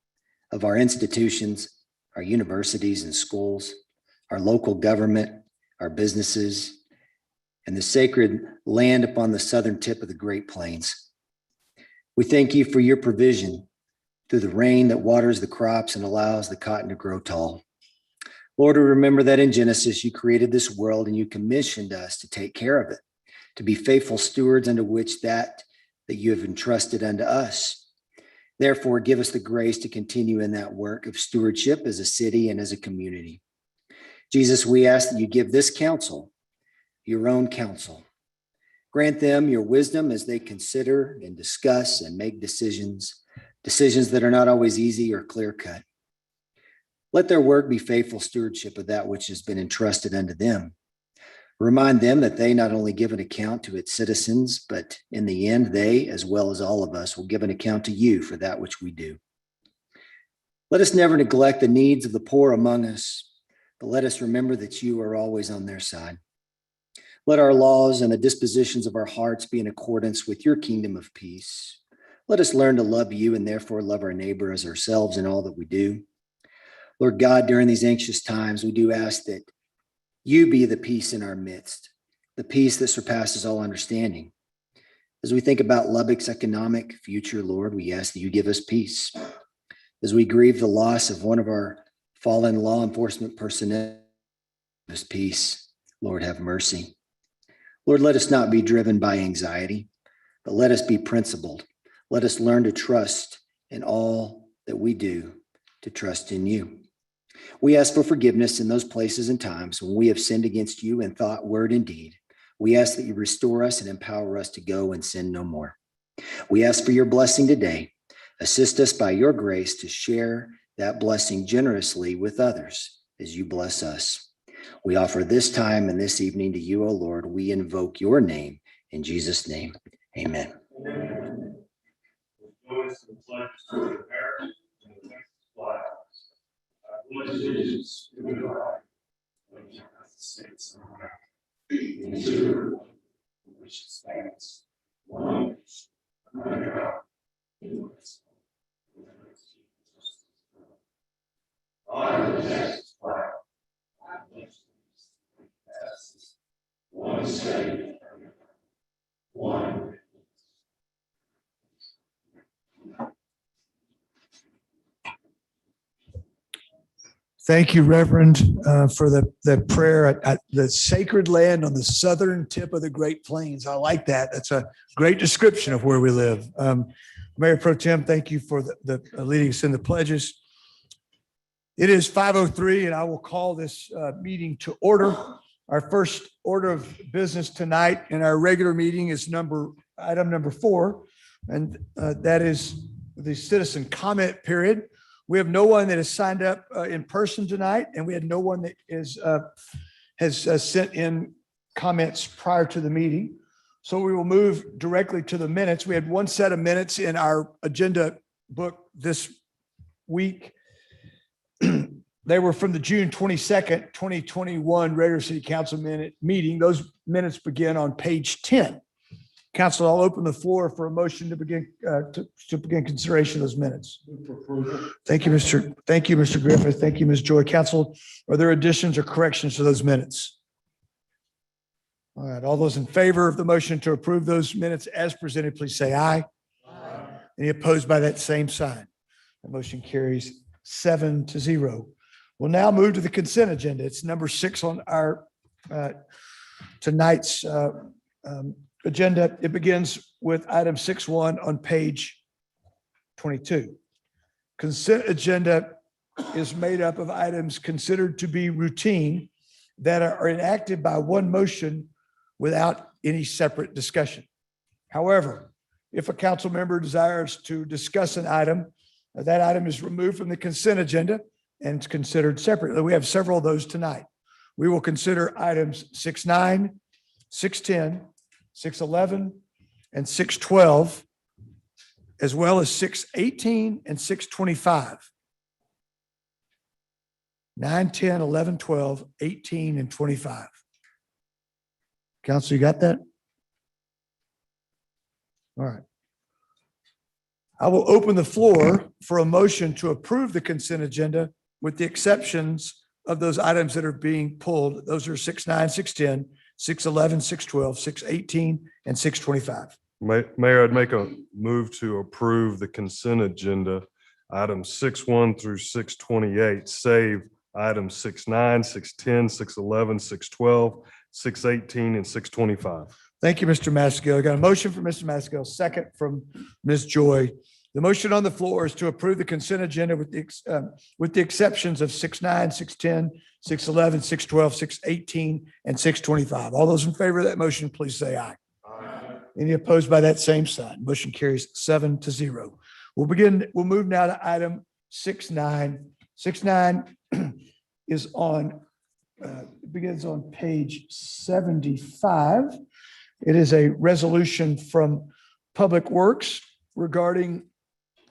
of our institutions, our universities and schools, our local government, our businesses, and the sacred land upon the southern tip of the Great Plains. We thank you for your provision through the rain that waters the crops and allows the cotton to grow tall. Lord, we remember that in Genesis, you created this world and you commissioned us to take care of it, to be faithful stewards unto which that you have entrusted unto us. Therefore, give us the grace to continue in that work of stewardship as a city and as a community. Jesus, we ask that you give this council your own counsel. Grant them your wisdom as they consider and discuss and make decisions that are not always easy or clear-cut. Let their work be faithful stewardship of that which has been entrusted unto them. Remind them that they not only give an account to its citizens, but in the end, they, as well as all of us, will give an account to you for that which we do. Let us never neglect the needs of the poor among us, but let us remember that you are always on their side. Let our laws and the dispositions of our hearts be in accordance with your kingdom of peace. Let us learn to love you and therefore love our neighbor as ourselves in all that we do. Lord God, during these anxious times, we do ask that you be the peace in our midst, the peace that surpasses all understanding. As we think about Lubbock's economic future, Lord, we ask that you give us peace. As we grieve the loss of one of our fallen law enforcement personnel, give us peace. Lord, have mercy. Lord, let us not be driven by anxiety, but let us be principled. Let us learn to trust in all that we do, to trust in you. We ask for forgiveness in those places and times when we have sinned against you in thought, word, and deed. We ask that you restore us and empower us to go and sin no more. We ask for your blessing today. Assist us by your grace to share that blessing generously with others as you bless us. We offer this time and this evening to you, O Lord. We invoke your name in Jesus' name. Amen. Thank you, Reverend, for the prayer at the sacred land on the southern tip of the Great Plains. I like that. That's a great description of where we live. Mayor Pro Tem, thank you for the leading us in the pledges. It is 5:03, and I will call this meeting to order. Our first order of business tonight in our regular meeting is item number 4, and that is the citizen comment period. We have no one that has signed up in person tonight, and we had no one that has sent in comments prior to the meeting. So we will move directly to the minutes. We had one set of minutes in our agenda book this week. They were from the June 22nd, 2021 regular city council meeting. Those minutes begin on page 10. Council, I'll open the floor for a motion to begin consideration of those minutes. Thank you, Mr. Griffith. Thank you, Ms. Joy. Council, are there additions or corrections to those minutes? All right, all those in favor of the motion to approve those minutes as presented, please say aye. Aye. Any opposed by that same sign? The motion carries 7-0. We'll now move to the consent agenda. It's number 6 on our tonight's agenda. It begins with item 6.1 on page 22. Consent agenda is made up of items considered to be routine that are enacted by one motion without any separate discussion. However, if a council member desires to discuss an item, that item is removed from the consent agenda and it's considered separately. We have several of those tonight. We will consider items 6.9, 6.10, 6.11, and 6.12, as well as 6.18 and 6.25. 9, 10, 11, 12, 18, and 25. Council, you got that? All right. I will open the floor for a motion to approve the consent agenda with the exceptions of those items that are being pulled. Those are 6.9, 6.10, 6.11, 6.12, 6.18, and 6.25. Mayor, I'd make a move to approve the consent agenda, items 6.1 through 6.28, save items 6.9, 6.10, 6.11, 6.12, 6.18, and 6.25. Thank you, Mr. Masco. I got a motion from Mr. Masco, second from Ms. Joy. The motion on the floor is to approve the consent agenda with the exceptions of 6.9, 6.10, 6.11, 6.12, 6.18, and 6.25. All those in favor of that motion, please say aye. Aye. Any opposed by that same sign? Motion carries 7-0. We'll move now to item 6.9. 6.9 is begins on page 75. It is a resolution from Public Works regarding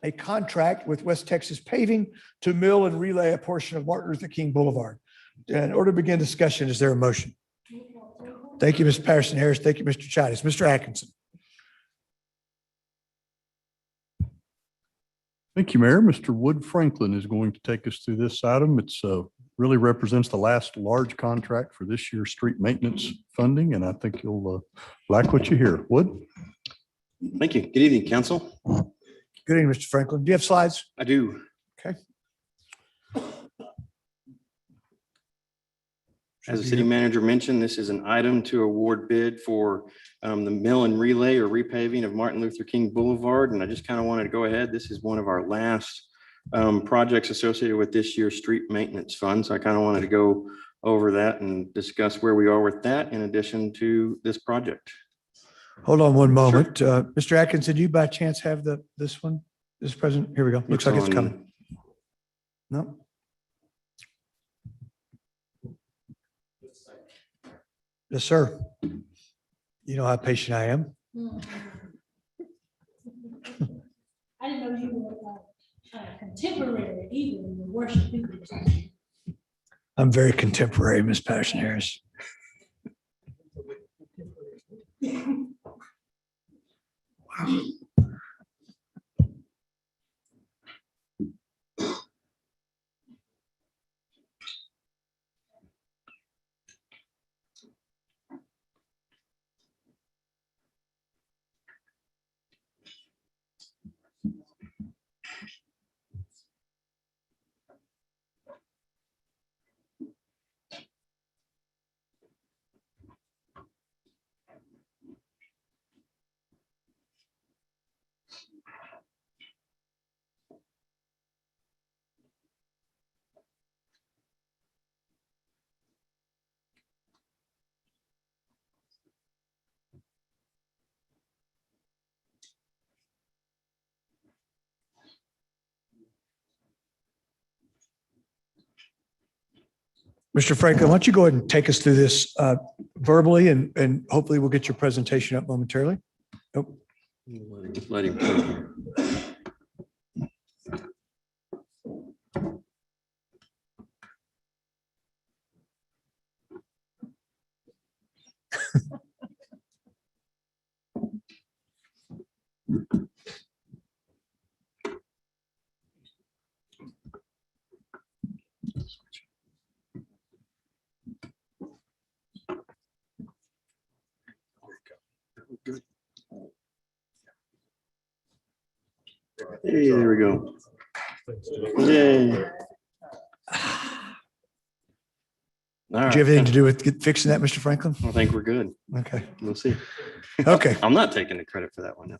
a contract with West Texas Paving to mill and relay a portion of Martin Luther King Boulevard. In order to begin discussion, is there a motion? Thank you, Ms. Patterson Harris. Thank you, Mr. Chavez. Mr. Atkinson. Thank you, Mayor. Mr. Wood Franklin is going to take us through this item. It's really represents the last large contract for this year's street maintenance funding, and I think you'll like what you hear. Wood? Thank you. Good evening, council. Good evening, Mr. Franklin. Do you have slides? I do. Okay. As the city manager mentioned, this is an item to award bid for the mill and relay or repaving of Martin Luther King Boulevard. And I just kind of wanted to go ahead. This is one of our last projects associated with this year's street maintenance fund. So I kind of wanted to go over that and discuss where we are with that in addition to this project. Hold on one moment. Mr. Atkinson, do you by chance have this one? This present? Here we go. Looks like it's coming. No? Yes, sir. You know how patient I am. I didn't know you were contemporary either in the worship people. I'm very contemporary, Ms. Patterson Harris. Wow. Mr. Franklin, why don't you go ahead and take us through this verbally and hopefully we'll get your presentation up momentarily. Nope. Let him. Hey, there we go. Yay. All Do right. you have anything to do with fixing that, Mr. Franklin? I think we're good. Okay. We'll see. Okay. I'm not taking the credit for that one. No.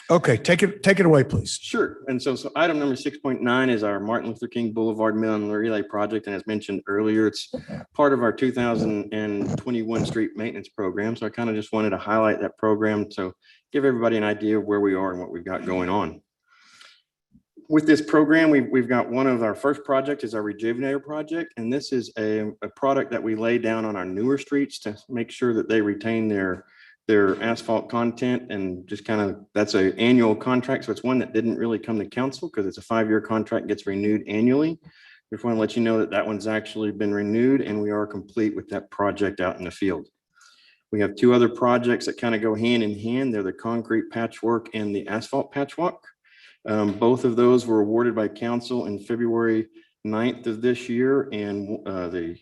Okay. Take it away, please. Sure. And so item number 6.9 is our Martin Luther King Boulevard Mill and Relay Project. And as mentioned earlier, it's part of our 2021 street maintenance program. So I kind of just wanted to highlight that program. So give everybody an idea of where we are and what we've got going on. With this program, we've got one of our first project is our Rejuvenator project. And this is a product that we lay down on our newer streets to make sure that they retain their asphalt content, and just kind of, that's an annual contract. So it's one that didn't really come to council because it's a 5-year contract, gets renewed annually. Just want to let you know that that one's actually been renewed and we are complete with that project out in the field. We have 2 other projects that kind of go hand in hand. They're the concrete patchwork and the asphalt patchwork. Both of those were awarded by council in February 9th of this year, and the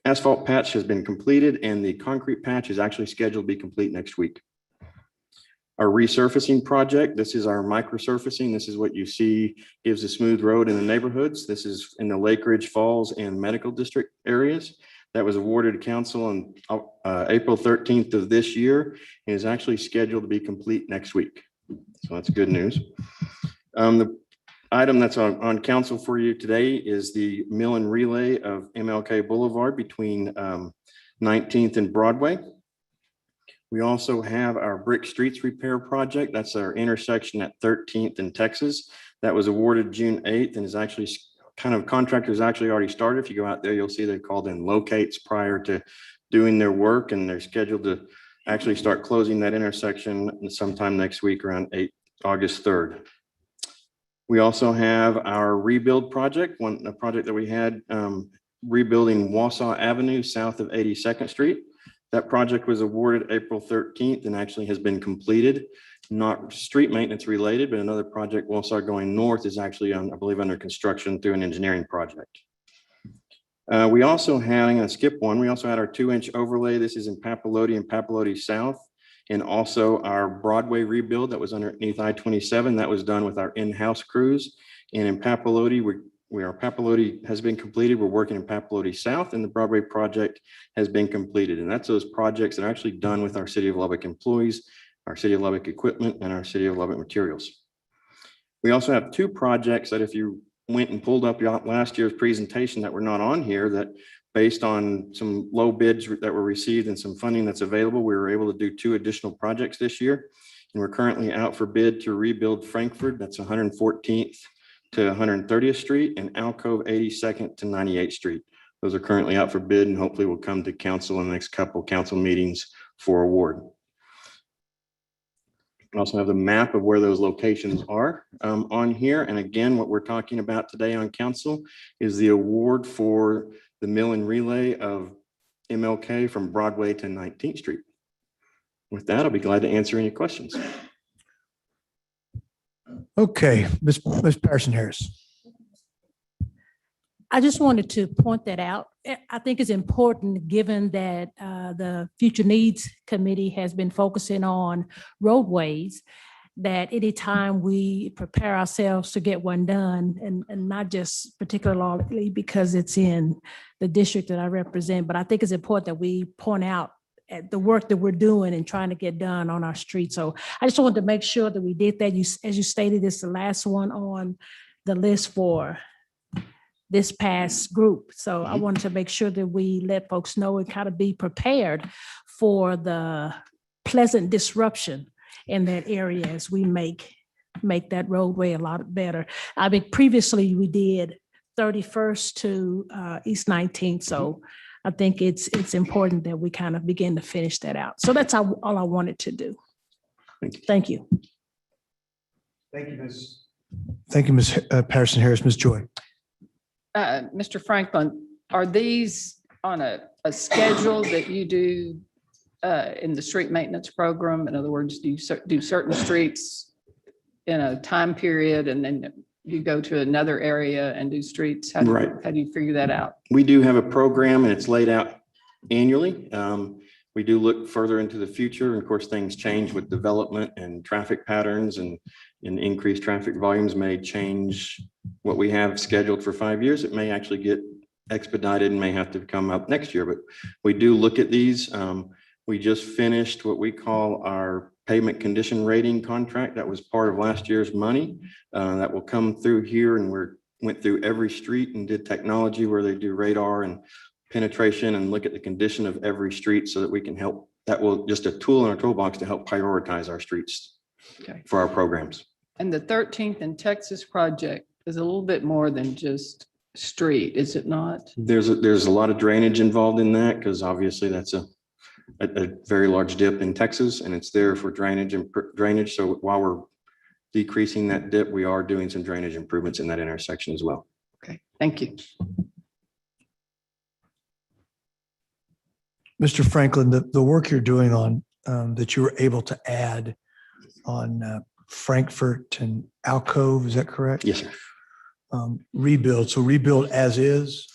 asphalt patch has been completed and the concrete patch is actually scheduled to be complete next week. Our resurfacing project, this is our micro surfacing. This is what you see gives a smooth road in the neighborhoods. This is in the Lake Ridge Falls and Medical District areas. That was awarded to council on April 13th of this year and is actually scheduled to be complete next week. So that's good news. The item that's on council for you today is the mill and relay of MLK Boulevard between 19th and Broadway. We also have our Brick Streets Repair Project. That's our intersection at 13th and Texas. That was awarded June 8th and is actually kind of contractors actually already started. If you go out there, you'll see they called in locates prior to doing their work, and they're scheduled to actually start closing that intersection sometime next week around August 3rd. We also have our rebuild project, a project that we had rebuilding Wausau Avenue south of 82nd Street. That project was awarded April 13th and actually has been completed. Not street maintenance related, but another project, Wausau going north, is actually, I believe, under construction through an engineering project. We also had, I'm going to skip one. We also had our 2-inch overlay. This is in Papalote and Papalote South. And also our Broadway rebuild that was underneath I-27. That was done with our in-house crews. And in Papalote, Papalote has been completed. We're working in Papalote South, and the Broadway project has been completed. And that's those projects that are actually done with our City of Lubbock employees, our City of Lubbock equipment, and our City of Lubbock materials. We also have 2 projects that if you went and pulled up last year's presentation that were not on here, that based on some low bids that were received and some funding that's available, we were able to do 2 additional projects this year. And we're currently out for bid to rebuild Frankfurt, that's 114th to 130th Street, and Alcove 82nd to 98th Street. Those are currently out for bid and hopefully will come to council in the next couple council meetings for award. We also have the map of where those locations are on here. And again, what we're talking about today on council is the award for the mill and relay of MLK from Broadway to 19th Street. With that, I'll be glad to answer any questions. Okay, Ms. Patterson Harris. I just wanted to point that out. I think it's important, given that the Future Needs Committee has been focusing on roadways, that anytime we prepare ourselves to get one done, and not just particularly because it's in the district that I represent, but I think it's important that we point out at the work that we're doing and trying to get done on our street. So I just wanted to make sure that we did that. As you stated, it's the last one on the list for this past group. So I wanted to make sure that we let folks know and kind of be prepared for the pleasant disruption in that area as we make that roadway a lot better. I mean, previously we did 31st to East 19th. So I think it's important that we kind of begin to finish that out. So that's all I wanted to do. Thank you. Thank you, Ms. Thank you, Ms. Patterson Harris. Ms. Joy. Mr. Franklin, are these on a schedule that you do in the street maintenance program? In other words, do you do certain streets in a time period and then you go to another area and do streets? How do you figure that out? We do have a program and it's laid out annually. We do look further into the future. And of course, things change with development and traffic patterns and increased traffic volumes may change what we have scheduled for 5 years. It may actually get expedited and may have to come up next year, but we do look at these. We just finished what we call our pavement condition rating contract. That was part of last year's money that will come through here, and went through every street and did technology where they do radar and penetration and look at the condition of every street so that we can help. That will just a tool in our toolbox to help prioritize our streets for our programs. And the 13th and Texas project is a little bit more than just street, is it not? There's a lot of drainage involved in that because obviously that's a very large dip in Texas and it's there for drainage and drainage. So while we're decreasing that dip, we are doing some drainage improvements in that intersection as well. Okay, thank you. Mr. Franklin, the work you're doing on that you were able to add on Frankfurt and Alcove, is that correct? Yes, sir. Rebuild. So rebuild as is.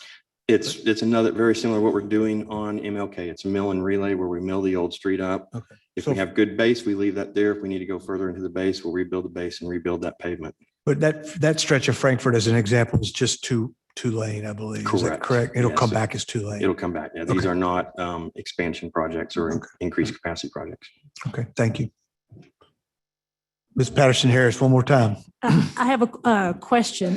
It's another very similar to what we're doing on MLK. It's a mill and relay where we mill the old street up. Okay. If So- we have good base, we leave that there. If we need to go further into the base, we'll rebuild the base and rebuild that pavement. But that stretch of Frankfurt as an example is just two lane, I believe. Is that Correct. correct? It'll Yes, come sir. back as 2 lane. It'll come back. Yeah, these Okay. are not expansion projects or Okay. increased capacity projects. Okay, thank you. Ms. Patterson Harris, one more time. I have a question.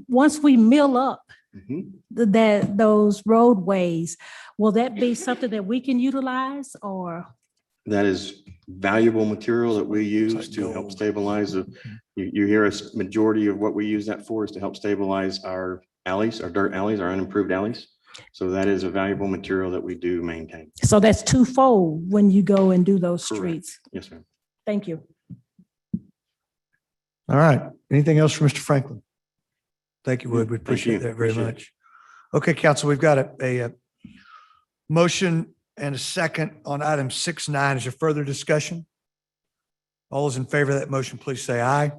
Once we mill up Mhm. those roadways, will that be something that we can utilize or? That is valuable material that we use to help stabilize. You hear us, majority of what we use that for is to help stabilize our alleys, our dirt alleys, our unimproved alleys. So that is a valuable material that we do maintain. So that's twofold when you go and do those Correct. streets. Yes, ma'am. Thank you. All right. Anything else for Mr. Franklin? Thank you, Wood. We appreciate you. that very Appreciate it. much. Okay, council, we've got a motion and a second on item 6.9. Is there further discussion? All those in favor of that motion, please say aye.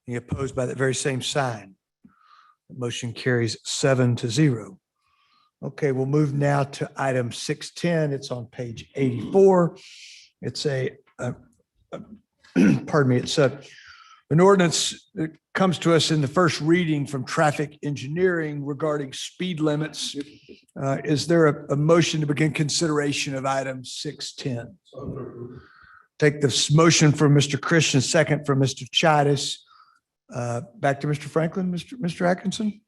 Any opposed by that very same sign? The motion carries 7-0. Okay, we'll move now to item 6.10. It's on page 84. It's pardon me, it's an ordinance that comes to us in the first reading from traffic engineering regarding speed limits. Is there a motion to begin consideration of item 6.10? Take this motion from Mr. Christian, second from Mr. Chidis. Back to Mr. Franklin, Mr. Atkinson.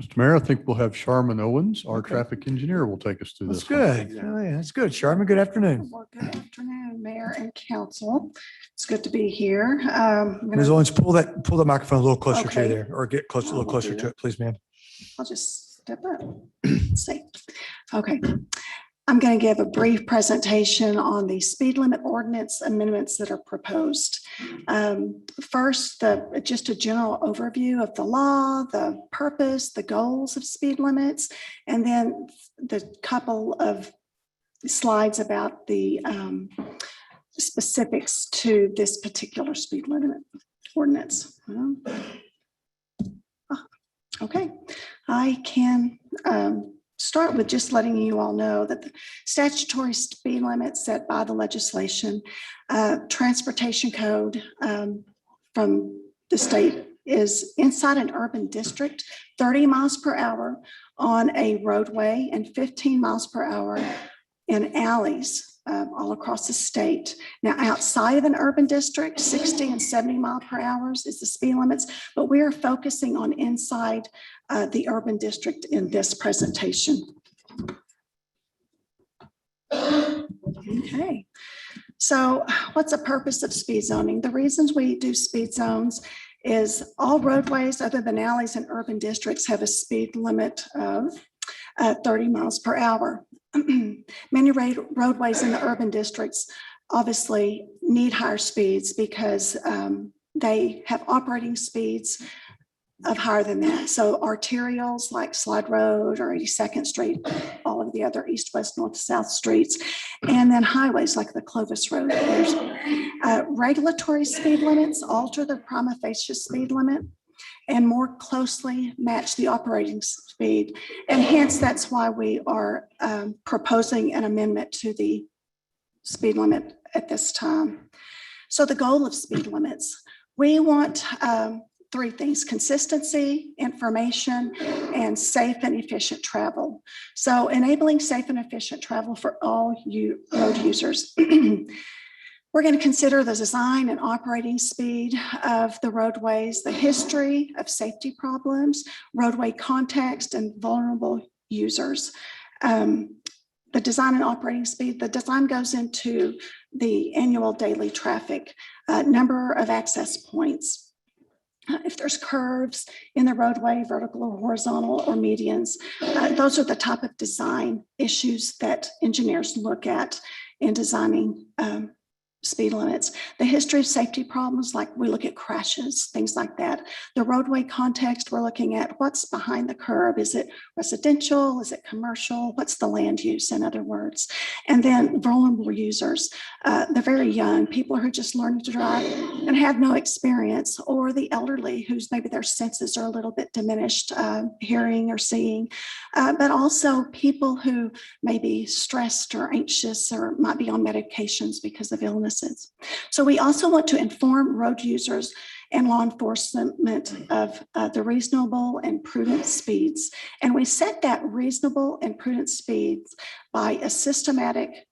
Mr. Mayor, I think we'll have Sharman Owens, our Okay. traffic engineer, will take us through That's this. one. good. Oh, yeah, that's good. Sharman, good afternoon. Well, good afternoon, Mayor and Council. It's good to be here. I'm gonna- Ms. Owens, pull the microphone a little closer to you Okay. there, or get close, a little closer to it, please, ma'am. I'll just step up. Let's see. Okay. I'm going to give a brief presentation on the speed limit ordinance amendments that are proposed. First, just a general overview of the law, the purpose, the goals of speed limits, and then the couple of slides about the specifics to this particular speed limit ordinance. Okay, I can start with just letting you all know that the statutory speed limit set by the legislation, transportation code from the state is inside an urban district, 30 miles per hour on a roadway and 15 miles per hour in alleys all across the state. Now, outside of an urban district, 60 and 70 mile per hour is the speed limits, but we are focusing on inside the urban district in this presentation. Okay, so what's the purpose of speed zoning? The reasons we do speed zones is all roadways other than alleys in urban districts have a speed limit of 30 miles per hour. Many roadways in the urban districts obviously need higher speeds because they have operating speeds of higher than that. So arterials like Slide Road or 82nd Street, all of the other east, west, north, south streets, and then highways like the Clovis Road. There's regulatory speed limits alter the prima facie speed limit and more closely match the operating speed. And hence, that's why we are proposing an amendment to the speed limit at this time. So the goal of speed limits, we want three things: consistency, information, and safe and efficient travel. So enabling safe and efficient travel for all road users. We're going to consider the design and operating speed of the roadways, the history of safety problems, roadway context, and vulnerable users. The design and operating speed, the design goes into the annual daily traffic, number of access points. If there's curves in the roadway, vertical or horizontal or medians, those are the type of design issues that engineers look at in designing speed limits. The history of safety problems, like we look at crashes, things like that. The roadway context, we're looking at what's behind the curb. Is it residential? Is it commercial? What's the land use, in other words? And then vulnerable users, the very young, people who are just learning to drive and have no experience, or the elderly whose maybe their senses are a little bit diminished, hearing or seeing, but also people who may be stressed or anxious or might be on medications because of illness. So we also want to inform road users and law enforcement of the reasonable and prudent speeds. And we set that reasonable and prudent speeds by a systematic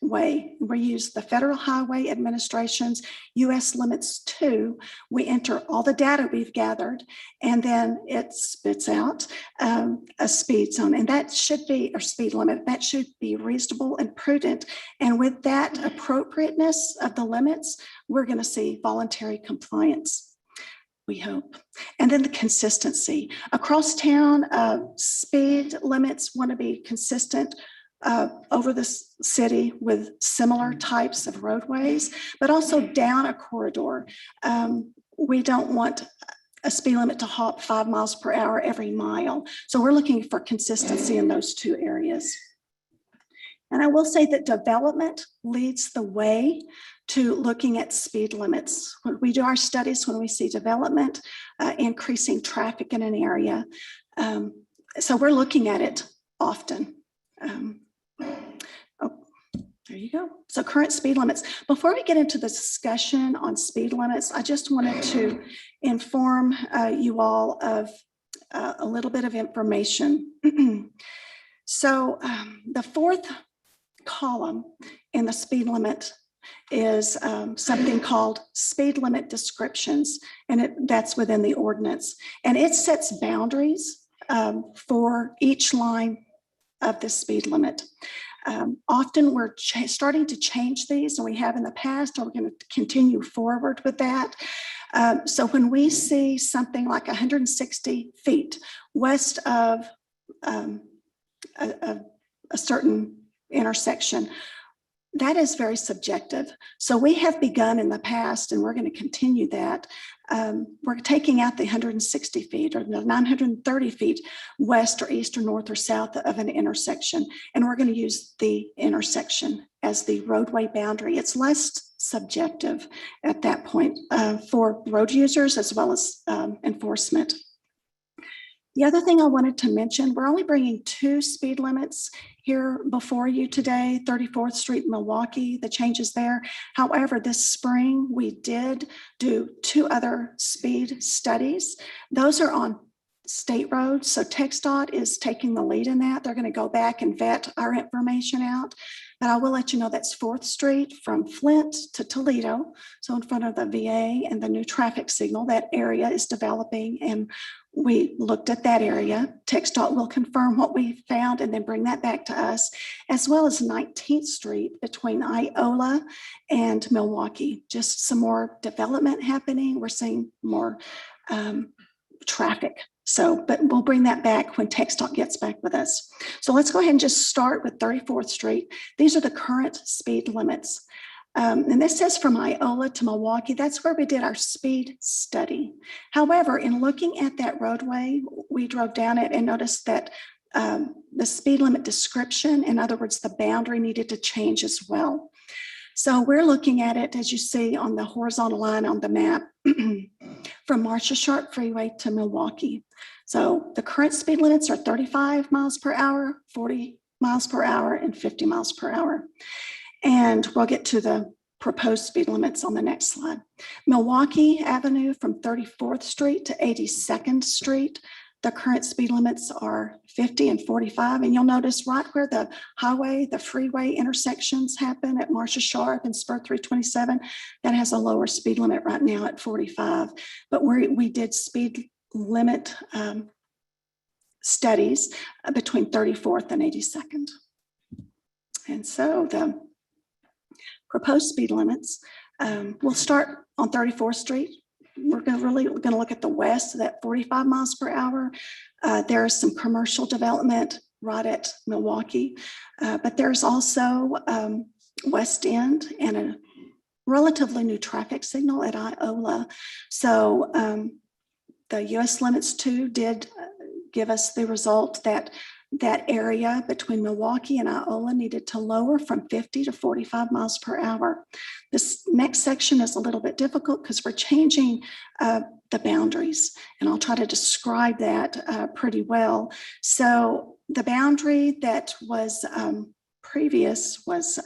way. We use the Federal Highway Administration's US Limits 2. We enter all the data we've gathered, and then it spits out a speed zone. And that should be, or speed limit, that should be reasonable and prudent. And with that appropriateness of the limits, we're going to see voluntary compliance, we hope. And then the consistency. Across town, speed limits want to be consistent over the city with similar types of roadways, but also down a corridor. We don't want a speed limit to hop 5 miles per hour every mile. So we're looking for consistency in those two areas. And I will say that development leads the way to looking at speed limits. When we do our studies, when we see development increasing traffic in an area, so we're looking at it often. There you go. So current speed limits. Before we get into the discussion on speed limits, I just wanted to inform you all of a little bit of information. So the fourth column in the speed limit is something called speed limit descriptions, and that's within the ordinance. And it sets boundaries for each line of the speed limit. Often we're starting to change these, and we have in the past, and we're going to continue forward with that. So when we see something like 160 feet west of a certain intersection, that is very subjective. So we have begun in the past, and we're going to continue that. We're taking out the 160 feet or the 930 feet west or east or north or south of an intersection. And we're going to use the intersection as the roadway boundary. It's less subjective at that point for road users as well as enforcement. The other thing I wanted to mention, we're only bringing 2 speed limits here before you today, 34th Street, Milwaukee, the changes there. However, this spring, we did do 2 other speed studies. Those are on state roads. So TxDOT is taking the lead in that. They're going to go back and vet our information out. But I will let you know that's 4th Street from Flint to Toledo. So in front of the VA and the new traffic signal, that area is developing, and we looked at that area. TxDOT will confirm what we found and then bring that back to us, as well as 19th Street between Iola and Milwaukee. Just some more development happening. We're seeing more traffic. So, but we'll bring that back when TxDOT gets back with us. So let's go ahead and just start with 34th Street. These are the current speed limits. And this says from Iola to Milwaukee. That's where we did our speed study. However, in looking at that roadway, we drove down it and noticed that the speed limit description, in other words, the boundary needed to change as well. So we're looking at it, as you see on the horizontal line on the map, from Marcia Sharp Freeway to Milwaukee. So the current speed limits are 35 miles per hour, 40 miles per hour, and 50 miles per hour. And we'll get to the proposed speed limits on the next slide. Milwaukee Avenue from 34th Street to 82nd Street. The current speed limits are 50 and 45. And you'll notice right where the highway, the freeway intersections happen at Marcia Sharp and Spur 327, that has a lower speed limit right now at 45. But we did speed limit studies between 34th and 82nd. And so the proposed speed limits, we'll start on 34th Street. We're going to look at the west, that 45 miles per hour. There is some commercial development right at Milwaukee, but there's also West End and a relatively new traffic signal at Iola. So the US Limits 2 did give us the result that that area between Milwaukee and Iola needed to lower from 50 to 45 miles per hour. This next section is a little bit difficult because we're changing the boundaries, and I'll try to describe that pretty well. So the boundary that was previous was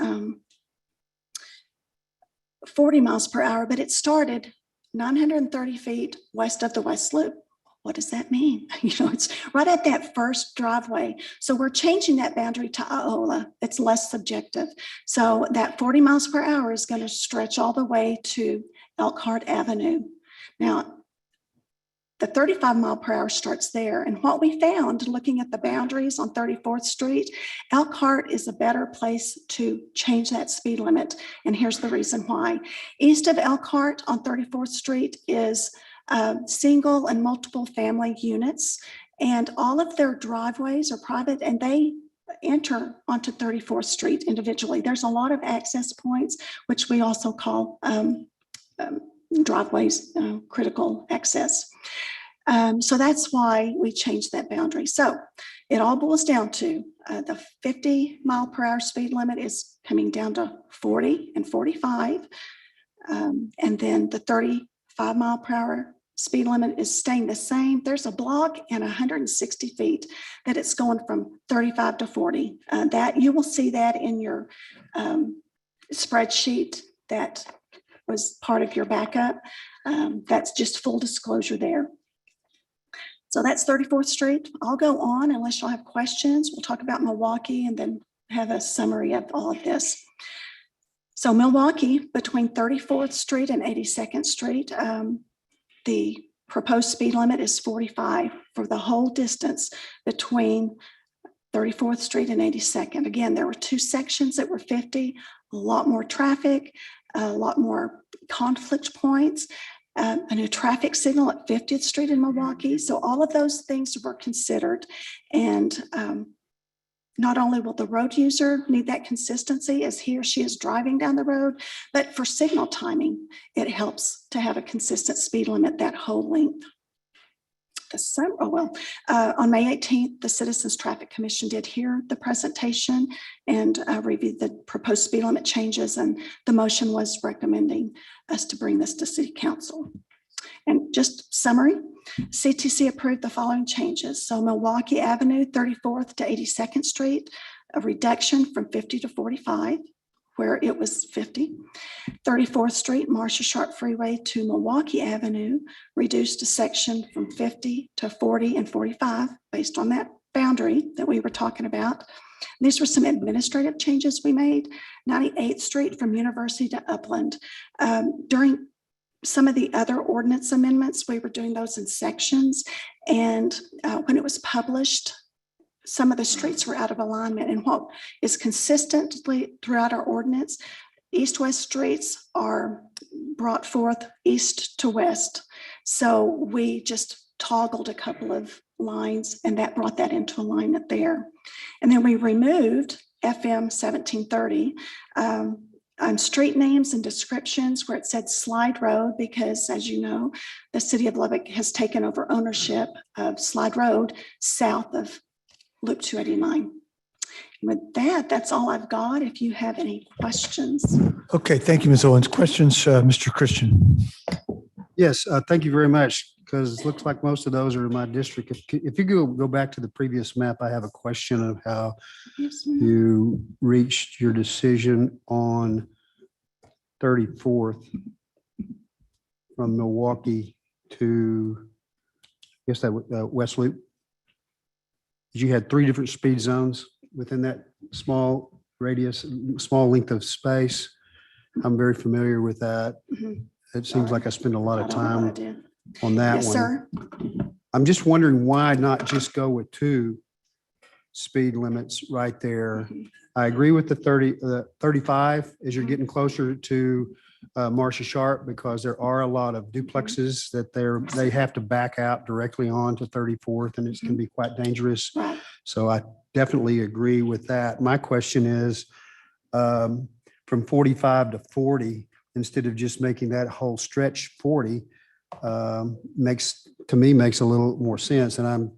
40 miles per hour, but it started 930 feet west of the West Loop. What does that mean? It's right at that first driveway. So we're changing that boundary to Iola. It's less subjective. So that 40 miles per hour is going to stretch all the way to Elkhart Avenue. Now, the 35 mile per hour starts there. And what we found looking at the boundaries on 34th Street, Elkhart is a better place to change that speed limit. And here's the reason why. East of Elkhart on 34th Street is single and multiple family units, and all of their driveways are private and they enter onto 34th Street individually. There's a lot of access points, which we also call driveways, critical access. So that's why we changed that boundary. So it all boils down to the 50 mile per hour speed limit is coming down to 40 and 45. And then the 35 mile per hour speed limit is staying the same. There's a block and 160 feet that it's going from 35 to 40. That you will see that in your spreadsheet that was part of your backup. That's just full disclosure there. So that's 34th Street. I'll go on unless you'll have questions. We'll talk about Milwaukee and then have a summary of all of this. So Milwaukee, between 34th Street and 82nd Street, the proposed speed limit is 45 for the whole distance between 34th Street and 82nd. Again, there were two sections that were 50, a lot more traffic, a lot more conflict points, a new traffic signal at 50th Street in Milwaukee. So all of those things were considered. And not only will the road user need that consistency as he or she is driving down the road, but for signal timing, it helps to have a consistent speed limit that whole length. On May 18th, the Citizens Traffic Commission did hear the presentation and reviewed the proposed speed limit changes, and the motion was recommending us to bring this to City Council. And just summary, CTC approved the following changes. So Milwaukee Avenue, 34th to 82nd Street, a reduction from 50 to 45, where it was 50. 34th Street, Marcia Sharp Freeway to Milwaukee Avenue, reduced a section from 50 to 40 and 45 based on that boundary that we were talking about. These were some administrative changes we made. 98th Street from University to Upland. During some of the other ordinance amendments, we were doing those in sections. And when it was published, some of the streets were out of alignment. And what is consistently throughout our ordinance, east-west streets are brought forth east to west. So we just toggled a couple of lines and that brought that into alignment there. And then we removed FM 1730 on street names and descriptions where it said Slide Road, because as you know, the city of Lubbock has taken over ownership of Slide Road south of Loop 289. With that, that's all I've got. If you have any questions. Okay, thank you, Ms. Owens. Questions, Mr. Christian? Yes, thank you very much, because it looks like most of those are in my district. If you go back to the previous map, I have a question of how Yes, ma'am. you reached your decision on 34th from Milwaukee to, I guess that West Loop. You had 3 different speed zones within that small radius, small length of space. I'm very familiar with that. Mhm. It seems like I spend a lot of I don't know what I time did. on that Yes, one. sir. I'm just wondering why not just go with 2 speed limits right there. I agree with the 35 as you're getting closer to Marcia Sharp, because there are a lot of duplexes that they have to back out directly onto 34th, and it can be quite dangerous. Right. So I definitely agree with that. My question is, from 45 to 40, instead of just making that whole stretch 40, makes a little more sense. And I'm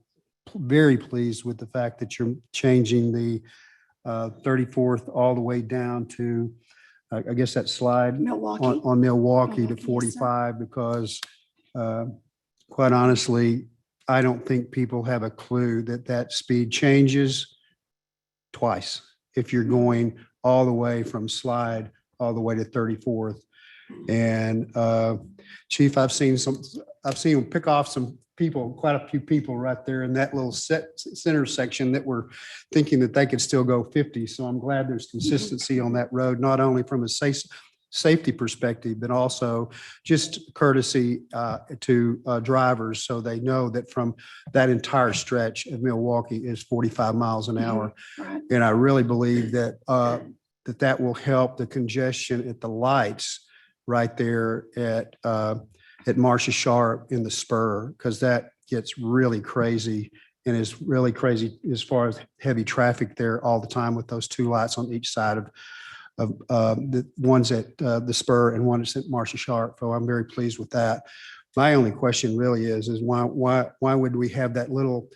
very pleased with the fact that you're changing the 34th all the way down to, I guess that slide Milwaukee. on Milwaukee to Milwaukee, yes, sir. 45, because quite honestly, I don't think people have a clue that speed changes twice if you're going all the way from slide all the way to 34th. And Chief, I've seen him pick off some people, quite a few people right there in that little center section that were thinking that they could still go 50. So I'm glad there's consistency on that road, not only from a safety perspective, but also just courtesy to drivers, so they know that from that entire stretch of Milwaukee is 45 miles an hour. Right. And I really believe that that will help the congestion at the lights right there at Marcia Sharp in the spur, because that gets really crazy and is really crazy as far as heavy traffic there all the time with those 2 lights on each side of the ones at the spur and one at Marcia Sharp. So I'm very pleased with that. My only question really is why would we have that little,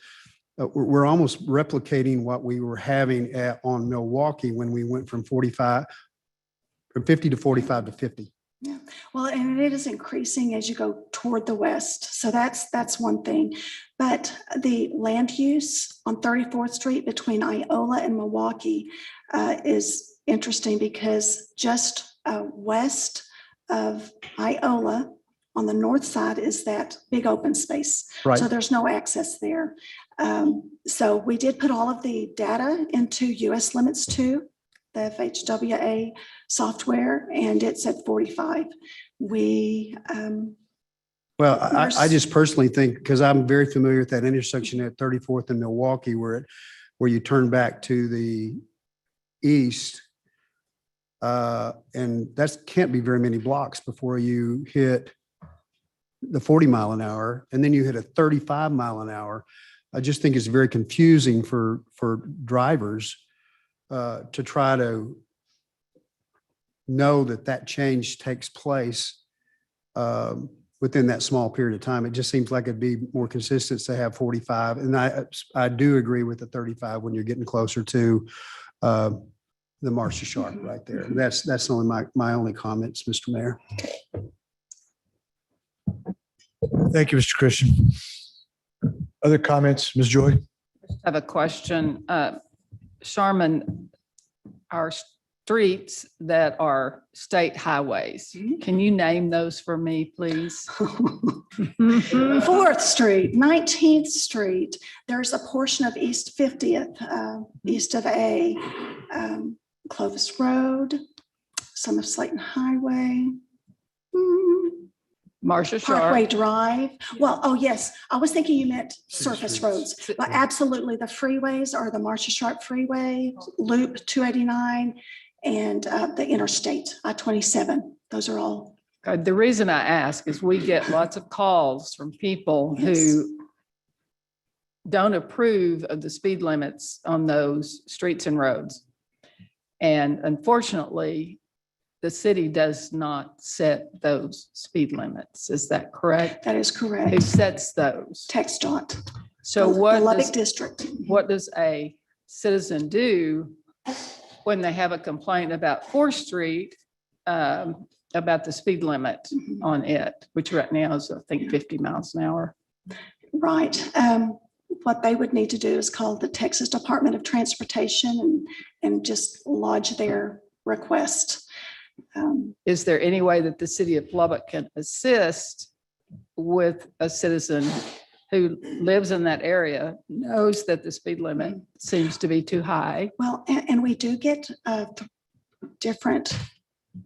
we're almost replicating what we were having on Milwaukee when we went from 50 to 45 to 50. Yeah, well, and it is increasing as you go toward the west. So that's one thing. But the land use on 34th Street between Iola and Milwaukee is interesting, because just west of Iola on the north side is that big open space. Right. So there's no access there. So we did put all of the data into US Limits 2, the FHWA software, and it said 45. Well, I just personally think, because I'm very familiar with that intersection at 34th and Milwaukee, where you turn back to the east, and that can't be very many blocks before you hit the 40 mile an hour, and then you hit a 35 mile an hour. I just think it's very confusing for drivers to try to know that change takes place within that small period of time. It just seems like it'd be more consistent to have 45. And I do agree with the 35 when you're getting closer to the Marcia Sharp right there. That's only my only comments, Mr. Mayor. Thank you, Mr. Christian. Other comments, Ms. Joy? I have a question. Sharman, our streets that are state highways, can you name those for me, please? 4th Street, 19th Street. There's a portion of East 50th, east of A, Clovis Road, some of Slayton Highway. Marcia Parkway Sharp. Drive. Well, oh, yes, I was thinking you meant surface streets. roads. But absolutely, the freeways are the Marcia Sharp Freeway, Loop 289, and the Interstate, I-27. Those are all. The reason I ask is we get lots of calls from people who don't approve of the speed limits on those streets and roads. And unfortunately, the city does not set those speed limits. Is that correct? That is correct. Who sets those? TxDOT. So the what Lubbock does, District. what does a citizen do when they have a complaint about 4th Street, about the speed limit on it, which right now is, I think, 50 miles an hour? Right. What they would need to do is call the Texas Department of Transportation and just lodge their request. Is there any way that the city of Lubbock can assist with a citizen who lives in that area, knows that the speed limit seems to be too high? Well, and we do get different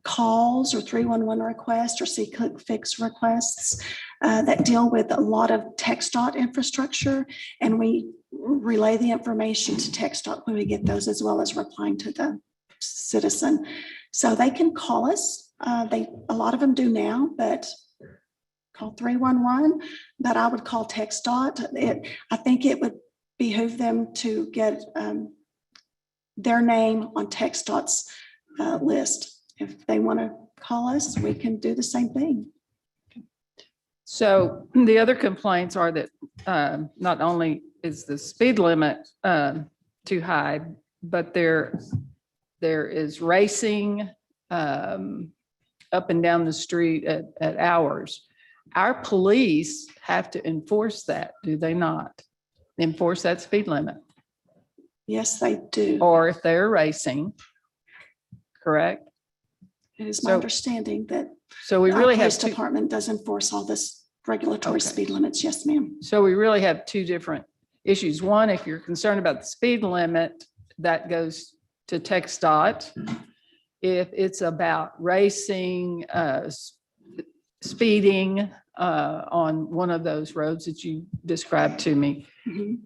calls or 311 requests or C-Fix requests that deal with a lot of TxDOT infrastructure, and we relay the information to TxDOT when we get those, as well as replying to the citizen. So they can call us. A lot of them do now, but call 311. But I would call TxDOT. I think it would behoove them to get their name on TxDOT's list. If they want to call us, we can do the same thing. So the other complaints are that not only is the speed limit too high, but there is racing up and down the street at hours. Our police have to enforce that, do they not? Enforce that speed limit? Yes, they do. Or if they're racing, correct? It is my understanding that So we our really have police two, department does enforce all this regulatory Okay. speed limits. Yes, ma'am. so we really have two different issues. One, if you're concerned about the speed limit, that goes to TxDOT. If it's about racing, speeding on one of those roads that you described to me,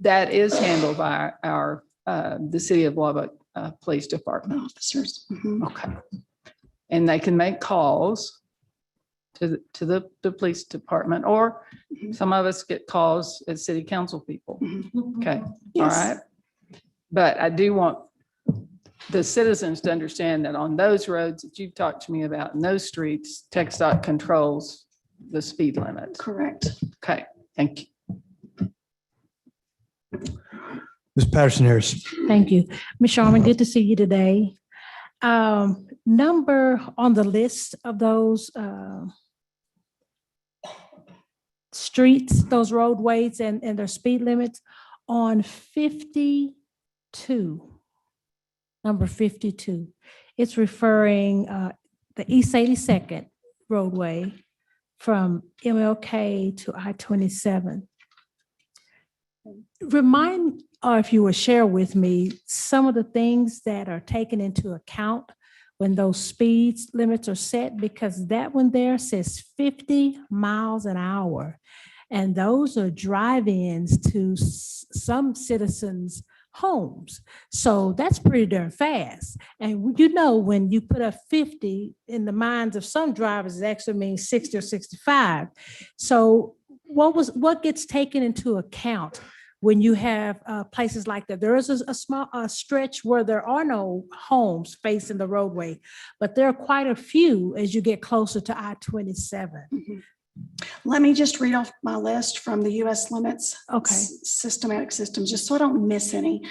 that is handled by our the City of Lubbock Police Department. Officers. Okay. And they can make calls to the police department, or some of us get calls as city council people. Okay, all Yes. right. But I do want the citizens to understand that on those roads that you've talked to me about, in those streets, TxDOT controls the speed limit. Correct. Okay, thank you. Ms. Patterson Harris. Thank you. Ms. Sharman, good to see you today. Number on the list of those streets, those roadways and their speed limits on 52, number 52. It's referring the East 82nd roadway from MLK to I-27. Remind, or if you would share with me, some of the things that are taken into account when those speed limits are set, because that one there says 50 miles an hour. And those are drive-ins to some citizens' homes. So that's pretty darn fast. And you know, when you put a 50 in the minds of some drivers, it actually means 60 or 65. So what gets taken into account when you have places like that? There is a small stretch where there are no homes facing the roadway, but there are quite a few as you get closer to I-27. Let me just read off my list from the U.S. Limits systematic systems, just so I don't miss any.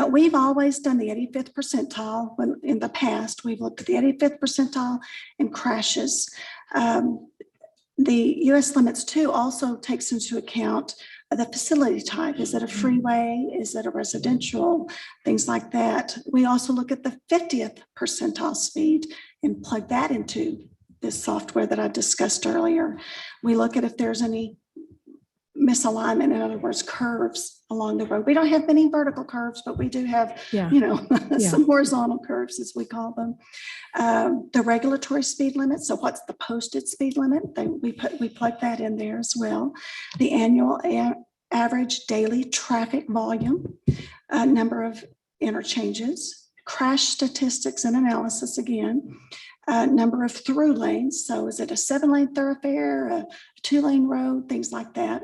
We've always done the 85th percentile. When in the past, we've looked at the 85th percentile and crashes. The U.S. Limits too also takes into account the facility type. Is it a freeway? Is it a residential? Things like that. We also look at the 50th percentile speed and plug that into this software that I discussed earlier. We look at if there's any misalignment, in other words, curves along the road. We don't have many vertical curves, but we do have, Yeah. some horizontal curves, as we call them. The regulatory speed limit. So what's the posted speed limit? We plug that in there as well. The annual average daily traffic volume, number of interchanges, crash statistics and analysis again, number of through lanes. So is it a 7-lane thoroughfare, a 2-lane road, things like that.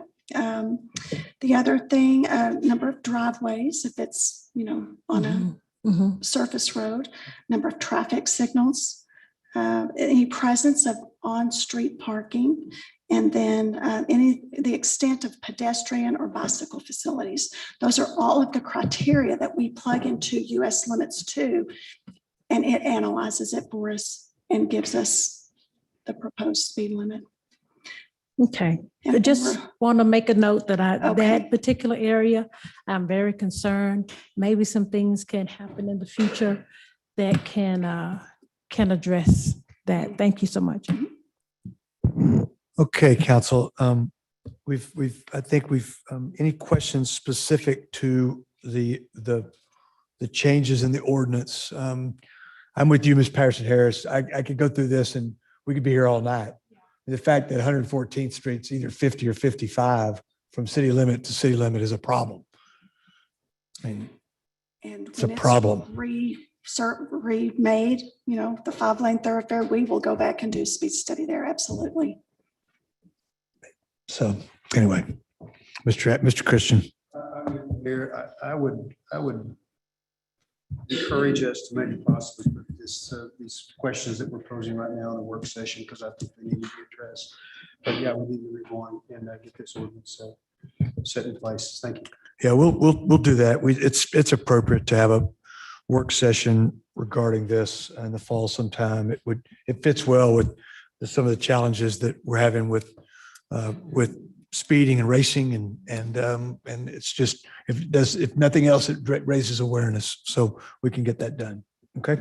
The other thing, number of driveways, if it's, on a surface road, number of traffic signals, any presence of on-street parking, and then the extent of pedestrian or bicycle facilities. Those are all of the criteria that we plug into US Limits 2, and it analyzes it for us and gives us the proposed speed limit. Okay, I And just we're- want to make a note that Okay. that particular area, I'm very concerned. Maybe some things can happen in the future that can address that. Thank you so much. Okay, council. I think we've, any questions specific to the changes in the ordinance? I'm with you, Ms. Patterson Harris. I could go through this and we could be here all night. The fact that 114th Street's either 50 or 55 from city limit to city limit is a problem. I mean, And it's a when problem. remade, the 5-lane thoroughfare, we will go back and do speed study there. Absolutely. So anyway, Mr. Christian. Mayor, I would encourage us to maybe possibly put these questions that we're posing right now in a work session, because I think they need to be addressed. But yeah, we need to move on and get this ordinance set in place. Thank you. Yeah, we'll do that. It's appropriate to have a work session regarding this in the fall sometime. It fits well with some of the challenges that we're having with speeding and racing and it's just, if nothing else, it raises awareness so we can get that done. Okay.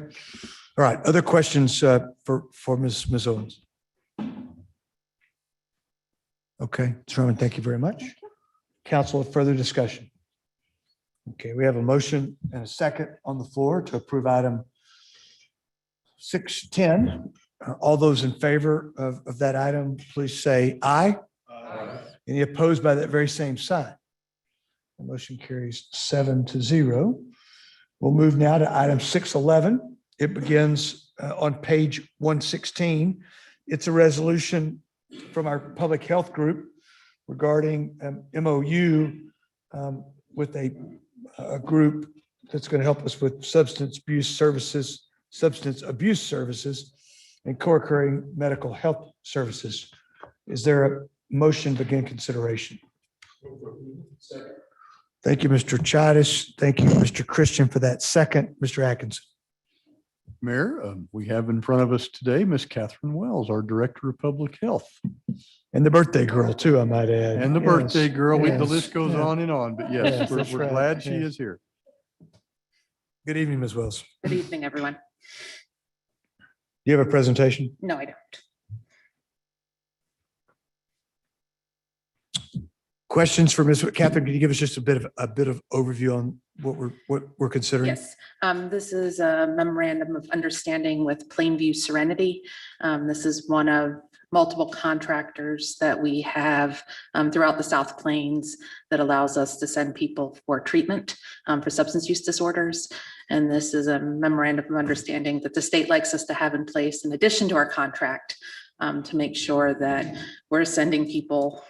All right. Other questions for Ms. Owens? Okay. Ms. Roman, thank you very much. Council, further discussion? Okay, we have a motion and a second on the floor to approve item 610. All those in favor of that item, please say aye. Aye. Any opposed by that very same sign? The motion carries 7-0. We'll move now to item 611. It begins on page 116. It's a resolution from our public health group regarding MOU with a group that's going to help us with substance abuse services, and co-occurring medical health services. Is there a motion to begin consideration? Thank you, Mr. Chavez. Thank you, Mr. Christian, for that second. Mr. Atkinson. Mayor, we have in front of us today, Ms. Catherine Wells, our Director of Public Health. And the birthday girl too, I might add. And the Yes, birthday girl, the yes, list goes yeah. on and on, but Yes, yes, that's we're right, glad she yes. is here. Good evening, Ms. Wells. Good evening, everyone. Do you have a presentation? No, I don't. Questions for Ms. Catherine? Can you give us just a bit of overview on what we're considering? Yes, this is a memorandum of understanding with Plainview Serenity. This is one of multiple contractors that we have throughout the South Plains that allows us to send people for treatment for substance use disorders. And this is a memorandum of understanding that the state likes us to have in place in addition to our contract to make sure that we're sending people,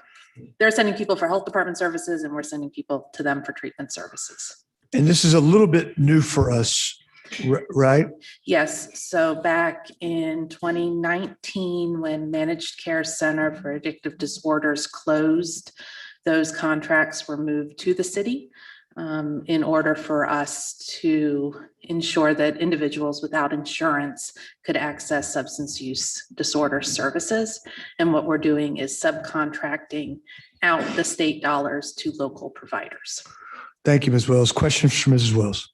they're sending people for health department services and we're sending people to them for treatment services. And this is a little bit new for us, right? Yes, so back in 2019, when Managed Care Center for Addictive Disorders closed, those contracts were moved to the city in order for us to ensure that individuals without insurance could access substance use disorder services. And what we're doing is subcontracting out the state dollars to local providers. Thank you, Ms. Wells. Questions for Mrs. Wells?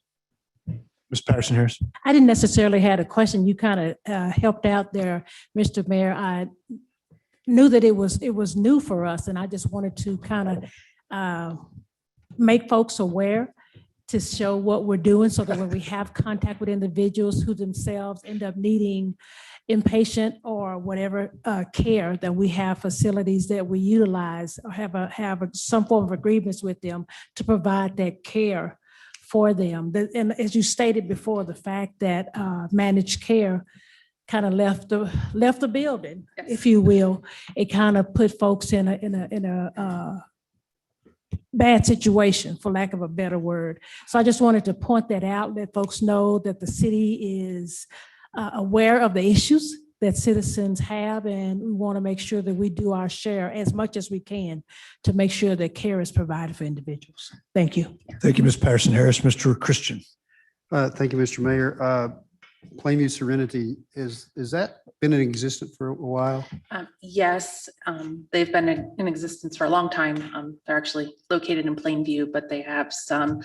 Ms. Patterson Harris? I didn't necessarily have a question. You kind of helped out there, Mr. Mayor. knew that it was new for us, and I just wanted to kind of make folks aware to show what we're doing so that when we have contact with individuals who themselves end up needing inpatient or whatever care, that we have facilities that we utilize or have some form of agreements with them to provide that care for them. And as you stated before, the fact that managed care kind of left the building, if you will, it kind of put folks in a bad situation, for lack of a better word. So I just wanted to point that out, let folks know that the city is aware of the issues that citizens have, and we want to make sure that we do our share as much as we can to make sure that care is provided for individuals. Thank you. Thank you, Ms. Patterson Harris. Mr. Christian. Thank you, Mr. Mayor. Plainview Serenity, is that been in existence for a while? Yes, they've been in existence for a long time. They're actually located in Plainview, but they have some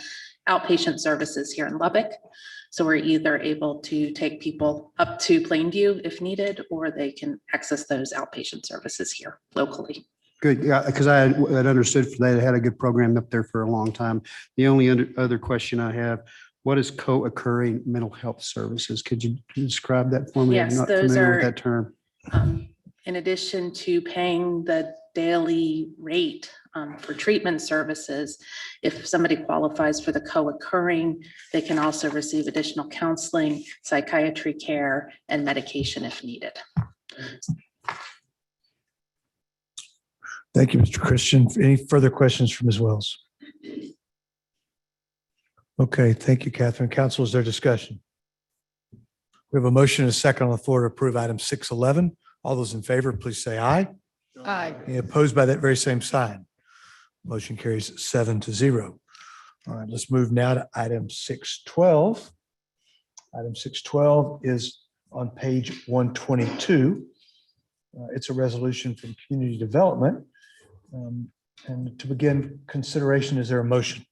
outpatient services here in Lubbock. So we're either able to take people up to Plainview if needed, or they can access those outpatient services here locally. Good, yeah, because I had understood they had a good program up there for a long time. The only other question I have, what is co-occurring mental health services? Could you describe that for me? I'm Yes, not those familiar with are, that term. in addition to paying the daily rate for treatment services, if somebody qualifies for the co-occurring, they can also receive additional counseling, psychiatry care, and medication if needed. Thank you, Mr. Christian. Any further questions from Ms. Wells? Okay, thank you, Catherine. Council, is there discussion? We have a motion and a second on the floor to approve item 611. All those in favor, please say aye. Aye. Any opposed by that very same sign? Motion carries 7-0. All right, let's move now to item 612. Item 612 is on page 122. It's a resolution from community development. And to begin consideration, is there a motion?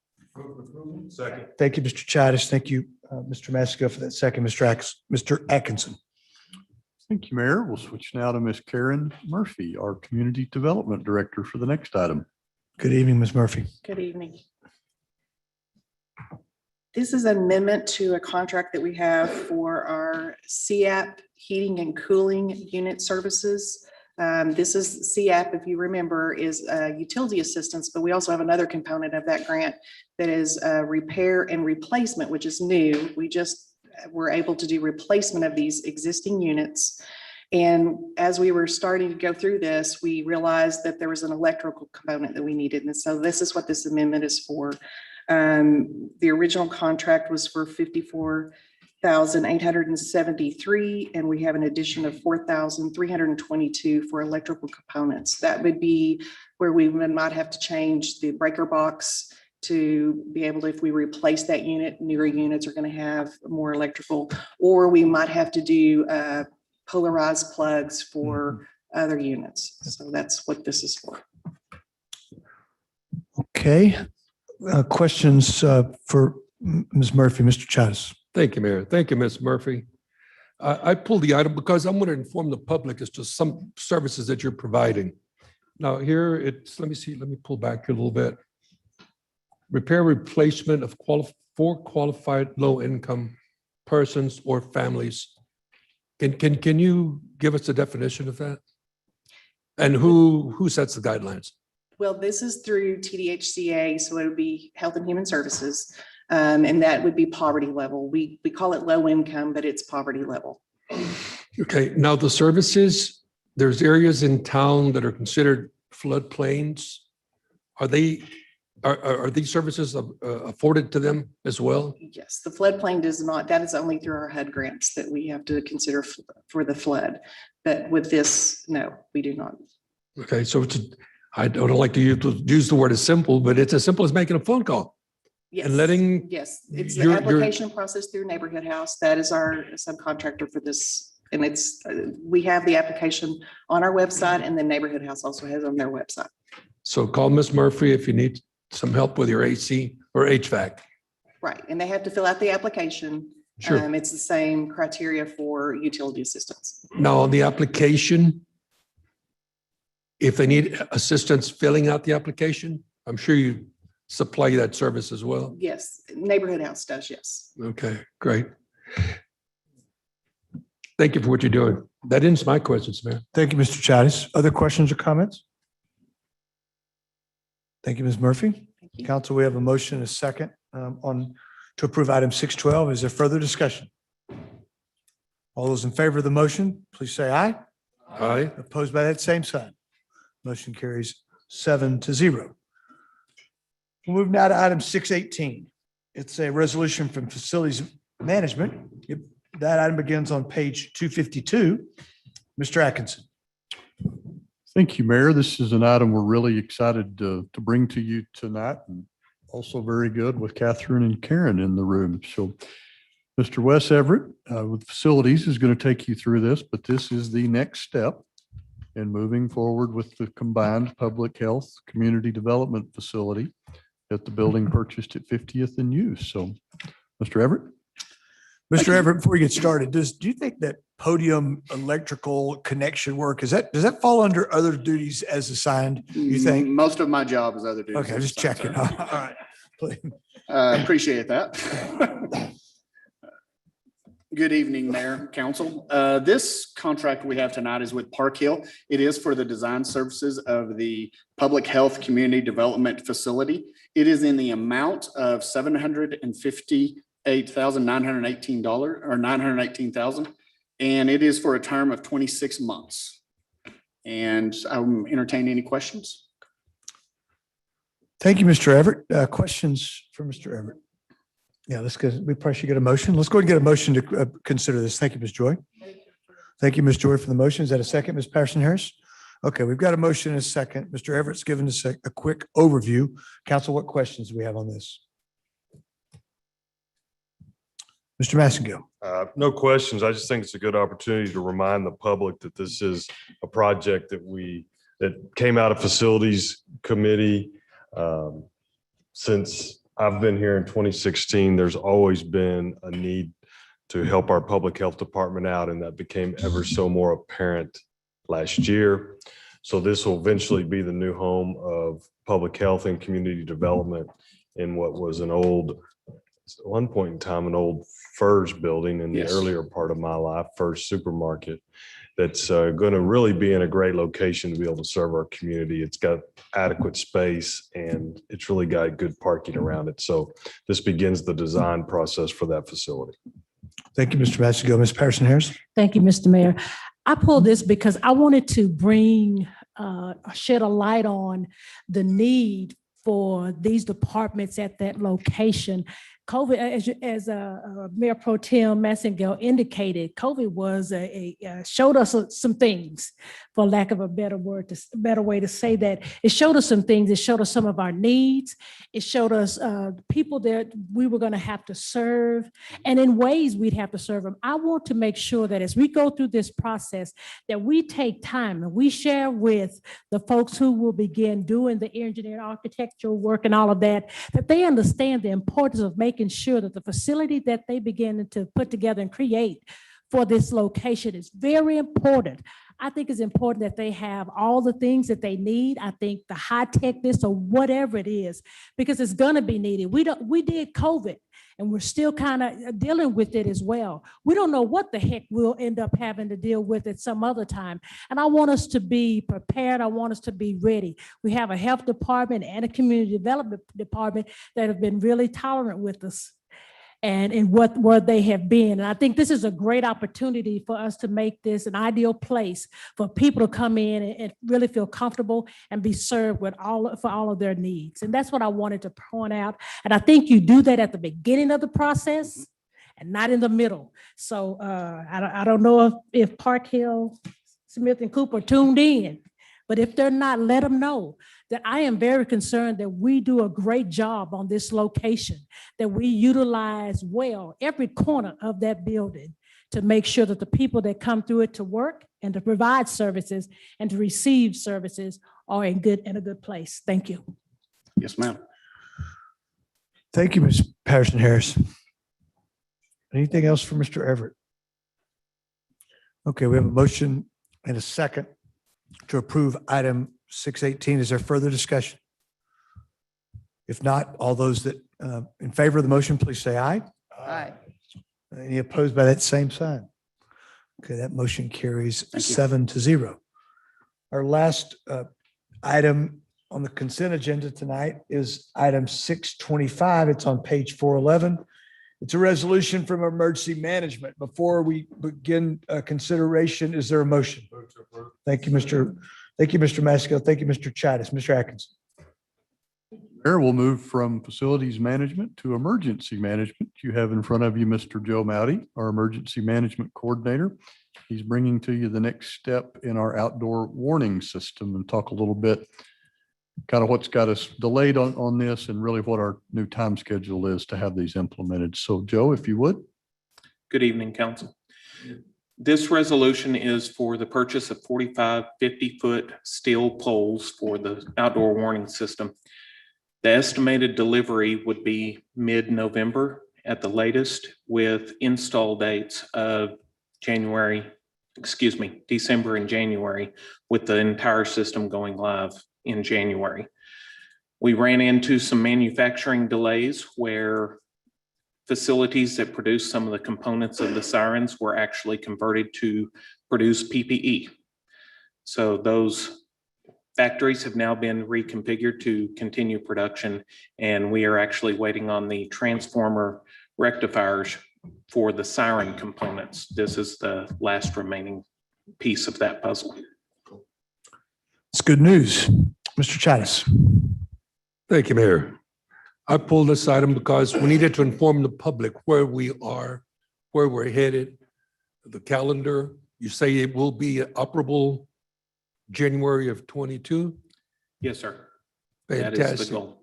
Second. Thank you, Mr. Chavez. Thank you, Mr. Massico, for that second. Mr. Atkinson. Thank you, Mayor. We'll switch now to Ms. Karen Murphy, our Community Development Director, for the next item. Good evening, Ms. Murphy. Good evening. This is an amendment to a contract that we have for our CAP heating and cooling unit services. This is CAP, if you remember, is utility assistance, but we also have another component of that grant that is repair and replacement, which is new. We just were able to do replacement of these existing units. And as we were starting to go through this, we realized that there was an electrical component that we needed. And so this is what this amendment is for. The original contract was for $54,873, and we have an addition of $4,322 for electrical components. That would be where we might have to change the breaker box to be able to, if we replace that unit, newer units are going to have more electrical, or we might have to do polarized plugs for other units. So that's what this is for. Okay. Questions for Ms. Murphy, Mr. Chavez. Thank you, Mayor. Thank you, Ms. Murphy. I pulled the item because I'm going to inform the public as to some services that you're providing. Now here it's, let me pull back a little bit. Repair replacement of for qualified low-income persons or families. Can you give us a definition of that? And who sets the guidelines? Well, this is through TDHCA, so it would be Health and Human Services, and that would be poverty level. We call it low income, but it's poverty level. Okay, now the services, there's areas in town that are considered floodplains. Are these services afforded to them as well? Yes, the floodplain does not, that is only through our HUD grants that we have to consider for the flood. But with this, no, we do not. Okay, so I don't like to use the word as simple, but it's as simple as making a phone call. Yes. And letting. Yes, it's the application process through Neighborhood House. That is our subcontractor for this. And it's, we have the application on our website, and then Neighborhood House also has on their website. So call Ms. Murphy if you need some help with your AC or HVAC. Right, and they have to fill out the application. Sure. It's the same criteria for utility assistance. Now, on the application, if they need assistance filling out the application, I'm sure you supply that service as well. Yes, Neighborhood House does, yes. Okay, great. Thank you for what you're doing. That ends my questions, Mayor. Thank you, Mr. Chavez. Other questions or comments? Thank you, Ms. Murphy. Council, we have a motion and a second to approve item 612. Is there further discussion? All those in favor of the motion, please say aye. Aye. Opposed by that same sign. Motion carries 7-0. We'll move now to item 618. It's a resolution from Facilities Management. Yep, that item begins on page 252. Mr. Atkinson. Thank you, Mayor. This is an item we're really excited to bring to you tonight, and also very good with Catherine and Karen in the room. So Mr. Wes Everett with Facilities is going to take you through this, but this is the next step in moving forward with the combined public health community development facility at the building purchased at 50th and U. So Mr. Everett. Mr. Everett, before you get started, do you think that podium electrical connection work, does that fall under other duties as assigned, you think? Most of my job is other duties. Okay, I'm just checking. All right. Please. Appreciate that. Good evening, Mayor, Council. This contract we have tonight is with Park Hill. It is for the design services of the Public Health Community Development Facility. It is in the amount of $758,918 or $918,000, and it is for a term of 26 months. And I'm entertaining any questions. Thank you, Mr. Everett. Questions for Mr. Everett? Yeah, let's go. We probably should get a motion. Let's go and get a motion to consider this. Thank you, Ms. Joy. Thank you, Ms. Joy, for the motion. Is that a second, Ms. Patterson Harris? Okay, we've got a motion and a second. Mr. Everett's given us a quick overview. Council, what questions do we have on this? Mr. Massengill. No questions. I just think it's a good opportunity to remind the public that this is a project that came out of Facilities Committee. Since I've been here in 2016, there's always been a need to help our public health department out, and that became ever so more apparent last year. So this will eventually be the new home of public health and community development in what was at one point in time, an old Furs building in the earlier part of my life, Furs Supermarket. That's going to really be in a great location to be able to serve our community. It's got adequate space and it's really got good parking around it. So this begins the design process for that facility. Thank you, Mr. Massengill. Ms. Patterson Harris. Thank you, Mr. Mayor. I pulled this because I wanted to shed a light on the need for these departments at that location. COVID, as Mayor Pro Tem Massengill indicated, COVID was showed us some things, for lack of a better way to say that. It showed us some things. It showed us some of our needs. It showed us people that we were going to have to serve, and in ways we'd have to serve them. I want to make sure that as we go through this process, that we take time and we share with the folks who will begin doing the engineering, architectural work and all of that, that they understand the importance of making sure that the facility that they begin to put together and create for this location is very important. I think it's important that they have all the things that they need. I think the high tech this or whatever it is, because it's going to be needed. We did COVID and we're still kind of dealing with it as well. We don't know what the heck we'll end up having to deal with at some other time. And I want us to be prepared. I want us to be ready. We have a health department and a community development department that have been really tolerant with us and in where they have been. And I think this is a great opportunity for us to make this an ideal place for people to come in and really feel comfortable and be served for all of their needs. And that's what I wanted to point out. And I think you do that at the beginning of the process and not in the middle. So I don't know if Park Hill, Smith and Cooper tuned in, but if they're not, let them know that I am very concerned that we do a great job on this location, that we utilize well every corner of that building to make sure that the people that come through it to work and to provide services and to receive services are in a good place. Thank you. Yes, ma'am. Thank you, Ms. Patterson Harris. Anything else for Mr. Everett? Okay, we have a motion and a second to approve item 618. Is there further discussion? If not, all those that in favor of the motion, please say aye. Aye. Any opposed by that same sign? Okay, that motion carries 7-0. Our last item on the consent agenda tonight is item 625. It's on page 411. It's a resolution from emergency management. Before we begin consideration, is there a motion? Thank you, Mr. Maskell. Thank you, Mr. Chattis. Mr. Atkinson. Mayor, we'll move from facilities management to emergency management. You have in front of you Mr. Joe Mowdy, our emergency management coordinator. He's bringing to you the next step in our outdoor warning system and talk a little bit kind of what's got us delayed on this and really what our new time schedule is to have these implemented. So Joe, if you would. Good evening, council. This resolution is for the purchase of 45 50-foot steel poles for the outdoor warning system. The estimated delivery would be mid-November at the latest, with install dates of December and January, with the entire system going live in January. We ran into some manufacturing delays where facilities that produce some of the components of the sirens were actually converted to produce PPE. So those factories have now been reconfigured to continue production, and we are actually waiting on the transformer rectifiers for the siren components. This is the last remaining piece of that puzzle. It's good news. Mr. Chattis. Thank you, Mayor. I pulled this item because we needed to inform the public where we are, where we're headed, the calendar. You say it will be operable January of 22? Yes, sir. That is the Fantastic. goal.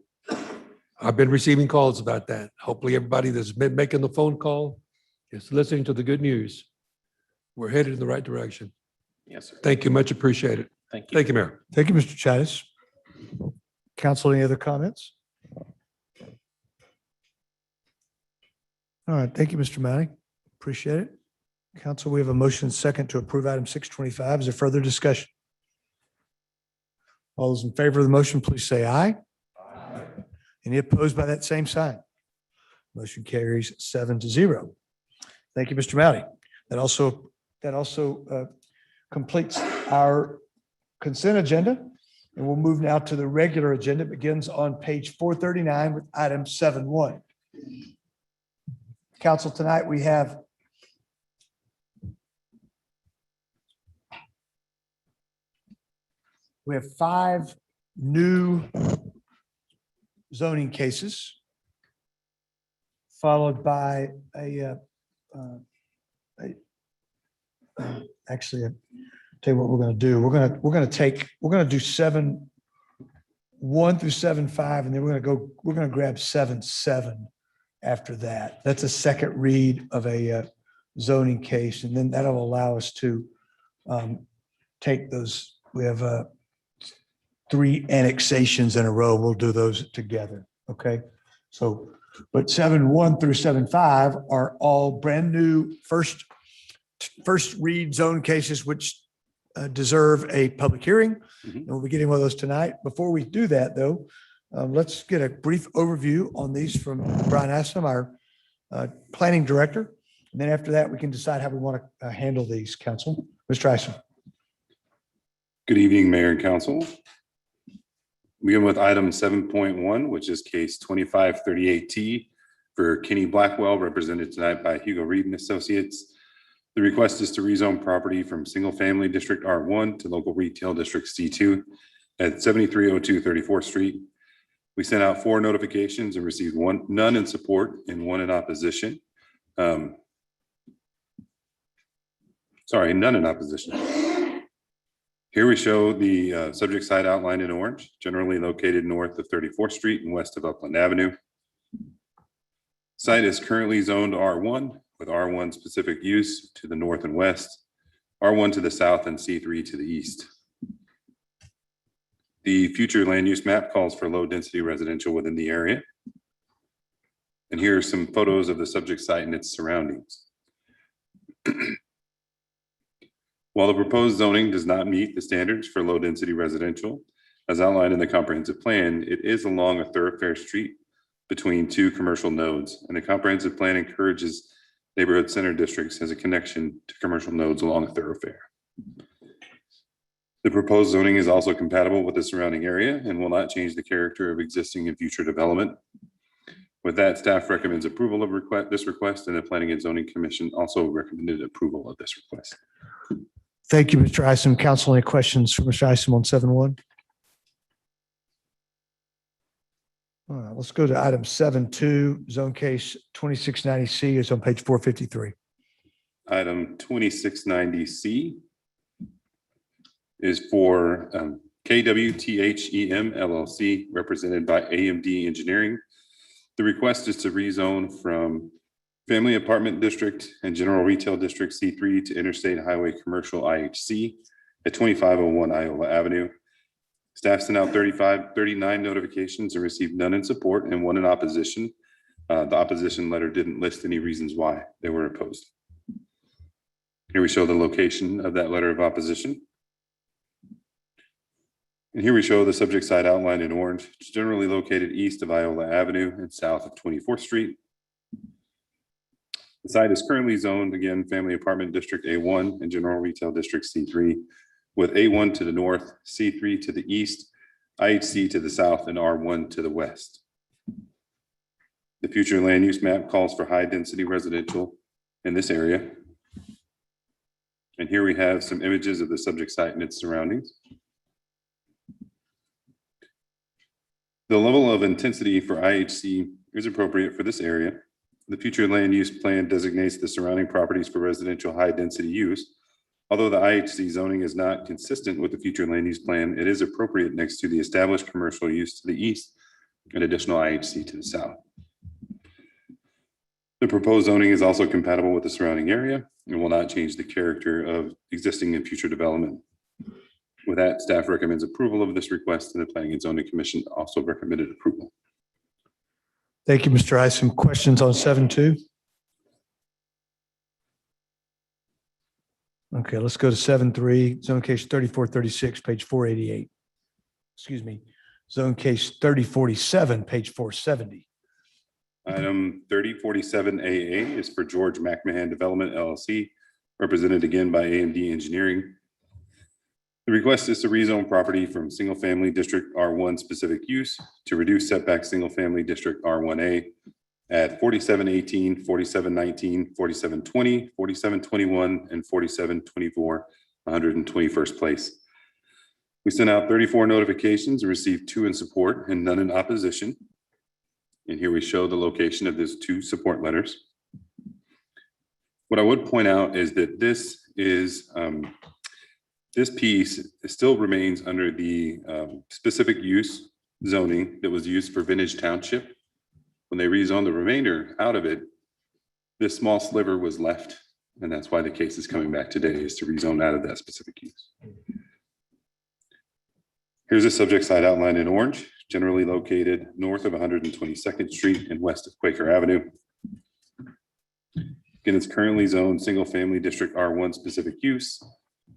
I've been receiving calls about that. Hopefully everybody that's been making the phone call is listening to the good news. We're headed in the right direction. Yes, sir. Thank you. Much appreciated. Thank you. Thank you, Mayor. Thank you, Mr. Chattis. Council, any other comments? All right, thank you, Mr. Mowdy. Appreciate it. Council, we have a motion second to approve item 625. Is there further discussion? All those in favor of the motion, please say aye. Aye. Any opposed by that same sign? Motion carries 7-0. Thank you, Mr. Mowdy. That also completes our consent agenda. And we'll move now to the regular agenda. It begins on page 439 with item 7-1. Council, tonight we have five new zoning cases, followed by actually, I'll tell you what we're going to do. We're going to do 7-1 through 7-5, and then we're going to grab 7-7 after that. That's a second read of a zoning case, and then that'll allow us to take those. We have 3 annexations in a row. We'll do those together. Okay. So, but 7-1 through 7-5 are all brand new first read zone cases, which deserve a public hearing. And we'll be getting one of those tonight. Before we do that, though, let's get a brief overview on these from Brian Assam, our planning director. And then after that, we can decide how we want to handle these, council. Mr. Assam. Good evening, Mayor and Council. We begin with item 7.1, which is case 2538T for Kenny Blackwell, represented tonight by Hugo Reed and Associates. The request is to rezone property from single-family District R1 to local retail District C2 at 7302 34th Street. We sent out 4 notifications and received none in support and 1 in opposition. None in opposition. Here we show the subject site outlined in orange, generally located north of 34th Street and west of Upland Avenue. Site is currently zoned R1 with R1 specific use to the north and west, R1 to the south, and C3 to the east. The future land use map calls for low density residential within the area. And here are some photos of the subject site and its surroundings. While the proposed zoning does not meet the standards for low-density residential, as outlined in the comprehensive plan, it is along a thoroughfare street between two commercial nodes, and the comprehensive plan encourages neighborhood center districts as a connection to commercial nodes along a thoroughfare. The proposed zoning is also compatible with the surrounding area and will not change the character of existing and future development. With that, staff recommends approval of this request, and the Planning and Zoning Commission also recommended approval of this request. Thank you, Mr. Isom. Council, any questions for Mr. Isom on 7.1? All right, let's go to item 7.2, zone case 2690C is on page 453. Item 2690C is for KWTHEM LLC, represented by AMD Engineering. The request is to rezone from Family Apartment District and General Retail District C3 to Interstate Highway Commercial IHC at 2501 Iola Avenue. Staff sent out 39 notifications and received none in support and one in opposition. The opposition letter didn't list any reasons why they were opposed. Here we show the location of that letter of opposition. And here we show the subject site outlined in orange. It's generally located east of Iola Avenue and south of 24th Street. The site is currently zoned, again, Family Apartment District A1 and General Retail District C3, with A1 to the north, C3 to the east, IHC to the south, and R1 to the west. The future land use map calls for high-density residential in this area. And here we have some images of the subject site and its surroundings. The level of intensity for IHC is appropriate for this area. The future land use plan designates the surrounding properties for residential high-density use. Although the IHC zoning is not consistent with the future land use plan, it is appropriate next to the established commercial use to the east and additional IHC to the south. The proposed zoning is also compatible with the surrounding area and will not change the character of existing and future development. With that, staff recommends approval of this request, and the Planning and Zoning Commission also recommended approval. Thank you, Mr. Isom. Questions on 7.2? Okay, let's go to 7.3, zone case 3436, page 488. Excuse me, zone case 3047, page 470. Item 3047AA is for George McMahon Development LLC, represented again by AMD Engineering. The request is to rezone property from single-family district R1 specific use to reduce setback single-family district R1A at 4718, 4719, 4720, 4721, and 4724, 121st place. We sent out 34 notifications and received 2 in support and none in opposition. And here we show the location of those 2 support letters. What I would point out is that this piece still remains under the specific use zoning that was used for Vintage Township. When they rezoned the remainder out of it, this small sliver was left, and that's why the case is coming back today, is to rezone out of that specific use. Here's a subject site outlined in orange, generally located north of 122nd Street and west of Quaker Avenue. Again, it's currently zoned single-family district R1 specific use,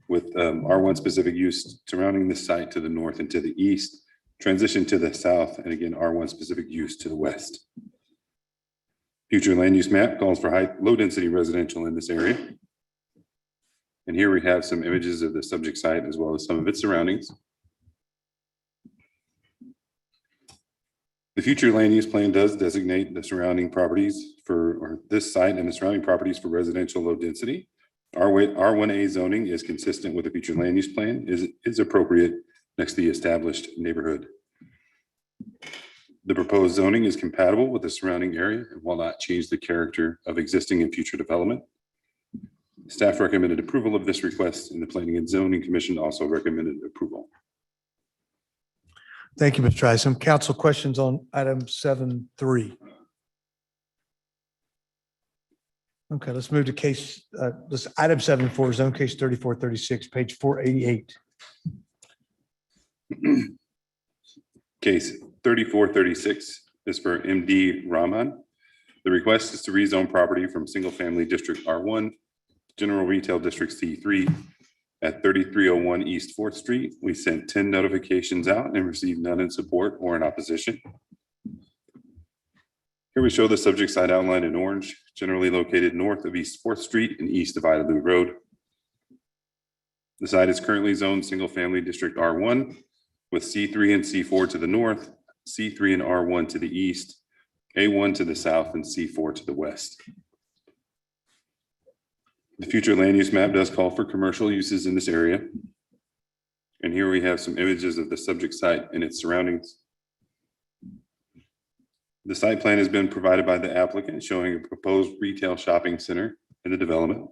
with R1 specific use surrounding the site to the north and to the east, transition to the south, and again, R1 specific use to the west. Future land use map calls for low density residential in this area. And here we have some images of the subject site as well as some of its surroundings. The future land use plan does designate the surrounding properties or this site and the surrounding properties for residential low density. R1A zoning is consistent with the future land use plan, is appropriate next to the established neighborhood. The proposed zoning is compatible with the surrounding area and will not change the character of existing and future development. Staff recommended approval of this request, and the Planning and Zoning Commission also recommended approval. Thank you, Mr. Isom. Council, questions on item 7.3? Okay, let's move to case, item 7.4, zone case 3436, page 488. Case 3436 is for MD Rahman. The request is to rezone property from single family district R1, general retail district C3 At 3301 East Fourth Street, we sent 10 notifications out and received none in support or in opposition. Here we show the subject site outlined in orange, generally located north of East Fourth Street and east of Idalou Road. The site is currently zoned single-family district R1 with C3 and C4 to the north, C3 and R1 to the east, A1 to the south, and C4 to the west. The future land use map does call for commercial uses in this area. And here we have some images of the subject site and its surroundings. The site plan has been provided by the applicant showing a proposed retail shopping center in the development.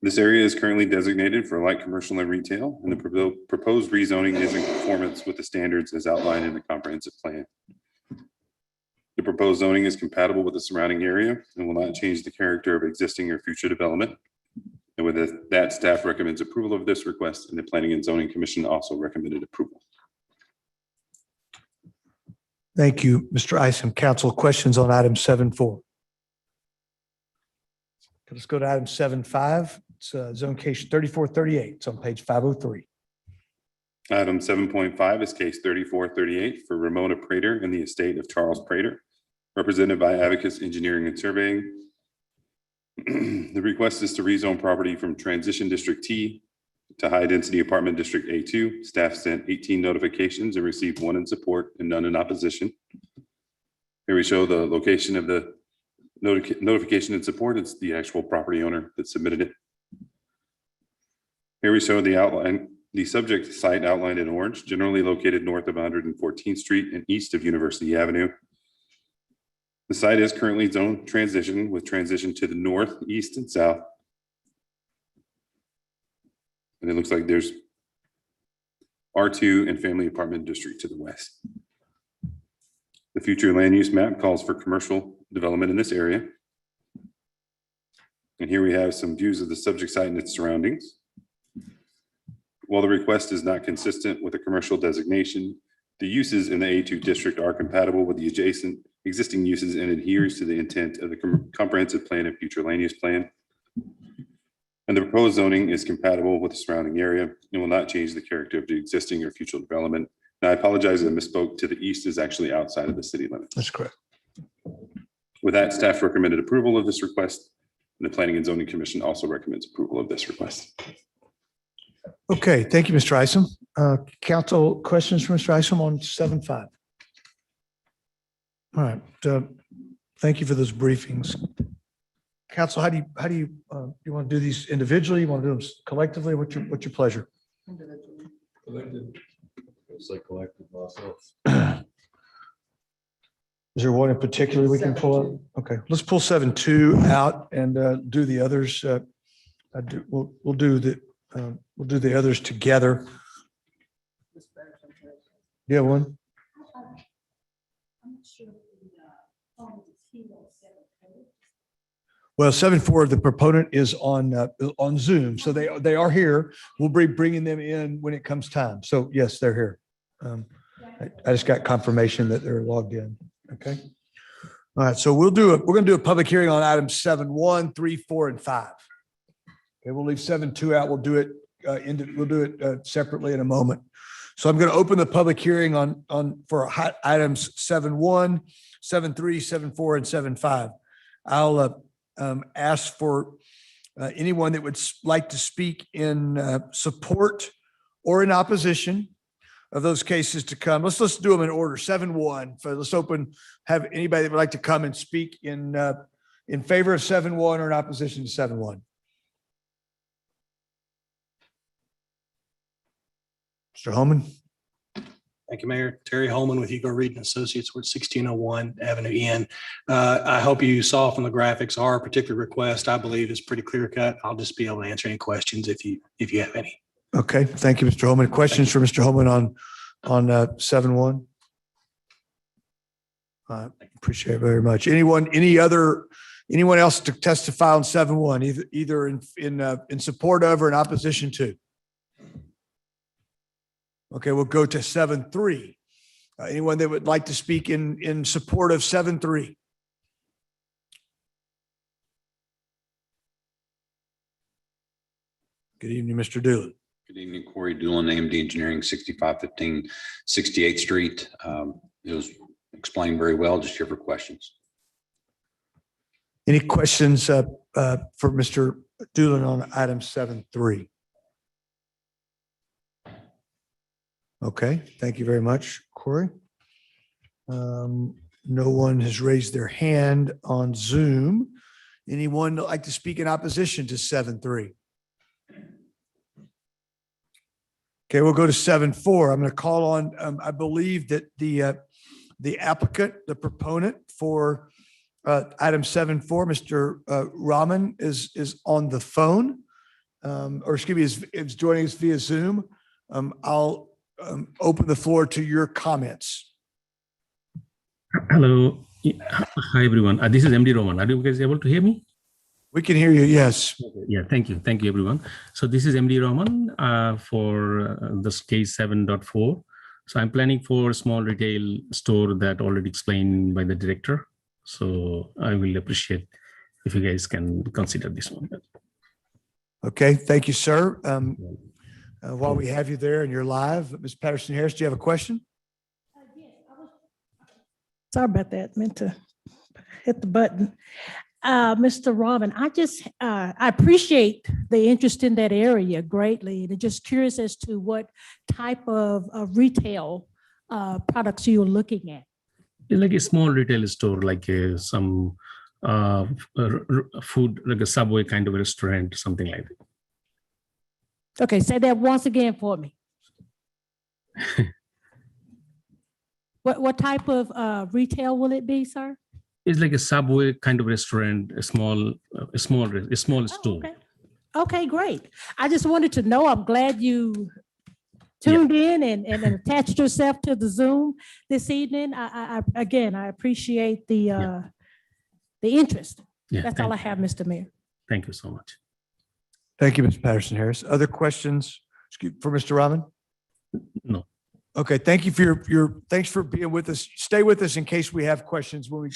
This area is currently designated for light commercial and retail, and the proposed rezoning is in conformance with the standards as outlined in the comprehensive plan. The proposed zoning is compatible with the surrounding area and will not change the character of existing or future development. And with that, staff recommends approval of this request, and the Planning and Zoning Commission also recommended approval. Thank you, Mr. Isom. Council, questions on item 7.4? Let's go to item 7.5. It's zone case 3438. It's on page 503. Item 7.5 is case 3438 for Ramona Prater and the estate of Charles Prater, represented by Abacus Engineering and Surveying. The request is to rezone property from Transition District T to High Density Apartment District A2. Staff sent 18 notifications and received 1 in support and none in opposition. Here we show the location of the notification in support. It's the actual property owner that submitted it. Here we show the outline, the subject site outlined in orange, generally located north of 114th Street and east of University Avenue. The site is currently zoned transition with transition to the north, east, and south. And it looks like there's R2 and family apartment district to the west. The future land use map calls for commercial development in this area. And here we have some views of the subject site and its surroundings. While the request is not consistent with a commercial designation, the uses in the A2 district are compatible with the adjacent existing uses and adheres to the intent of the comprehensive plan and future land use plan. And the proposed zoning is compatible with the surrounding area and will not change the character of the existing or future development. Now, I apologize, I misspoke. To the east is actually outside of the city limits. That's correct. With that, staff recommended approval of this request. And the Planning and Zoning Commission also recommends approval of this request. Okay, thank you, Mr. Isom. Council, questions for Mr. Isom on 7.5? All right, thank you for those briefings. Council, how do you you want to do these individually? You want to do them collectively? What's your pleasure? It's like collective myself. Is there one in particular we can pull up? Okay, let's pull 7.2 out and do the others. We'll do the others together. You have one? Well, 7.4, the proponent is on Zoom, so they are here. We'll be bringing them in when it comes time. So yes, they're here. I just got confirmation that they're logged in. Okay. All right. So we're going to do a public hearing on items 7.1, 3, 4, and 5. Okay. We'll leave 7.2 out. We'll do it separately in a moment. So I'm going to open the public hearing for items 7.1, 7.3, 7.4, and 7.5. I'll ask for anyone that would like to speak in support or in opposition of those cases to come. Let's do them in order. 7.1. So let's have anybody that would like to come and speak in favor of 7.1 or in opposition to 7.1. Mr. Holman. Thank you, Mayor. Terry Holman with Hugo Reed and Associates. We're at 1601 Avenue N. I hope you saw from the graphics our particular request, I believe, is pretty clear cut. I'll just be able to answer any questions if you have any. Okay. Thank you, Mr. Holman. Questions for Mr. Holman on 7.1? I appreciate it very much. Anyone else to testify on 7.1, either in support of or in opposition to? Okay, we'll go to 7.3. Anyone that would like to speak in support of 7.3? Good evening, Mr. Doolin. Good evening, Corey Doolin, AMD Engineering, 6515 68th Street. It was explained very well, just here for questions. Any questions for Mr. Doolin on item 7.3? Okay, thank you very much, Corey. No one has raised their hand on Zoom. Anyone like to speak in opposition to 7.3? Okay, we'll go to 7.4. I'm going to call on, I believe that the applicant, the proponent for item 7.4, Mr. Rahman is on the phone, or excuse me, is joining us via Zoom. I'll open the floor to your comments. Hello. Hi, everyone. This is MD Roman. Are you guys able to hear me? We can hear you, yes. Yeah, thank you. Thank you, everyone. So this is MD Roman for this case 7.4. So I'm planning for a small retail store that already explained by the director. So I will appreciate if you guys can consider this one. Okay, thank you, sir. While we have you there and you're live, Ms. Patterson Harris, do you have a question? Sorry about that. Meant to hit the button. Mr. Robin, I appreciate the interest in that area greatly. And just curious as to what type of retail products you're looking at. It's like a small retail store, like some food, like a Subway kind of restaurant, something like that. Okay, say that once again for me. What type of retail will it be, sir? It's like a Subway kind of restaurant, a small store. Okay, great. I just wanted to know, I'm glad you tuned in and attached yourself to the Zoom this evening. Again, I appreciate the interest. Yeah, That's all I have, Mr. Mayor. Thank you so much. Thank you, Ms. Patterson Harris. Other questions for Mr. Rahman? No. Okay, thank you for thanks for being with us. Stay with us in case we have questions when we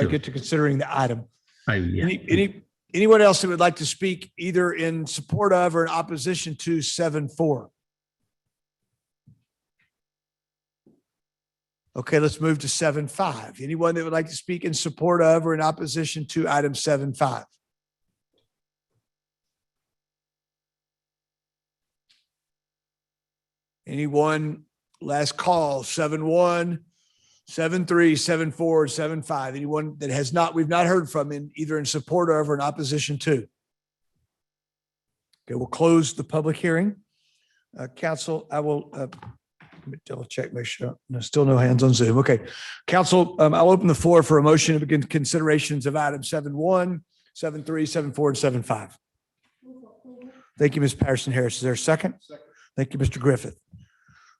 get to considering the item. Anyone else that would like to speak either in support of or in opposition to 7.4? Okay, let's move to 7.5. Anyone that would like to speak in support of or in opposition to item 7.5? Anyone? Last call, 7.1, 7.3, 7.4, 7.5. Anyone that we've not heard from in either in support of or in opposition to? Okay, we'll close the public hearing. Council, I will let me double check, make sure. No, still no hands on Zoom. Okay, Council, I'll open the floor for a motion to begin considerations of item 7.1, 7.3, 7.4, and 7.5. Thank you, Ms. Patterson Harris. Is there a second? Thank you, Mr. Griffith.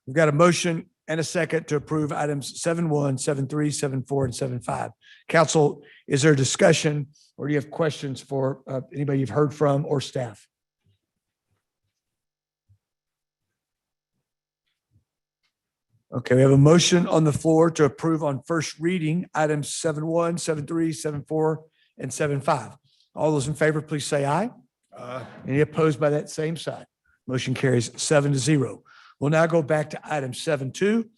We've got a motion and a second to approve items 7.1, 7.3, 7.4, and 7.5. Council, is there a discussion or do you have questions for anybody you've heard from or staff? Okay, we have a motion on the floor to approve on first reading items 7.1, 7.3, 7.4, and 7.5. All those in favor, please say aye. Aye. Any opposed by that same side? Motion carries 7-0. We'll now go back to item 7.2.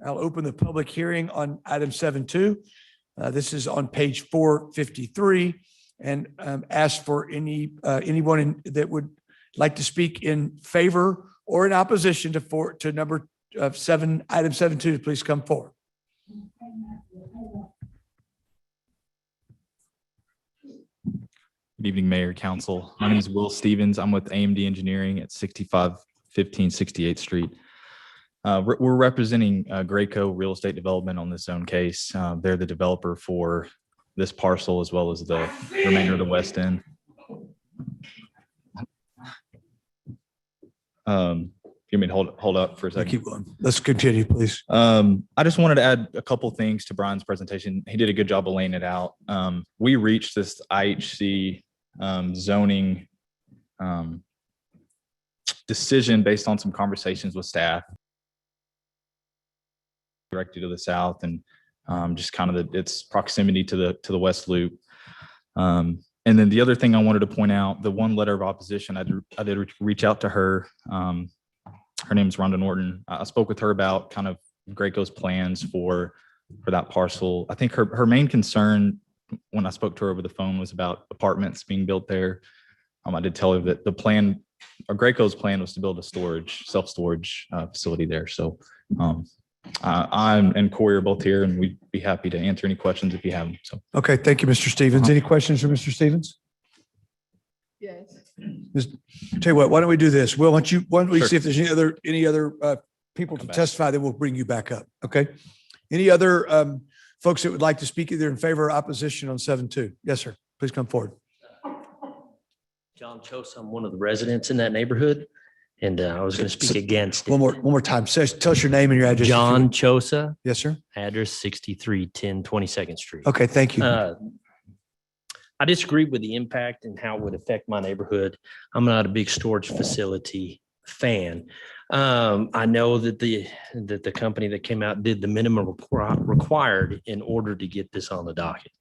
I'll open the public hearing on item 7.2. This is on page 453 and ask for anyone that would like to speak in favor or in opposition to number 7, item 7.2 to please come forward. Good evening, Mayor, Council. My name is Will Stevens. I'm with AMD Engineering at 6515 68th Street. We're representing Graco Real Estate Development on this own case. They're the developer for this parcel as well as the remainder of the West End. You mean hold up for a second? Keep going. Let's continue, please. I just wanted to add a couple things to Brian's presentation. He did a good job of laying it out. We reached this IHC zoning decision based on some conversations with staff directly to the south and just kind of its proximity to the West Loop. And And then the other thing I wanted to point out, the one letter of opposition, I did reach out to her. Her name is Rhonda Norton. I spoke with her about kind of Graco's plans for that parcel. I think her main concern when I spoke to her over the phone was about apartments being built there. I did tell her that the plan, or Graco's plan, was to build a self-storage facility there. So I'm and Corey are both here, and we'd be happy to answer any questions if you have them. So. Okay, thank you, Mr. Stevens. Any questions for Mr. Stevens? Yes. Tell you what, why don't we do this? Will, why don't we Sure. see if there's any other people to Come back. testify, then we'll bring you back up. Okay? Any other folks that would like to speak either in favor or opposition on 7-2? Yes, sir. Please come forward. John Chosa, I'm one of the residents in that neighborhood, and I was going to speak against it. One more time. Tell us your name and your address. John Chosa, Yes, sir. address 6310 22nd Street. Okay, thank you. I disagree with the impact and how it would affect my neighborhood. I'm not a big storage facility fan. I know that the company that came out did the minimum required in order to get this on the docket.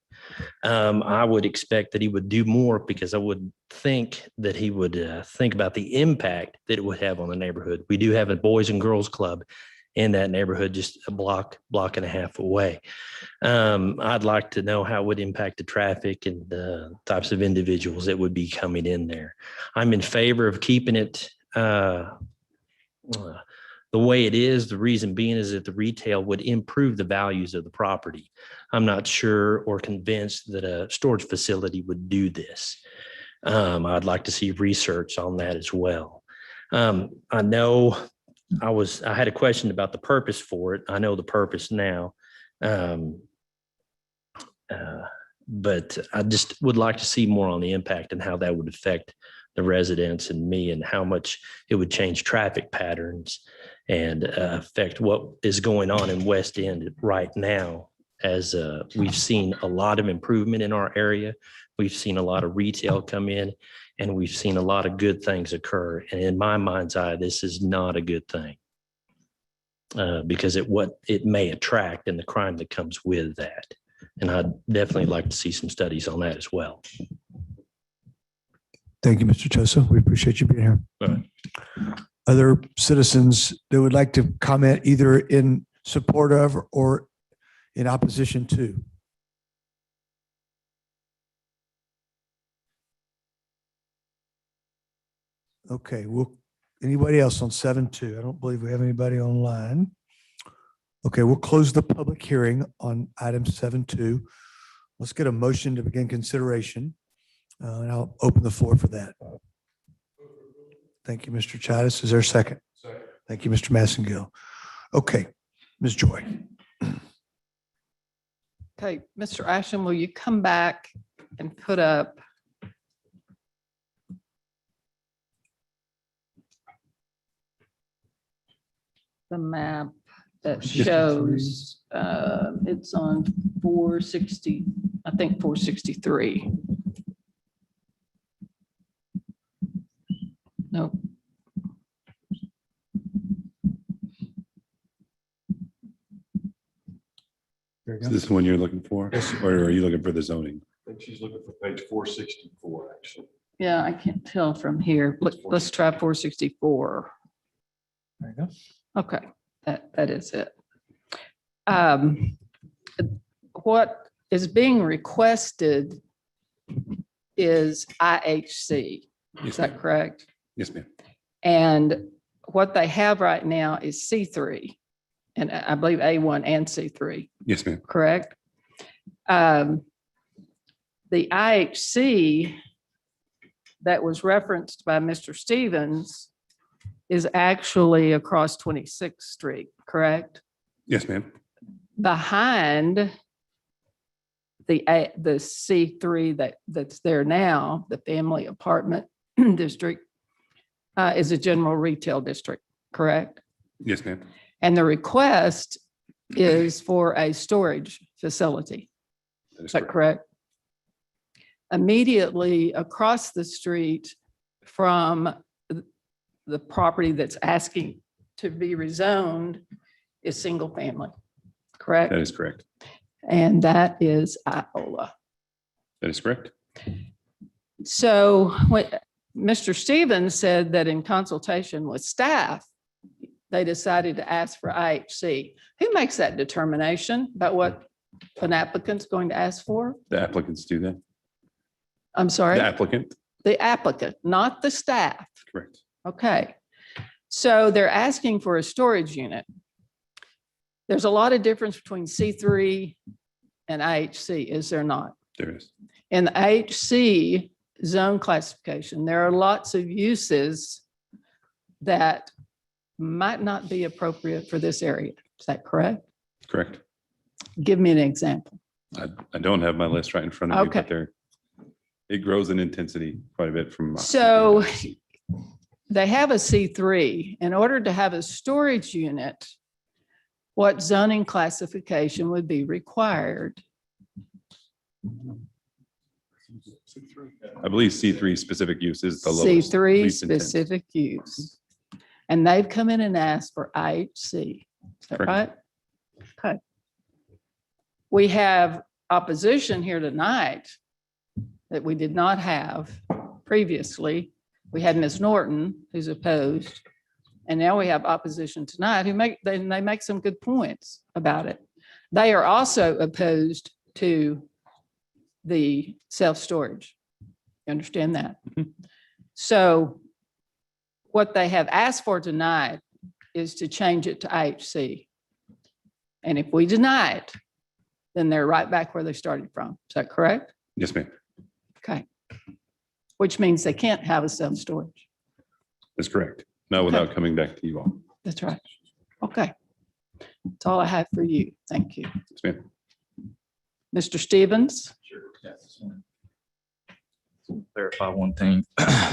I would expect that he would do more, because I would think that he would think about the impact that it would have on the neighborhood. We do have a Boys and Girls Club in that neighborhood, just a block and a half away. I'd like to know how it would impact the traffic and the types of individuals that would be coming in there. I'm in favor of keeping it the way it is. The reason being is that the retail would improve the values of the property. I'm not sure or convinced that a storage facility would do this. I'd like to see research on that as well. I know I had a question about the purpose for it. I know the purpose now. But I just would like to see more on the impact and how that would affect the residents and me, and how much it would change traffic patterns and affect what is going on in West End right now. As we've seen a lot of improvement in our area, we've seen a lot of retail come in, and we've seen a lot of good things occur. And in my mind's eye, this is not a good thing, because what it may attract and the crime that comes with that. And I'd definitely like to see some studies on that as well. Thank you, Mr. Chosa. We appreciate you being here. All right. Other citizens that would like to comment either in support of or in opposition to? Okay, anybody else on 7-2? I don't believe we have anybody online. Okay, we'll close the public hearing on item 7-2. Let's get a motion to begin consideration. And I'll open the floor for that. Thank you, Mr. Chavez. Is there a second? Second. Thank you, Mr. Massengill. Okay, Ms. Joy. Okay, Mr. Ashton, will you come back and put up the map that shows, it's on 460, I think 463. Nope. Is this the one you're looking for? Or are you looking for the zoning? I think she's looking for page 464, actually. Yeah, I can't tell from here. Let's try 464. There you go. Okay, that is it. What is being requested is IHC. Is that correct? Yes, ma'am. And what they have right now is C3, and I believe A1 and C3, Yes, ma'am. correct? The IHC that was referenced by Mr. Stevens is actually across 26th Street, correct? Yes, ma'am. Behind the C3 that's there now, the family apartment district, is a general retail district, correct? Yes, ma'am. And the request is for a storage facility. Is that correct? Immediately across the street from the property that's asking to be rezoned is single family, correct? That is correct. And that is Iola. That is correct. So what Mr. Stevens said that in consultation with staff, they decided to ask for IHC. Who makes that determination about what an applicant's going to ask for? The applicants do that. I'm sorry? The applicant, The applicant, not the staff. correct. Okay. So they're asking for a storage unit. There's a lot of difference between C3 and IHC, is there not? There is. In the IHC zone classification, there are lots of uses that might not be appropriate for this area. Is that correct? Correct. Give me an example. I don't have my list right in front of me, Okay. but it grows in intensity quite a bit from. So they have a C3. In order to have a storage unit, what zoning classification would be required? I believe C3 specific use is the lowest. C3 least intense. specific use. And they've come in and asked for IHC. Is that Correct. right? Okay. We have opposition here tonight that we did not have previously. We had Ms. Norton, who's opposed. And now we have opposition tonight who they make some good points about it. They are also opposed to the self-storage. You understand that? So what they have asked for tonight is to change it to IHC. And if we deny it, then they're right back where they started from. Is that correct? Yes, ma'am. Okay. Which means they can't have a self-storage. That's correct. Not without coming back to you all. That's right. Okay. That's all I have for you. Thank you. Yes, ma'am. Mr. Stevens? Clarify one thing.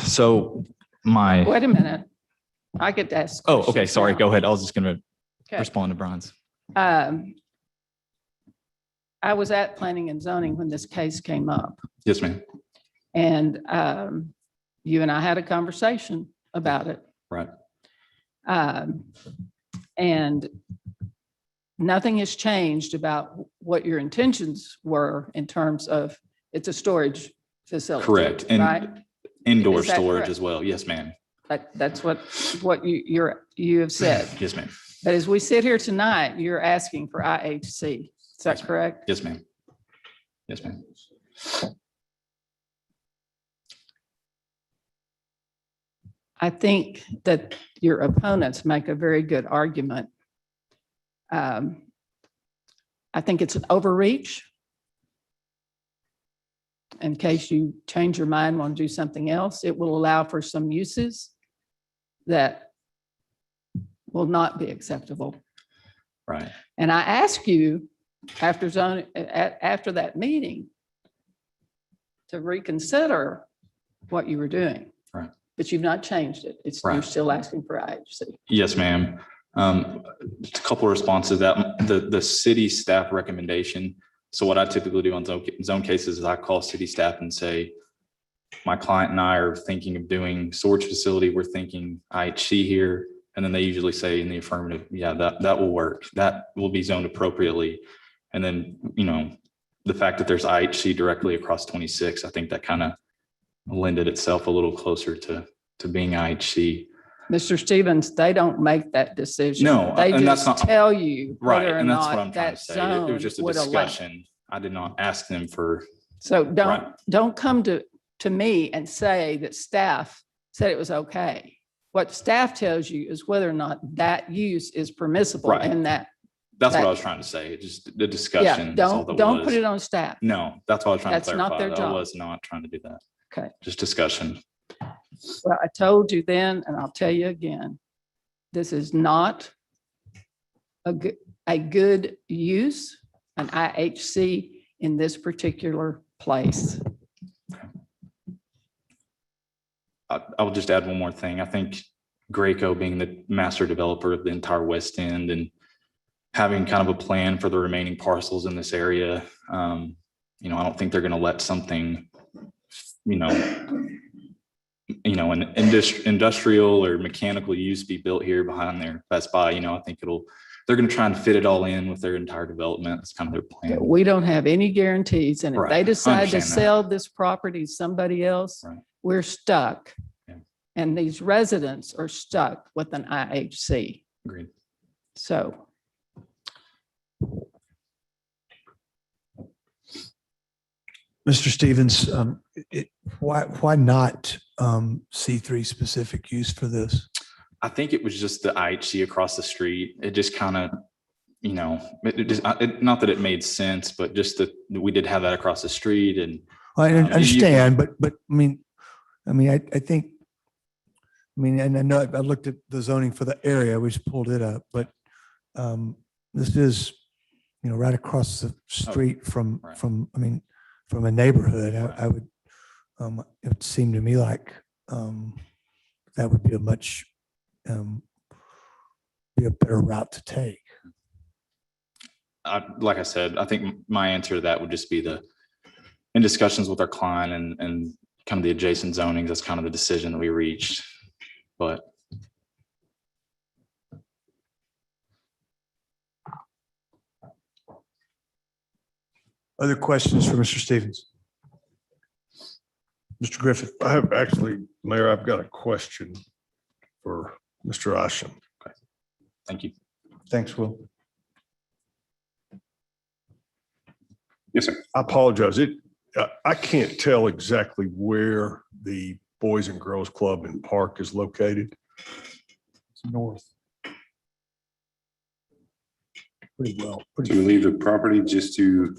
So my, Wait a minute. I get to ask. oh, okay, questions sorry, now. go ahead. I was just gonna Okay. respond to Brian's. I was at planning and zoning when this case came up, Yes, ma'am. and you and I had a conversation about it. Right. And nothing has changed about what your intentions were in terms of it's a storage facility. Correct. Right? And indoor Is that storage correct? as well. Yes, ma'am. That's what you have said. Yes, ma'am. But as we sit here tonight, you're asking for IHC. Is that correct? Yes, ma'am. Yes, ma'am. I think that your opponents make a very good argument. I think it's an overreach. In case you change your mind, want to do something else, it will allow for some uses that will not be acceptable. Right. And I ask you after that meeting to reconsider what you were doing. Right. But you've not changed it. You're Right. still asking for IHC. Yes, ma'am. Just a couple of responses that the city staff recommendation. So what I typically do on zone cases is I call city staff and say, my client and I are thinking of doing storage facility. We're thinking IHC here. And then they usually say in the affirmative, yeah, that will work. That will be zoned appropriately. And then, the fact that there's IHC directly across 26, I think that kind of lended itself a little closer to being IHC. Mr. Stevens, they don't make that decision. No, They and that's just not- tell you Right, whether or and that's what not I'm trying to that say. It was just a zone would allow. discussion. I did not ask them for, So Right. don't come to me and say that staff said it was okay. What staff tells you is whether or not that use is permissible Right. and that's what That- I was trying to say. Just the yeah, discussion. is all that don't put was. it on staff. No, that's what I was trying to That's clarify. not their I job. was not trying to do that. Okay. Just discussion. Well, I told you then, and I'll tell you again, this is not a good use, an IHC in this particular place. I will just add one more thing. I think Graco being the master developer of the entire West End and having kind of a plan for the remaining parcels in this area, I don't think they're going to let something, an industrial or mechanical use be built here behind their Best Buy. I think it'll they're going to try and fit it all in with their entire development. That's kind of their plan. We don't have any guarantees. And if Right. they I decide to understand that. sell this property to somebody else, Right. we're stuck. Yeah. And these residents are stuck with an IHC. Agreed. So Mr. Stevens, why not C3 specific use for this? I think it was just the IHC across the street. It just kind of, not that it made sense, but just that we did have that across the street and. I you- understand, but I think, and I know I looked at the zoning for the area, we just pulled it up, but this is, right across the street from a neighborhood. I would, it would seem to me like that would be a much, be a better route to take. Like I said, I think my answer to that would just be in discussions with our client and kind of the adjacent zonings, that's kind of the decision that we reached. But Other questions for Mr. Stevens? Mr. Griffith? I have actually, Mayor, I've got a question for Mr. Isham. thank you. Thanks, Will. Yes, sir. I apologize. I can't tell exactly where the Boys and Girls Club and Park is located. It's north. Pretty well. So we leave the property just to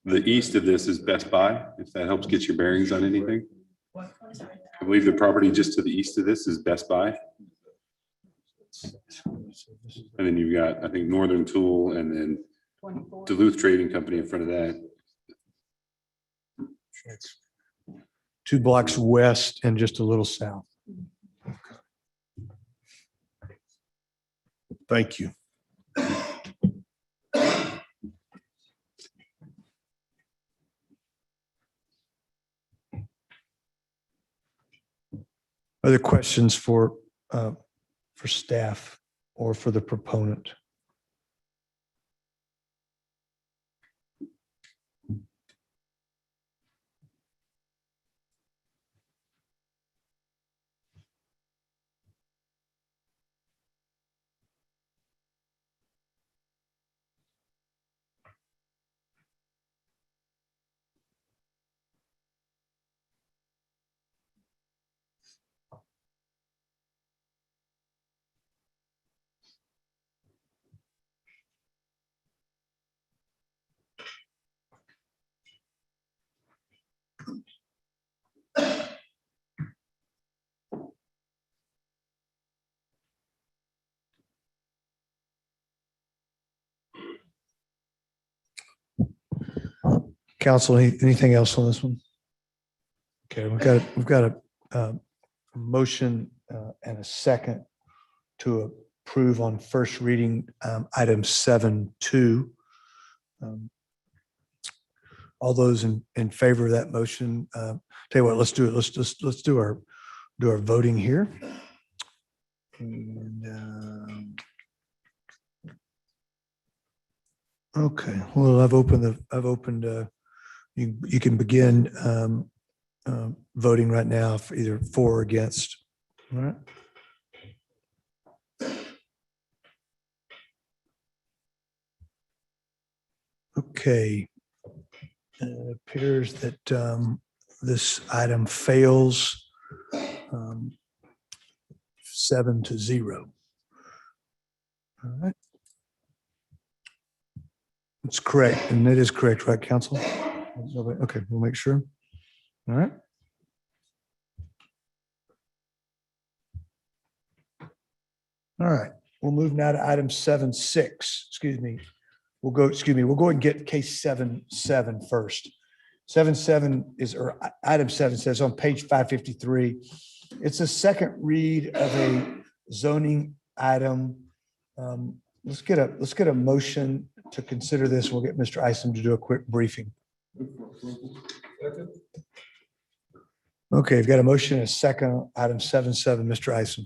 the east of this is Best Buy, if that helps get your bearings on anything. I believe the property just to the east of this is Best Buy. And then you've got, I think, Northern Tool and then Duluth Trading Company in front of that. 2 blocks west and just a little south. Thank you. Other questions for staff or for the proponent? Council, anything else on this one? Okay, we've got a motion and a second to approve on first reading item 7.2. All those in favor of that motion, tell you what, let's do it. Let's do our voting here. And okay, well, I've opened. You can begin voting right now for either for or against. All right. Okay. It appears that this item fails 7-0. All right. It's correct, and it is correct, right, council? Okay, we'll make sure. All right. All right, we'll move now to item 7.6. Excuse me. We'll go and get case 7.7 first. 7.7 is, or item 7 says on page 553. It's a second read of a zoning item. Let's get a motion to consider this. We'll get Mr. Isom to do a quick briefing. Okay, we've got a motion and a second on item 7.7. Mr. Isom.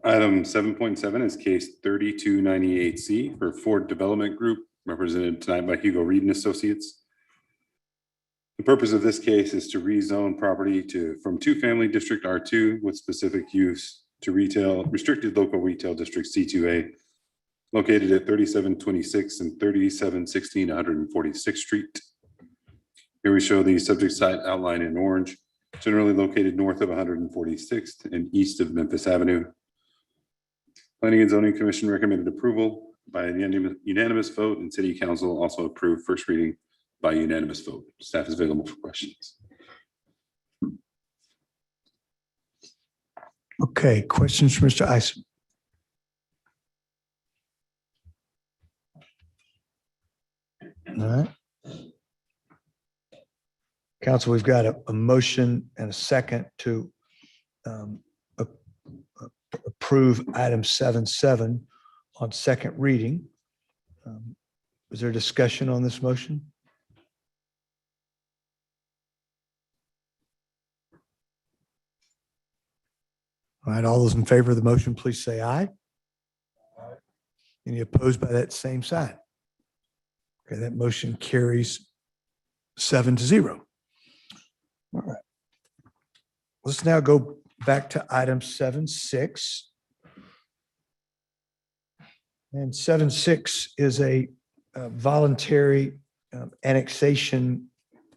Item 7.7 is case 3298C for Ford Development Group, represented tonight by Hugo Reed and Associates. The purpose of this case is to rezone property from two-family district R2 with specific use to restricted local retail district C2A, located at 3726 and 3716 146th Street. Here we show the subject site outlined in orange, generally located north of 146th and east of Memphis Avenue. Planning and Zoning Commission recommended approval by a unanimous vote, and City Council also approved first reading by unanimous vote. Staff is available for questions. Okay, questions for Mr. Isom? All right. Council, we've got a motion and a second to approve item 7.7 on second reading. Is there discussion on this motion? All right, all those in favor of the motion, please say aye. Any opposed by that same sign? Okay, that motion carries 7-0. All right. Let's now go back to item 7.6. And 7.6 is a voluntary annexation,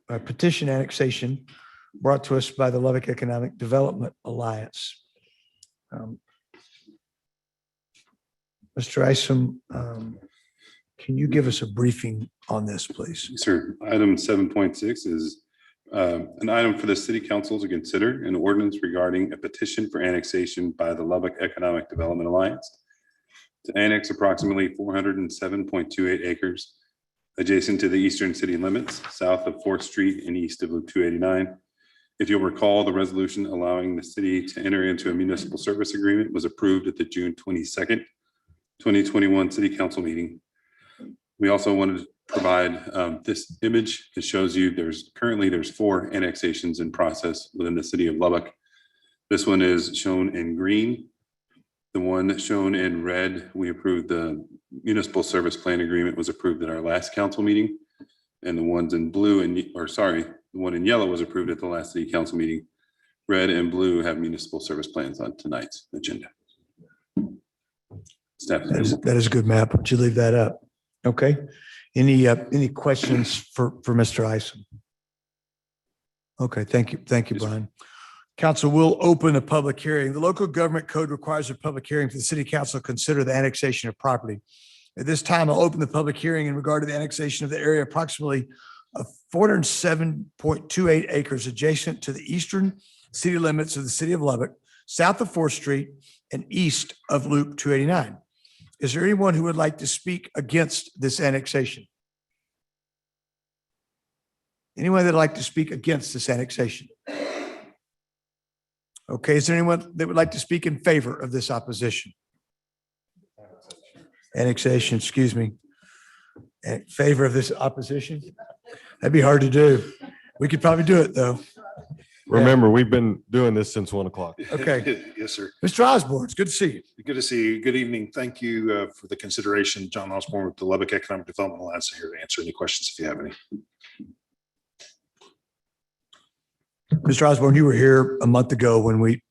petition annexation brought to us by the Lubbock Economic Development Alliance. Mr. Isom, can you give us a briefing on this, please? Sir, item 7.6 is an item for the City Council to consider an ordinance regarding a petition for annexation by the Lubbock Economic Development Alliance to annex approximately 407.28 acres adjacent to the eastern city limits, south of 4th Street and east of Loop 289. If you'll recall, the resolution allowing the city to enter into a municipal service agreement was approved at the June 22nd, 2021 City Council meeting. We also wanted to provide this image that shows you there's 4 annexations in process within the city of Lubbock. This one is shown in green. The one shown in red, we approved the municipal service plan agreement was approved at our last council meeting. And the ones in blue the one in yellow was approved at the last city council meeting. Red and blue have municipal service plans on tonight's agenda. Staff. That is a good map. Would you leave that up? Okay. Any questions for Mr. Isom? Okay, thank you. Thank you, Brian. Council will open a public hearing. The local government code requires a public hearing for the city council to consider the annexation of property. At this time, I'll open the public hearing in regard to the annexation of the area approximately 407.28 acres adjacent to the eastern city limits of the city of Lubbock, south of 4th Street and east of Loop 289. Is there anyone who would like to speak against this annexation? Anyone that'd like to speak against this annexation? Okay, is there anyone that would like to speak in favor of this opposition? Annexation, excuse me. In favor of this opposition? That'd be hard to do. We could probably do it, though. Remember, we've been doing this since 1 o'clock. Okay. Yes, sir. Mr. Osborne, it's good to see you. Good to see you. Good evening. Thank you for the consideration. John Osborne with the Lubbock Economic Development Alliance here to answer any questions if you have any. Mr. Osborne, you were here a month ago when we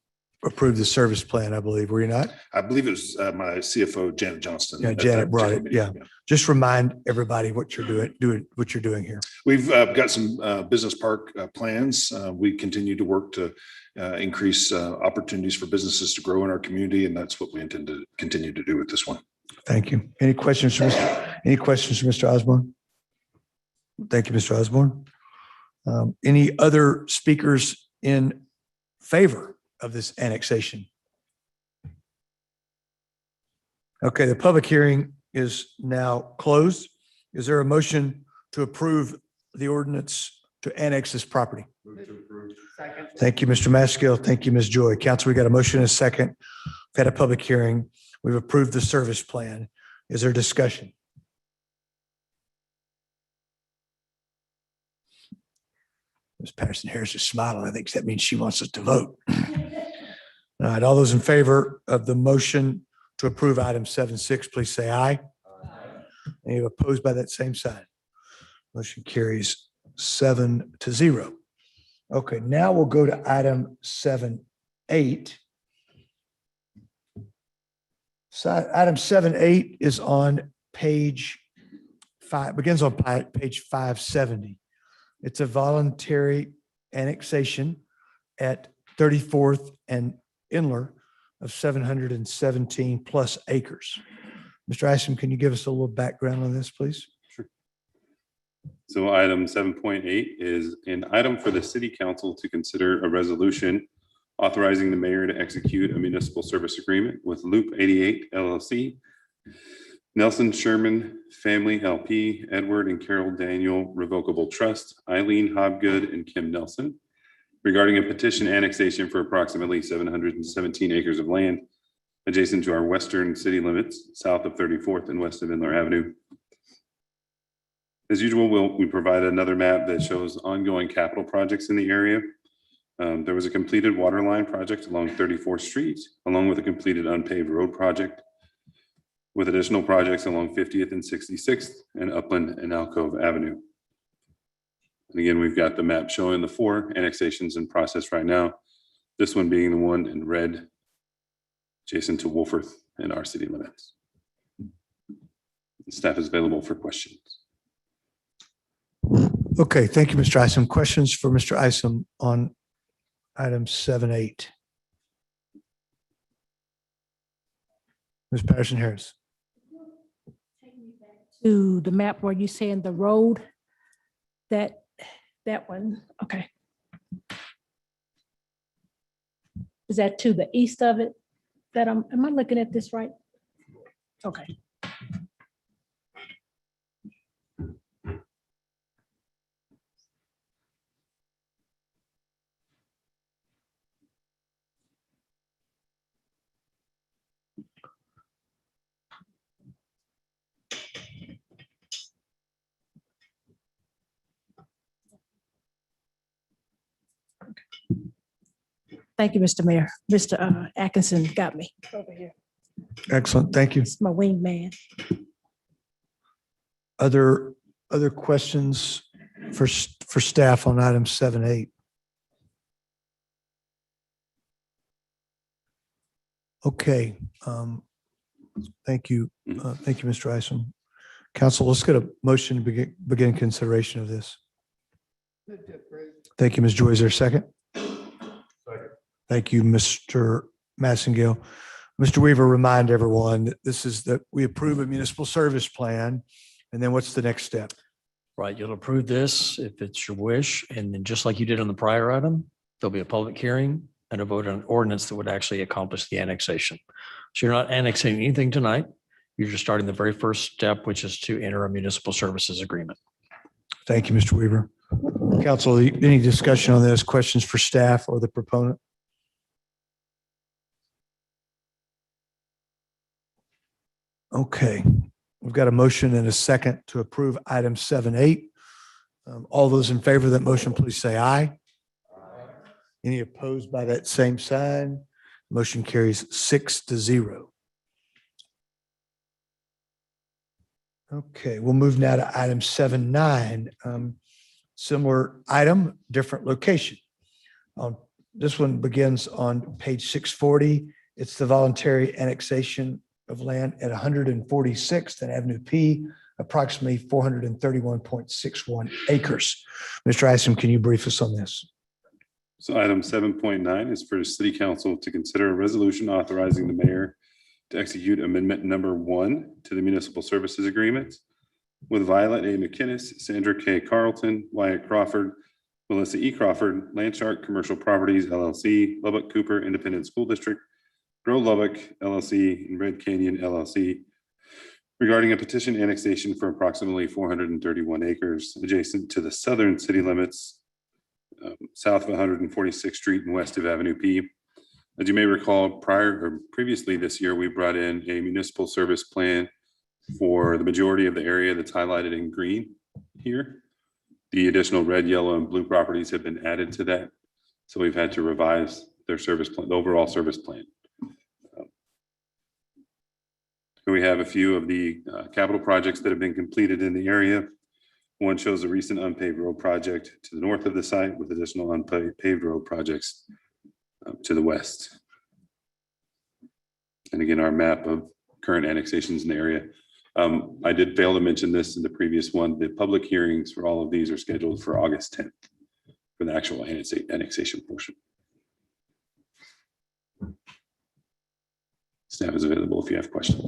approved the service plan, I believe, were you not? I believe it was my CFO, Janet Johnston. Yeah, at Janet that brought particular it. meeting. Yeah. Just remind everybody what you're doing here. We've got some business park plans. We continue to work to increase opportunities for businesses to grow in our community, and that's what we intend to continue to do with this one. Thank you. Any questions for Mr. Osborne? Thank you, Mr. Osborne. Any other speakers in favor of this annexation? Okay, the public hearing is now closed. Is there a motion to approve the ordinance to annex this property? Second. Thank you, Mr. Maskill. Thank you, Ms. Joy. Council, we got a motion and a second. We've had a public hearing. We've approved the service plan. Is there discussion? Ms. Patterson Harris is smiling. I think that means she wants us to vote. All All right, all those in favor of the motion to approve item 7.6, please say aye. Any opposed by that same sign? Motion carries 7-0. Okay, now we'll go to item 7.8. So item 7.8 is on page 5, begins on page 570. It's a voluntary annexation at 34th and Inler of 717 plus acres. Mr. Isom, can you give us a little background on this, please? So item 7.8 is an item for the city council to consider a resolution authorizing the mayor to execute a municipal service agreement with Loop 88 LLC, Nelson Sherman Family LP, Edward and Carol Daniel Revocable Trust, Eileen Hobgood and Kim Nelson, regarding a petition annexation for approximately 717 acres of land adjacent to our western city limits, south of 34th and west of Inler Avenue. As usual, we provide another map that shows ongoing capital projects in the area. There was a completed water line project along 34th Street, along with a completed unpaved road project, with additional projects along 50th and 66th and Upland and Alcove Avenue. And again, we've got the map showing the 4 annexations in process right now. This one being the one in red, adjacent to Wolforth and our city limits. Staff is available for questions. Okay, thank you, Mr. Isom. Questions for Mr. Isom on item 7.8? Ms. Patterson Harris. To the map where you saying the road, that one, okay. Is that to the east of it? Am I looking at this right? Okay. Thank you, Mr. Mayor. Mr. Atkinson got me over here. Excellent, thank you. It's my wingman. Other questions for staff on item 7.8? Okay, thank you. Thank you, Mr. Isom. Council, let's get a motion to begin consideration of this. Thank you, Ms. Joy. Is there a second? Thank you, Mr. Massengale. Mr. Weaver, remind everyone that this is that we approve a municipal service plan. And then what's the next step? Right, you'll approve this if it's your wish, and then just like you did on the prior item, there'll be a public hearing and a vote on an ordinance that would actually accomplish the annexation. So you're not annexing anything tonight. You're just starting the very first step, which is to enter a municipal services agreement. Thank you, Mr. Weaver. Council, any discussion on this? Questions for staff or the proponent? Okay, we've got a motion and a second to approve item 7.8. All those in favor of that motion, please say aye. Any opposed by that same sign? Motion carries 6-0. Okay, we'll move now to item 7.9. Similar item, different location. This one begins on page 640. It's the voluntary annexation of land at 146th and Avenue P, approximately 431.61 acres. Mr. Isom, can you brief us on this? So item 7.9 is for the city council to consider a resolution authorizing the mayor to execute amendment number 1 to the municipal services agreement with Violet A. McKinnis, Sandra K. Carlton, Wyatt Crawford, Melissa E. Crawford, Landshark Commercial Properties LLC, Lubbock Cooper Independent School District, Grow Lubbock LLC, and Red Canyon LLC regarding a petition annexation for approximately 431 acres adjacent to the southern city limits, south of 146th Street and west of Avenue P. As you may recall, previously this year, we brought in a municipal service plan for the majority of the area that's highlighted in green here. The additional red, yellow, and blue properties have been added to that. So we've had to revise their service plan, the overall service plan. Here we have a few of the capital projects that have been completed in the area. One shows a recent unpaved road project to the north of the site with additional unpaved road projects to the west. And again, our map of current annexations in the area. I did fail to mention this in the previous one. The public hearings for all of these are scheduled for August 10th for the actual annexation portion. Staff is available if you have questions.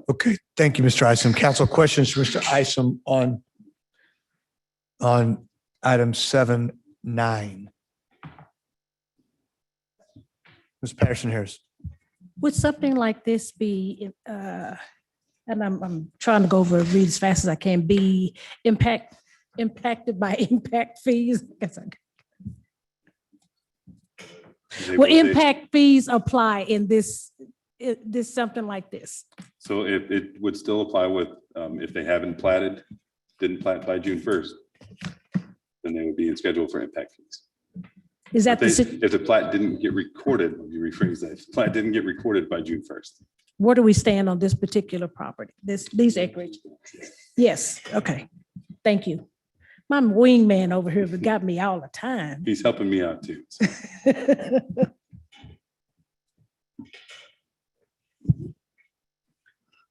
Okay, thank you, Mr. Isom. Council questions for Mr. Isom on item 7.9. Ms. Patterson Harris. Would something like this be, and I'm trying to go over and read as fast as I can, be impacted by impact fees? Will impact fees apply in this something like this? So it would still apply with, if they haven't didn't plat by June 1st, then they would be in schedule for impact fees. Is that If the plat didn't get recorded, let me rephrase that, if the plat didn't get recorded by June 1st. where do we stand on this particular property, these acreage? Yes, okay, thank you. My wingman over here got me all the time. He's helping me out too.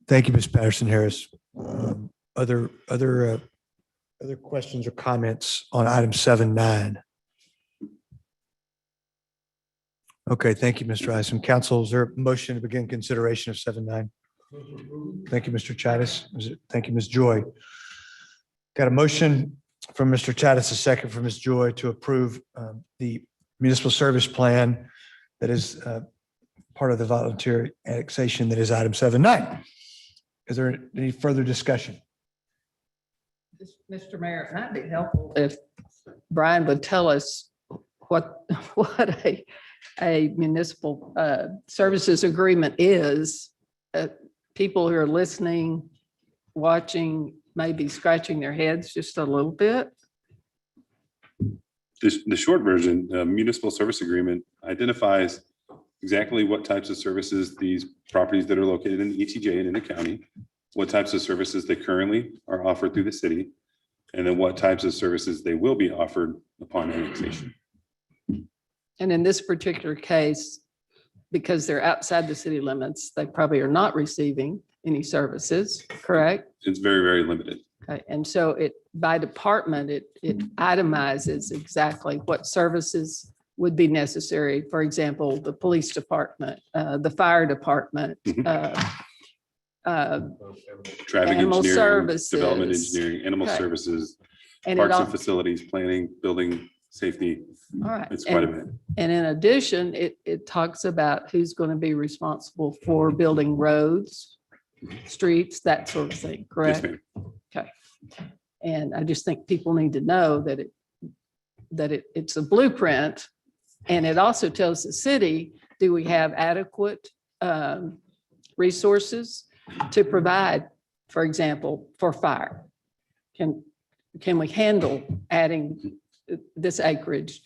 Thank you, Ms. Patterson Harris. Other questions or comments on item 7.9? Okay, thank you, Mr. Isom. Council, is there a motion to begin consideration of 7.9? Thank you, Mr. Chattis. Thank you, Ms. Joy. Got a motion from Mr. Chattis, a second from Ms. Joy to approve the municipal service plan that is part of the voluntary annexation that is item 7.9. Is there any further discussion? Mr. Mayor, it might be helpful if Brian would tell us what a municipal services agreement is. People who are listening, watching, maybe scratching their heads just a little bit. The short version, municipal service agreement identifies exactly what types of services these properties that are located in the ETJ and in the county, what types of services they currently are offered through the city, and then what types of services they will be offered upon annexation. And in this particular case, because they're outside the city limits, they probably are not receiving any services, correct? It's very, very limited. Okay, and so it, by department, it itemizes exactly what services would be necessary. For example, the police department, the fire department, Traffic animal engineering, services. development engineering, animal Okay. services, And it parks all- and facilities, planning, building, safety. All right. It's quite a bit. And in addition, it talks about who's going to be responsible for building roads, streets, that sort of thing, Yes, correct? ma'am. Okay. And I just think people need to know that it's a blueprint. And it also tells the city, do we have adequate resources to provide, for example, for fire? Can we handle adding this acreage?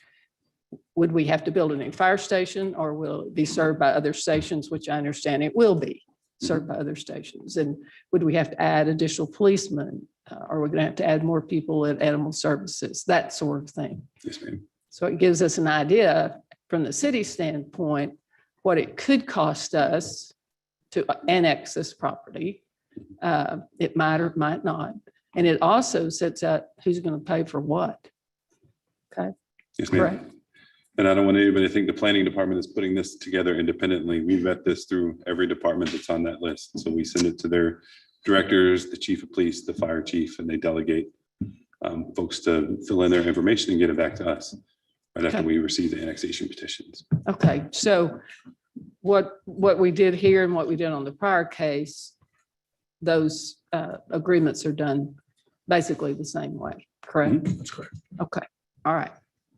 Would we have to build a new fire station, or will it be served by other stations, which I understand it will be served by other stations? And would we have to add additional policemen? Or we're going to have to add more people at animal services, that sort of thing. Yes, ma'am. So it gives us an idea from the city standpoint, what it could cost us to annex this property. It might or might not. And it also sets out who's going to pay for what. Okay. Yes, ma'am. Correct. And I don't want anybody to think the planning department is putting this together independently. We vet this through every department that's on that list. So we send it to their directors, the chief of police, the fire chief, and they delegate folks to fill in their information and get it back to us right after we receive the annexation petitions. Okay, so what we did here and what we did on the prior case, those agreements are done basically the same way, correct? That's correct. Okay, all right,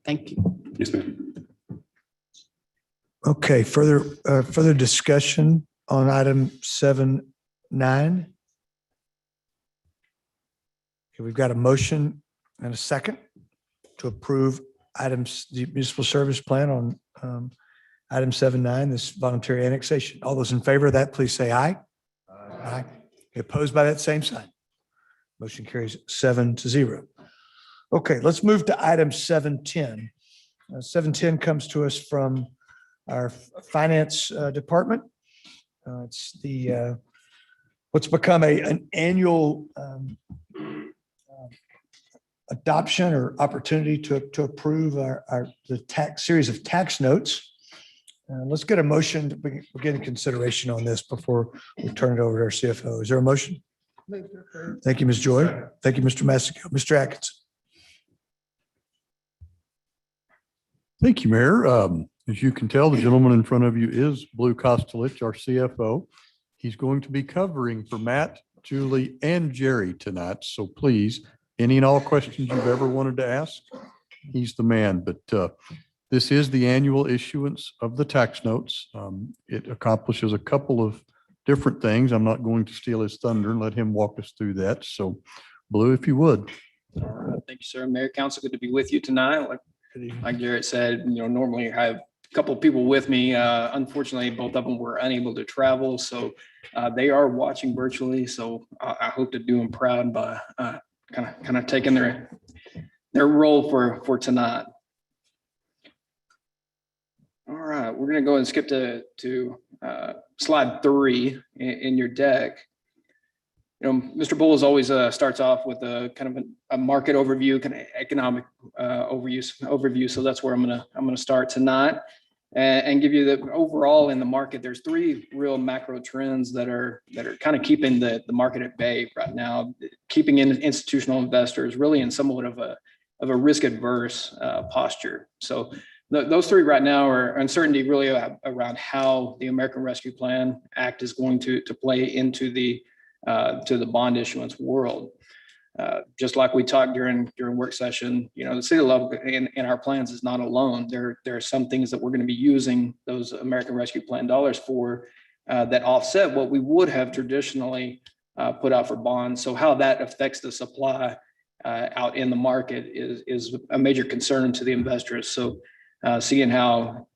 thank you. Yes, ma'am. Okay, further discussion on item 7.9. Okay, we've got a motion and a second to approve items, the municipal service plan on Item 7.9, this voluntary annexation. All those in favor of that, please say aye. Aye. Opposed by that same sign. Motion carries 7-0. Okay, let's move to item 7.10. 7.10 comes to us from our finance department. It's the what's become an annual adoption or opportunity to approve the tax series of tax notes. Let's get a motion to begin consideration on this before we turn it over to our CFO. Is there a motion? Thank you, Ms. Joy. Thank you, Mr. Massico. Mr. Atkinson. Thank you, Mayor. As you can tell, the gentleman in front of you is Blue Kostelich, our CFO. He's going to be covering for Matt, Julie, and Jerry tonight. So please, any and all questions you've ever wanted to ask, he's the man. But this is the annual issuance of the tax notes. It accomplishes a couple of different things. I'm not going to steal his thunder and let him walk us through that. So Blue, if you would. Thank you, sir. Mayor, council, good to be with you tonight. Like Garrett said, normally I have a couple of people with me. Unfortunately, both of them were unable to travel, so they are watching virtually. So I hope to do them proud by kind of taking their role for tonight. All right, we're going to go and skip to slide 3 in your deck. Mr. Bowles always starts off with a kind of a market overview, kind of economic overview. So that's where I'm gonna start tonight and give you the overall in the market. There's 3 real macro trends that are kind of keeping the market at bay right now, keeping in institutional investors really in somewhat of a risk adverse posture. So those 3 right now are uncertainty really around how the American Rescue Plan Act is going to play into the bond issuance world. Just like we talked during work session, the city of Lubbock in our plans is not alone. There are some things that we're going to be using those American Rescue Plan dollars for that offset what we would have traditionally put out for bonds. So how that affects the supply out in the market is a major concern to the investors. So seeing how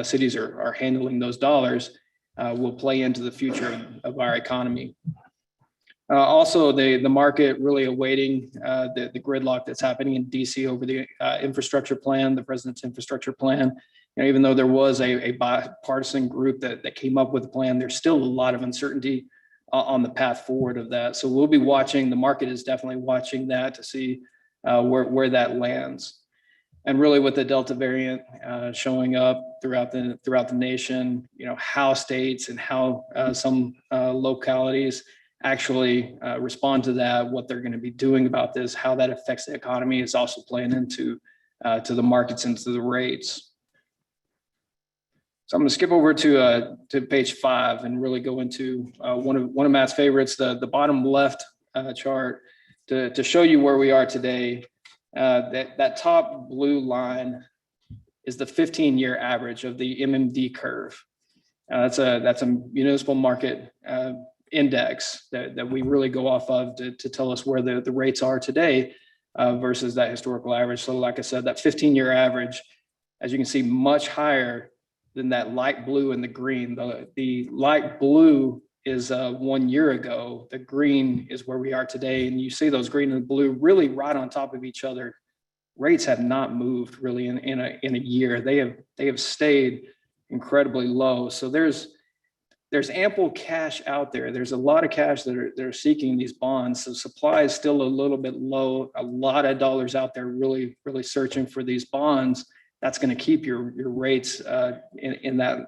cities are handling those dollars will play into the future of our economy. Also, the market really awaiting the gridlock that's happening in DC over the infrastructure plan, the president's infrastructure plan. Even though there was a bipartisan group that came up with a plan, there's still a lot of uncertainty on the path forward of that. So we'll be watching. The market is definitely watching that to see where that lands. And really, with the Delta variant showing up throughout the nation, how states and how some localities actually respond to that, what they're going to be doing about this, how that affects the economy is also playing into to the markets and to the rates. So I'm going to skip over to page 5 and really go into one of Matt's favorites, the bottom left chart, to show you where we are today. That top blue line is the 15-year average of the MMD curve. That's a municipal market index that we really go off of to tell us where the rates are today versus that historical average. So like I said, that 15-year average, as you can see, much higher than that light blue and the green. The light blue is 1 year ago. The green is where we are today. And you see those green and blue really right on top of each other. Rates have not moved really in a year. They have stayed incredibly low. So there's ample cash out there. There's a lot of cash that are seeking these bonds. So supply is still a little bit low. A lot of dollars out there really searching for these bonds. That's going to keep your rates in that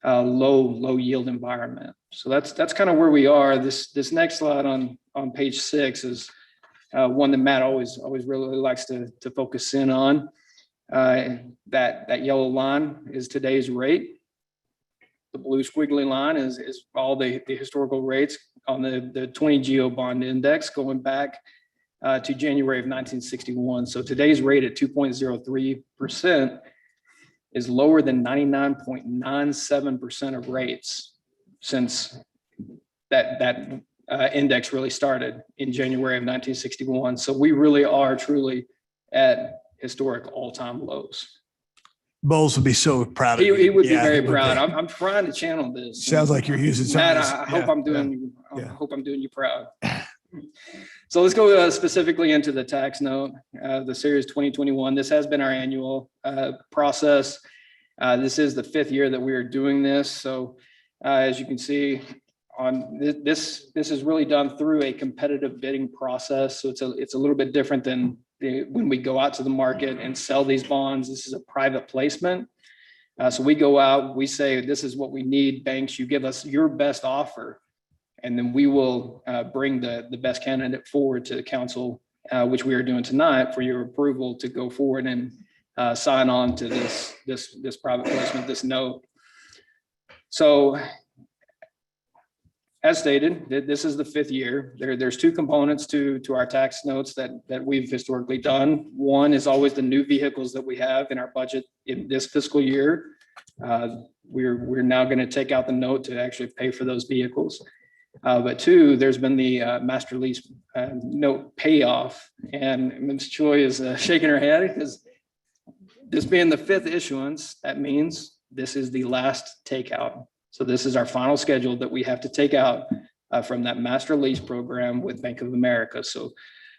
low yield environment. So that's kind of where we are. This next slide on page 6 is one that Matt always really likes to focus in on. That yellow line is today's rate. The blue squiggly line is all the historical rates on the 20 Geo bond index going back to January of 1961. So today's rate at 2.03% is lower than 99.97% of rates since that index really started in January of 1961. So we really are truly at historic all-time lows. Bowles would be so proud of you. He would be Yeah, very he would proud. be. I'm trying to channel this. Sounds like you're using some of Matt, this- I hope yeah, I'm doing, I yeah. hope I'm doing you proud. So let's go specifically into the tax note, the series 2021. This has been our annual process. This is the 5th year that we are doing this. So as you can see on this is really done through a competitive bidding process. So it's a little bit different than when we go out to the market and sell these bonds. This is a private placement. So we go out, we say, this is what we need. Banks, you give us your best offer. And then we will bring the best candidate forward to the council, which we are doing tonight, for your approval to go forward and sign on to this private placement, this note. So as stated, this is the 5th year. There's 2 components to our tax notes that we've historically done. One is always the new vehicles that we have in our budget in this fiscal year. We're now going to take out the note to actually pay for those vehicles. But 2, there's been the master lease note payoff, and Ms. Choi is shaking her head because this being the 5th issuance, that means this is the last takeout. So this is our final schedule that we have to take out from that master lease program with Bank of America. So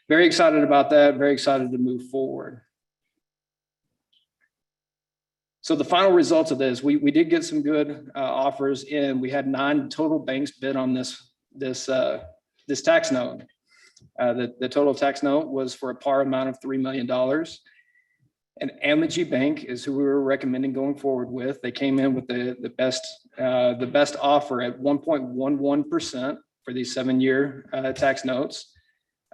very excited about that, very excited to move forward. So the final results of this, we did get some good offers in. We had 9 total banks bid on this tax note. The total tax note was for a par amount of $3 million. And Amegy Bank is who we were recommending going forward with. They came in with the best offer at 1.11% for these 7-year tax notes.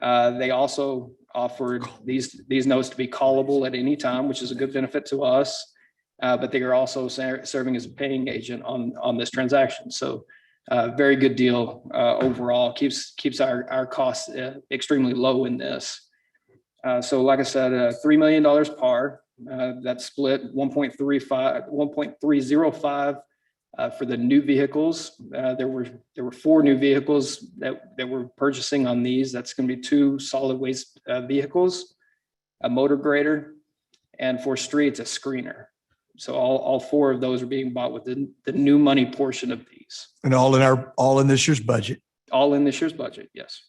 They also offered these notes to be callable at any time, which is a good benefit to us. But they are also serving as a paying agent on this transaction. So very good deal overall, keeps our costs extremely low in this. So like I said, $3 million par, that's split 1.305 for the new vehicles. There were 4 new vehicles that we're purchasing on these. That's going to be 2 solid waste vehicles, a motor grader, and for streets, a screener. So all 4 of those are being bought with the new money portion of these. And all in this year's budget. All in this year's budget, yes.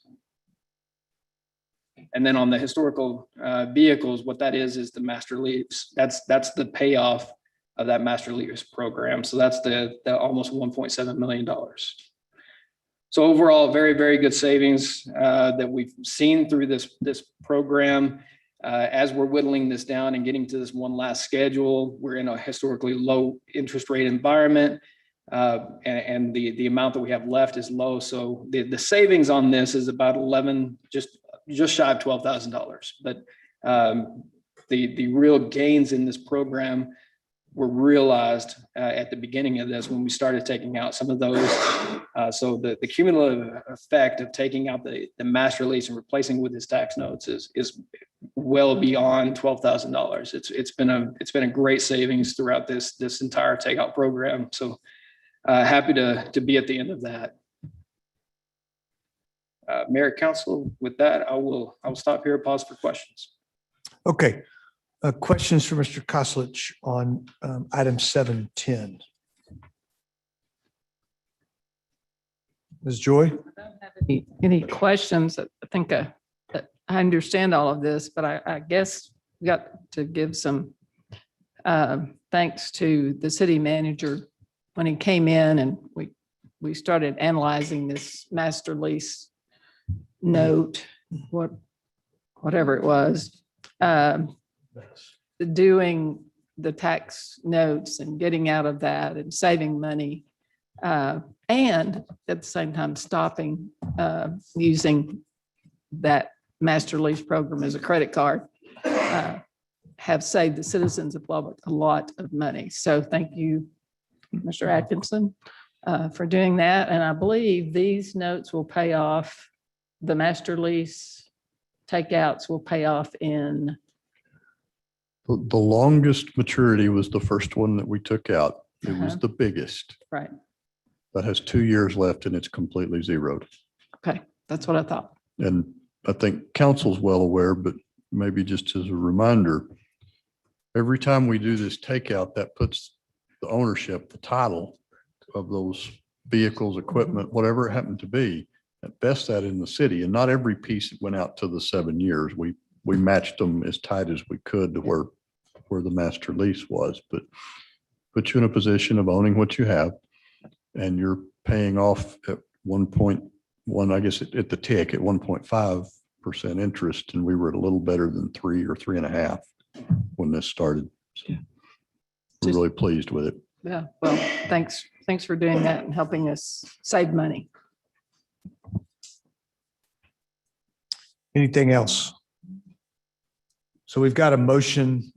And then on the historical vehicles, what that is the master lease. That's the payoff of that master lease program. So that's the almost $1.7 million. So overall, very, very good savings that we've seen through this program. As we're whittling this down and getting to this one last schedule, we're in a historically low interest rate environment. And the amount that we have left is low. So the savings on this is about just shy of $12,000. But the real gains in this program were realized at the beginning of this when we started taking out some of those. So the cumulative effect of taking out the master lease and replacing with his tax notes is well beyond $12,000. It's been a great savings throughout this entire takeout program. So happy to be at the end of that. Mayor, Council, with that, I will stop here and pause for questions. Okay. Questions for Mr. Koslich on item 710. Ms. Joy? Any questions? I think I understand all of this, but I guess we got to give some thanks to the city manager when he came in and we started analyzing this master lease note, whatever it was, doing the tax notes and getting out of that and saving money, and at the same time stopping using that master lease program as a credit card, have saved the citizens of Lubbock a lot of money. So thank you, Mr. Atkinson, for doing that. And I believe these notes will pay off, the master lease takeouts will pay off in. The longest maturity was the first one that we took out. It was the biggest. Right. That has 2 years left and it's completely zeroed. Okay, that's what I thought. And I think council's well aware, but maybe just as a reminder, every time we do this takeout, that puts the ownership, the title of those vehicles, equipment, whatever it happened to be, at best that in the city. And not every piece went out to the 7 years. We matched them as tight as we could to where the master lease was, but put you in a position of owning what you have, and you're paying off at 1.1, I guess at the tick at 1.5% interest, and we were at a little better than 3 or 3.5 when this started. So we're really pleased with it. Yeah, well, thanks for doing that and helping us save money. Anything else? So we've got a motion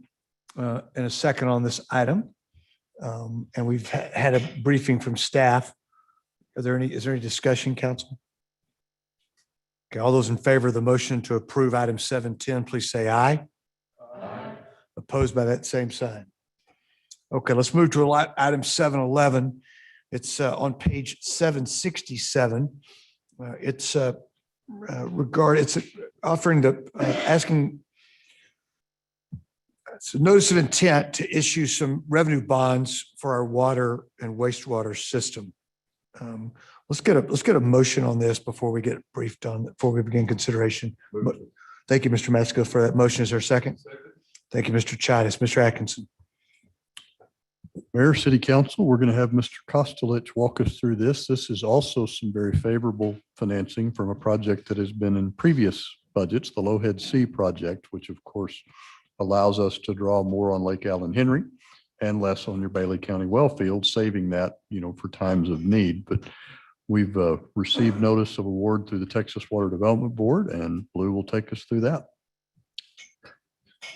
and a second on this item. And we've had a briefing from staff. Is there any discussion, council? Okay, all those in favor of the motion to approve item 710, please say aye. Aye. Opposed by that same sign. Okay, let's move to item 711. It's on page 767. It's offering asking. It's a notice of intent to issue some revenue bonds for our water and wastewater system. Let's get a motion on this before we get briefed on, before we begin consideration. Thank you, Mr. Matsko, for that motion. Is there a second? Thank you, Mr. Chidas. Mr. Atkinson. Mayor, City Council, we're going to have Mr. Kostelich walk us through this. This is also some very favorable financing from a project that has been in previous budgets, the Lowhead C project, which of course allows us to draw more on Lake Allen Henry and less on your Bailey County well field, saving that, for times of need. But we've received notice of award through the Texas Water Development Board, and Blue will take us through that.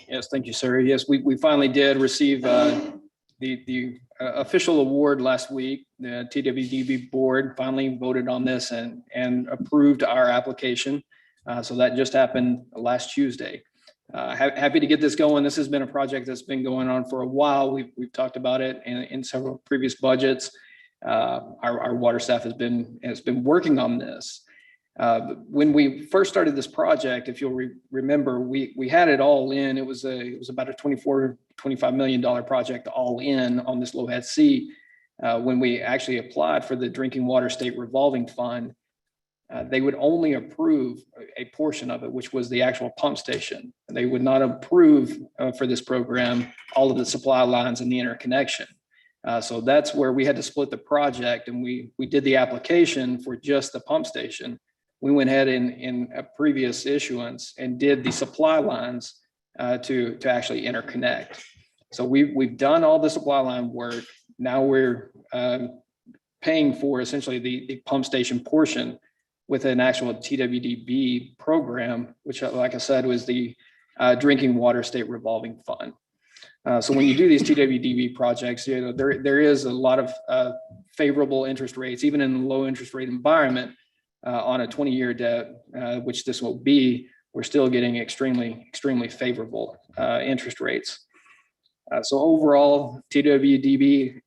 Yes, thank you, sir. Yes, we finally did receive the official award last week. The TWDB board finally voted on this and approved our application. So that just happened last Tuesday. Happy to get this going. This has been a project that's been going on for a while. We've talked about it in several previous budgets. Our water staff has been working on this. When we first started this project, if you'll remember, we had it all in. It was about a $25 million project all in on this Lowhead C. When we actually applied for the Drinking Water State Revolving Fund, they would only approve a portion of it, which was the actual pump station. They would not approve for this program all of the supply lines and the interconnection. So that's where we had to split the project, and we did the application for just the pump station. We went ahead in a previous issuance and did the supply lines to actually interconnect. So we've done all the supply line work. Now we're paying for essentially the pump station portion with an actual TWDB program, which, like I said, was the Drinking Water State Revolving Fund. So when you do these TWDB projects, there is a lot of favorable interest rates, even in a low interest rate environment on a 20-year debt, which this will be. We're still getting extremely favorable interest rates. So overall, TWDB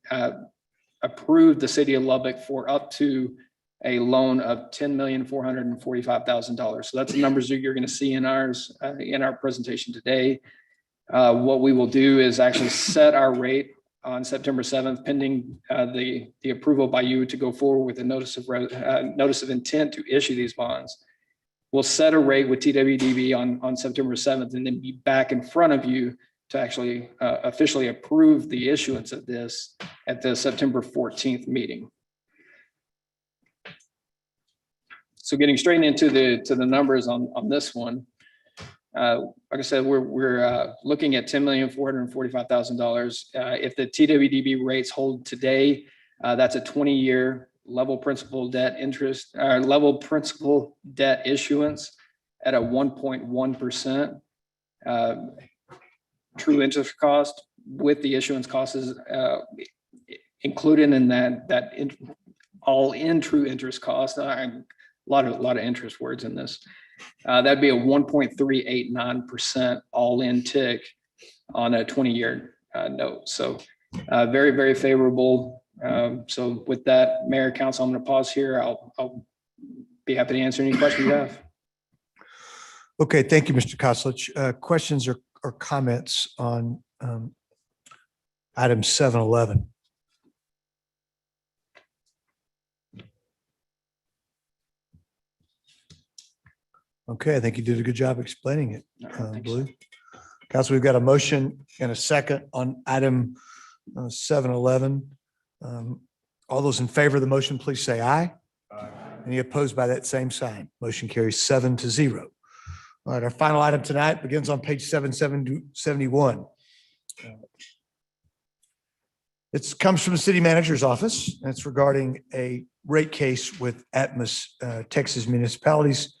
approved the city of Lubbock for up to a loan of $10,445,000. So that's the numbers that you're going to see in our presentation today. What we will do is actually set our rate on September 7th, pending the approval by you to go forward with a notice of intent to issue these bonds. We'll set a rate with TWDB on September 7th, and then be back in front of you to actually officially approve the issuance of this at the September 14th meeting. So getting straight into the numbers on this one, like I said, we're looking at $10,445,000. If the TWDB rates hold today, that's a 20-year level principal debt issuance at a 1.1% true interest cost, with the issuance costs included in that all-in true interest cost. A lot of interest words in this. That'd be a 1.389% all-in tick on a 20-year note. So very, very favorable. So with that, Mayor, Council, I'm going to pause here. I'll be happy to answer any questions you have. Okay, thank you, Mr. Kostelich. Questions or comments on item 711. Okay, I think you did a good job explaining it, Blue. Council, we've got a motion and a second on item 711. All those in favor of the motion, please say aye. Any opposed by that same sign? Motion carries 7-0. All right, our final item tonight begins on page 771. It comes from the city manager's office, and it's regarding a rate case with Atmos Texas Municipalities.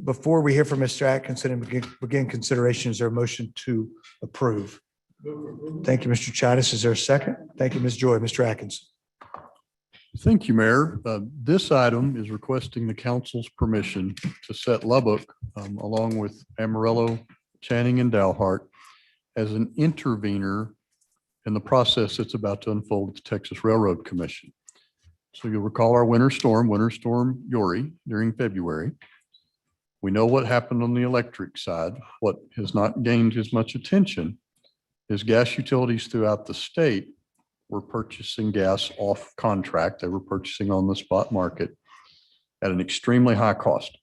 Before we hear from Mr. Atkinson and begin consideration, is there a motion to approve? Thank you, Mr. Chavez. Is there a second? Thank you, Ms. Joy. Mr. Atkinson. Thank you, Mayor. This item is requesting the council's permission to set Lubbock, along with Amarillo, Channing, and Dalhart, as an intervener in the process that's about to unfold at the Texas Railroad Commission. So you'll recall our Winter Storm Uri during February. We know what happened on the electric side. What has not gained as much attention is gas utilities throughout the state were purchasing gas off contract. They were purchasing on the spot market at an extremely high cost.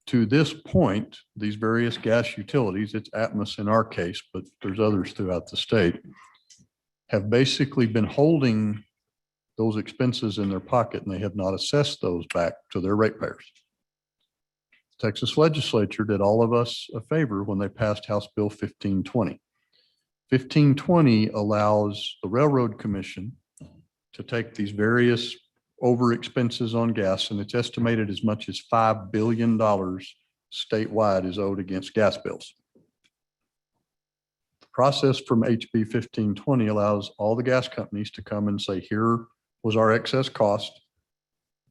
To this point, these various gas utilities, it's Atmos in our case, but there's others throughout the state, have basically been holding those expenses in their pocket, and they have not assessed those back to their ratepayers. Texas legislature did all of us a favor when they passed House Bill 1520. 1520 allows the Railroad Commission to take these various over expenses on gas, and it's estimated as much as $5 billion statewide is owed against gas bills. The process from HB 1520 allows all the gas companies to come and say, here was our excess cost,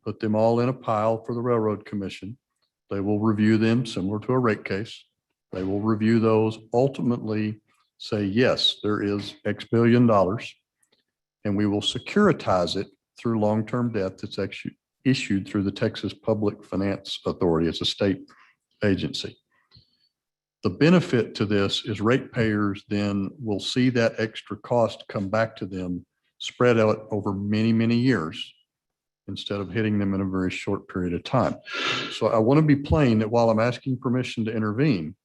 put them all in a pile for the Railroad Commission. They will review them similar to a rate case. They will review those, ultimately say, yes, there is X billion dollars, and we will securitize it through long-term debt that's issued through the Texas Public Finance Authority. It's a state agency. The benefit to this is ratepayers then will see that extra cost come back to them spread out over many, many years instead of hitting them in a very short period of time. So I want to be plain that while I'm asking permission to intervene,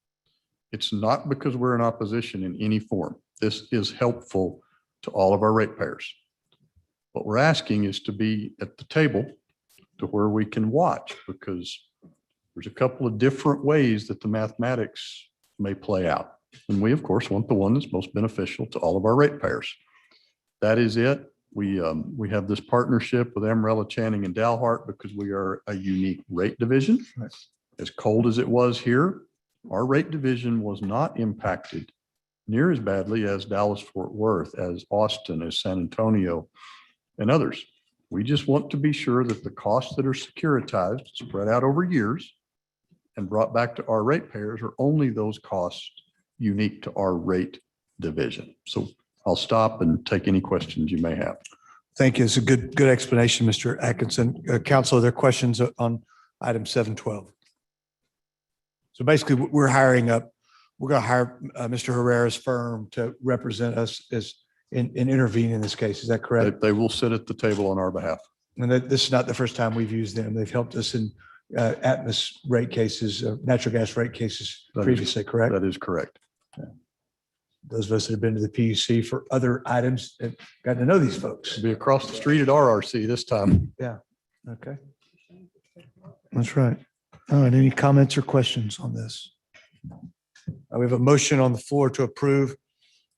it's not because we're in opposition in any form. This is helpful to all of our ratepayers. What we're asking is to be at the table to where we can watch, because there's a couple of different ways that the mathematics may play out. And we, of course, want the one that's most beneficial to all of our ratepayers. That is it. We have this partnership with Amarillo, Channing, and Dalhart because we are a unique rate division. As cold as it was here, our rate division was not impacted near as badly as Dallas, Fort Worth, as Austin, as San Antonio, and others. We just want to be sure that the costs that are securitized, spread out over years, and brought back to our ratepayers are only those costs unique to our rate division. So I'll stop and take any questions you may have. Thank you. It's a good explanation, Mr. Atkinson. Council, are there questions on item 712? So basically, we're going to hire Mr. Herrera's firm to represent us as and intervene in this case. Is that correct? They will sit at the table on our behalf. And this is not the first time we've used them. They've helped us in Atmos rate cases, natural gas rate cases previously, correct? That is correct. Yeah. Those of us that have been to the PUC for other items have gotten to know these folks. Be across the street at RRC this time. Yeah. Okay. That's right. All right. Any comments or questions on this? We have a motion on the floor to approve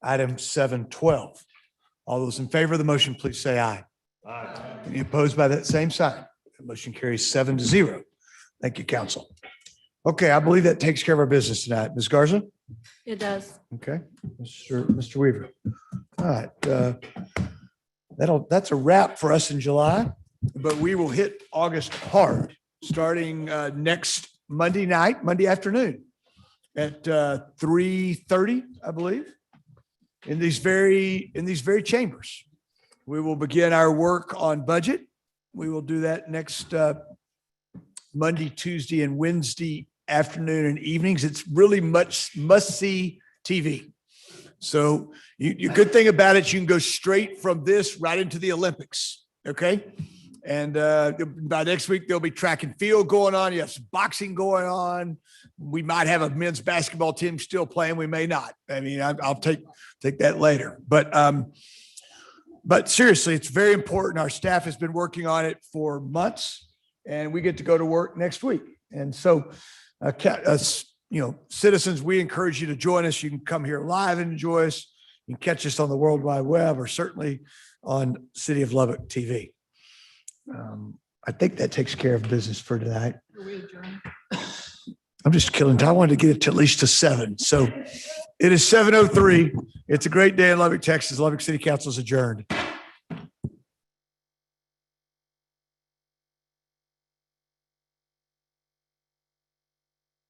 item 712. All those in favor of the motion, please say aye. Aye. Any opposed by that same sign? The motion carries 7-0. Thank you, council. Okay, I believe that takes care of our business tonight. Ms. Garza? It does. Okay, Mr. Weaver. All right. That's a wrap for us in July, but we will hit August hard, starting next Monday night, Monday afternoon at 3:30, I believe, in these very chambers. We will begin our work on budget. We will do that next Monday, Tuesday, and Wednesday afternoon and evenings. It's really much must-see TV. So good thing about it, you can go straight from this right into the Olympics. Okay. And by next week, there'll be track and field going on. You have some boxing going on. We might have a men's basketball team still playing. We may not. I mean, I'll take that later. But seriously, it's very important. Our staff has been working on it for months, and we get to go to work next week. And so, citizens, we encourage you to join us. You can come here live and enjoy us. You can catch us on the World Wide Web or certainly on City of Lubbock TV. I think that takes care of business for tonight. I'm just killing time. I wanted to get it to at least to 7. So it is 7:03. It's a great day in Lubbock, Texas. Lubbock City Council is adjourned.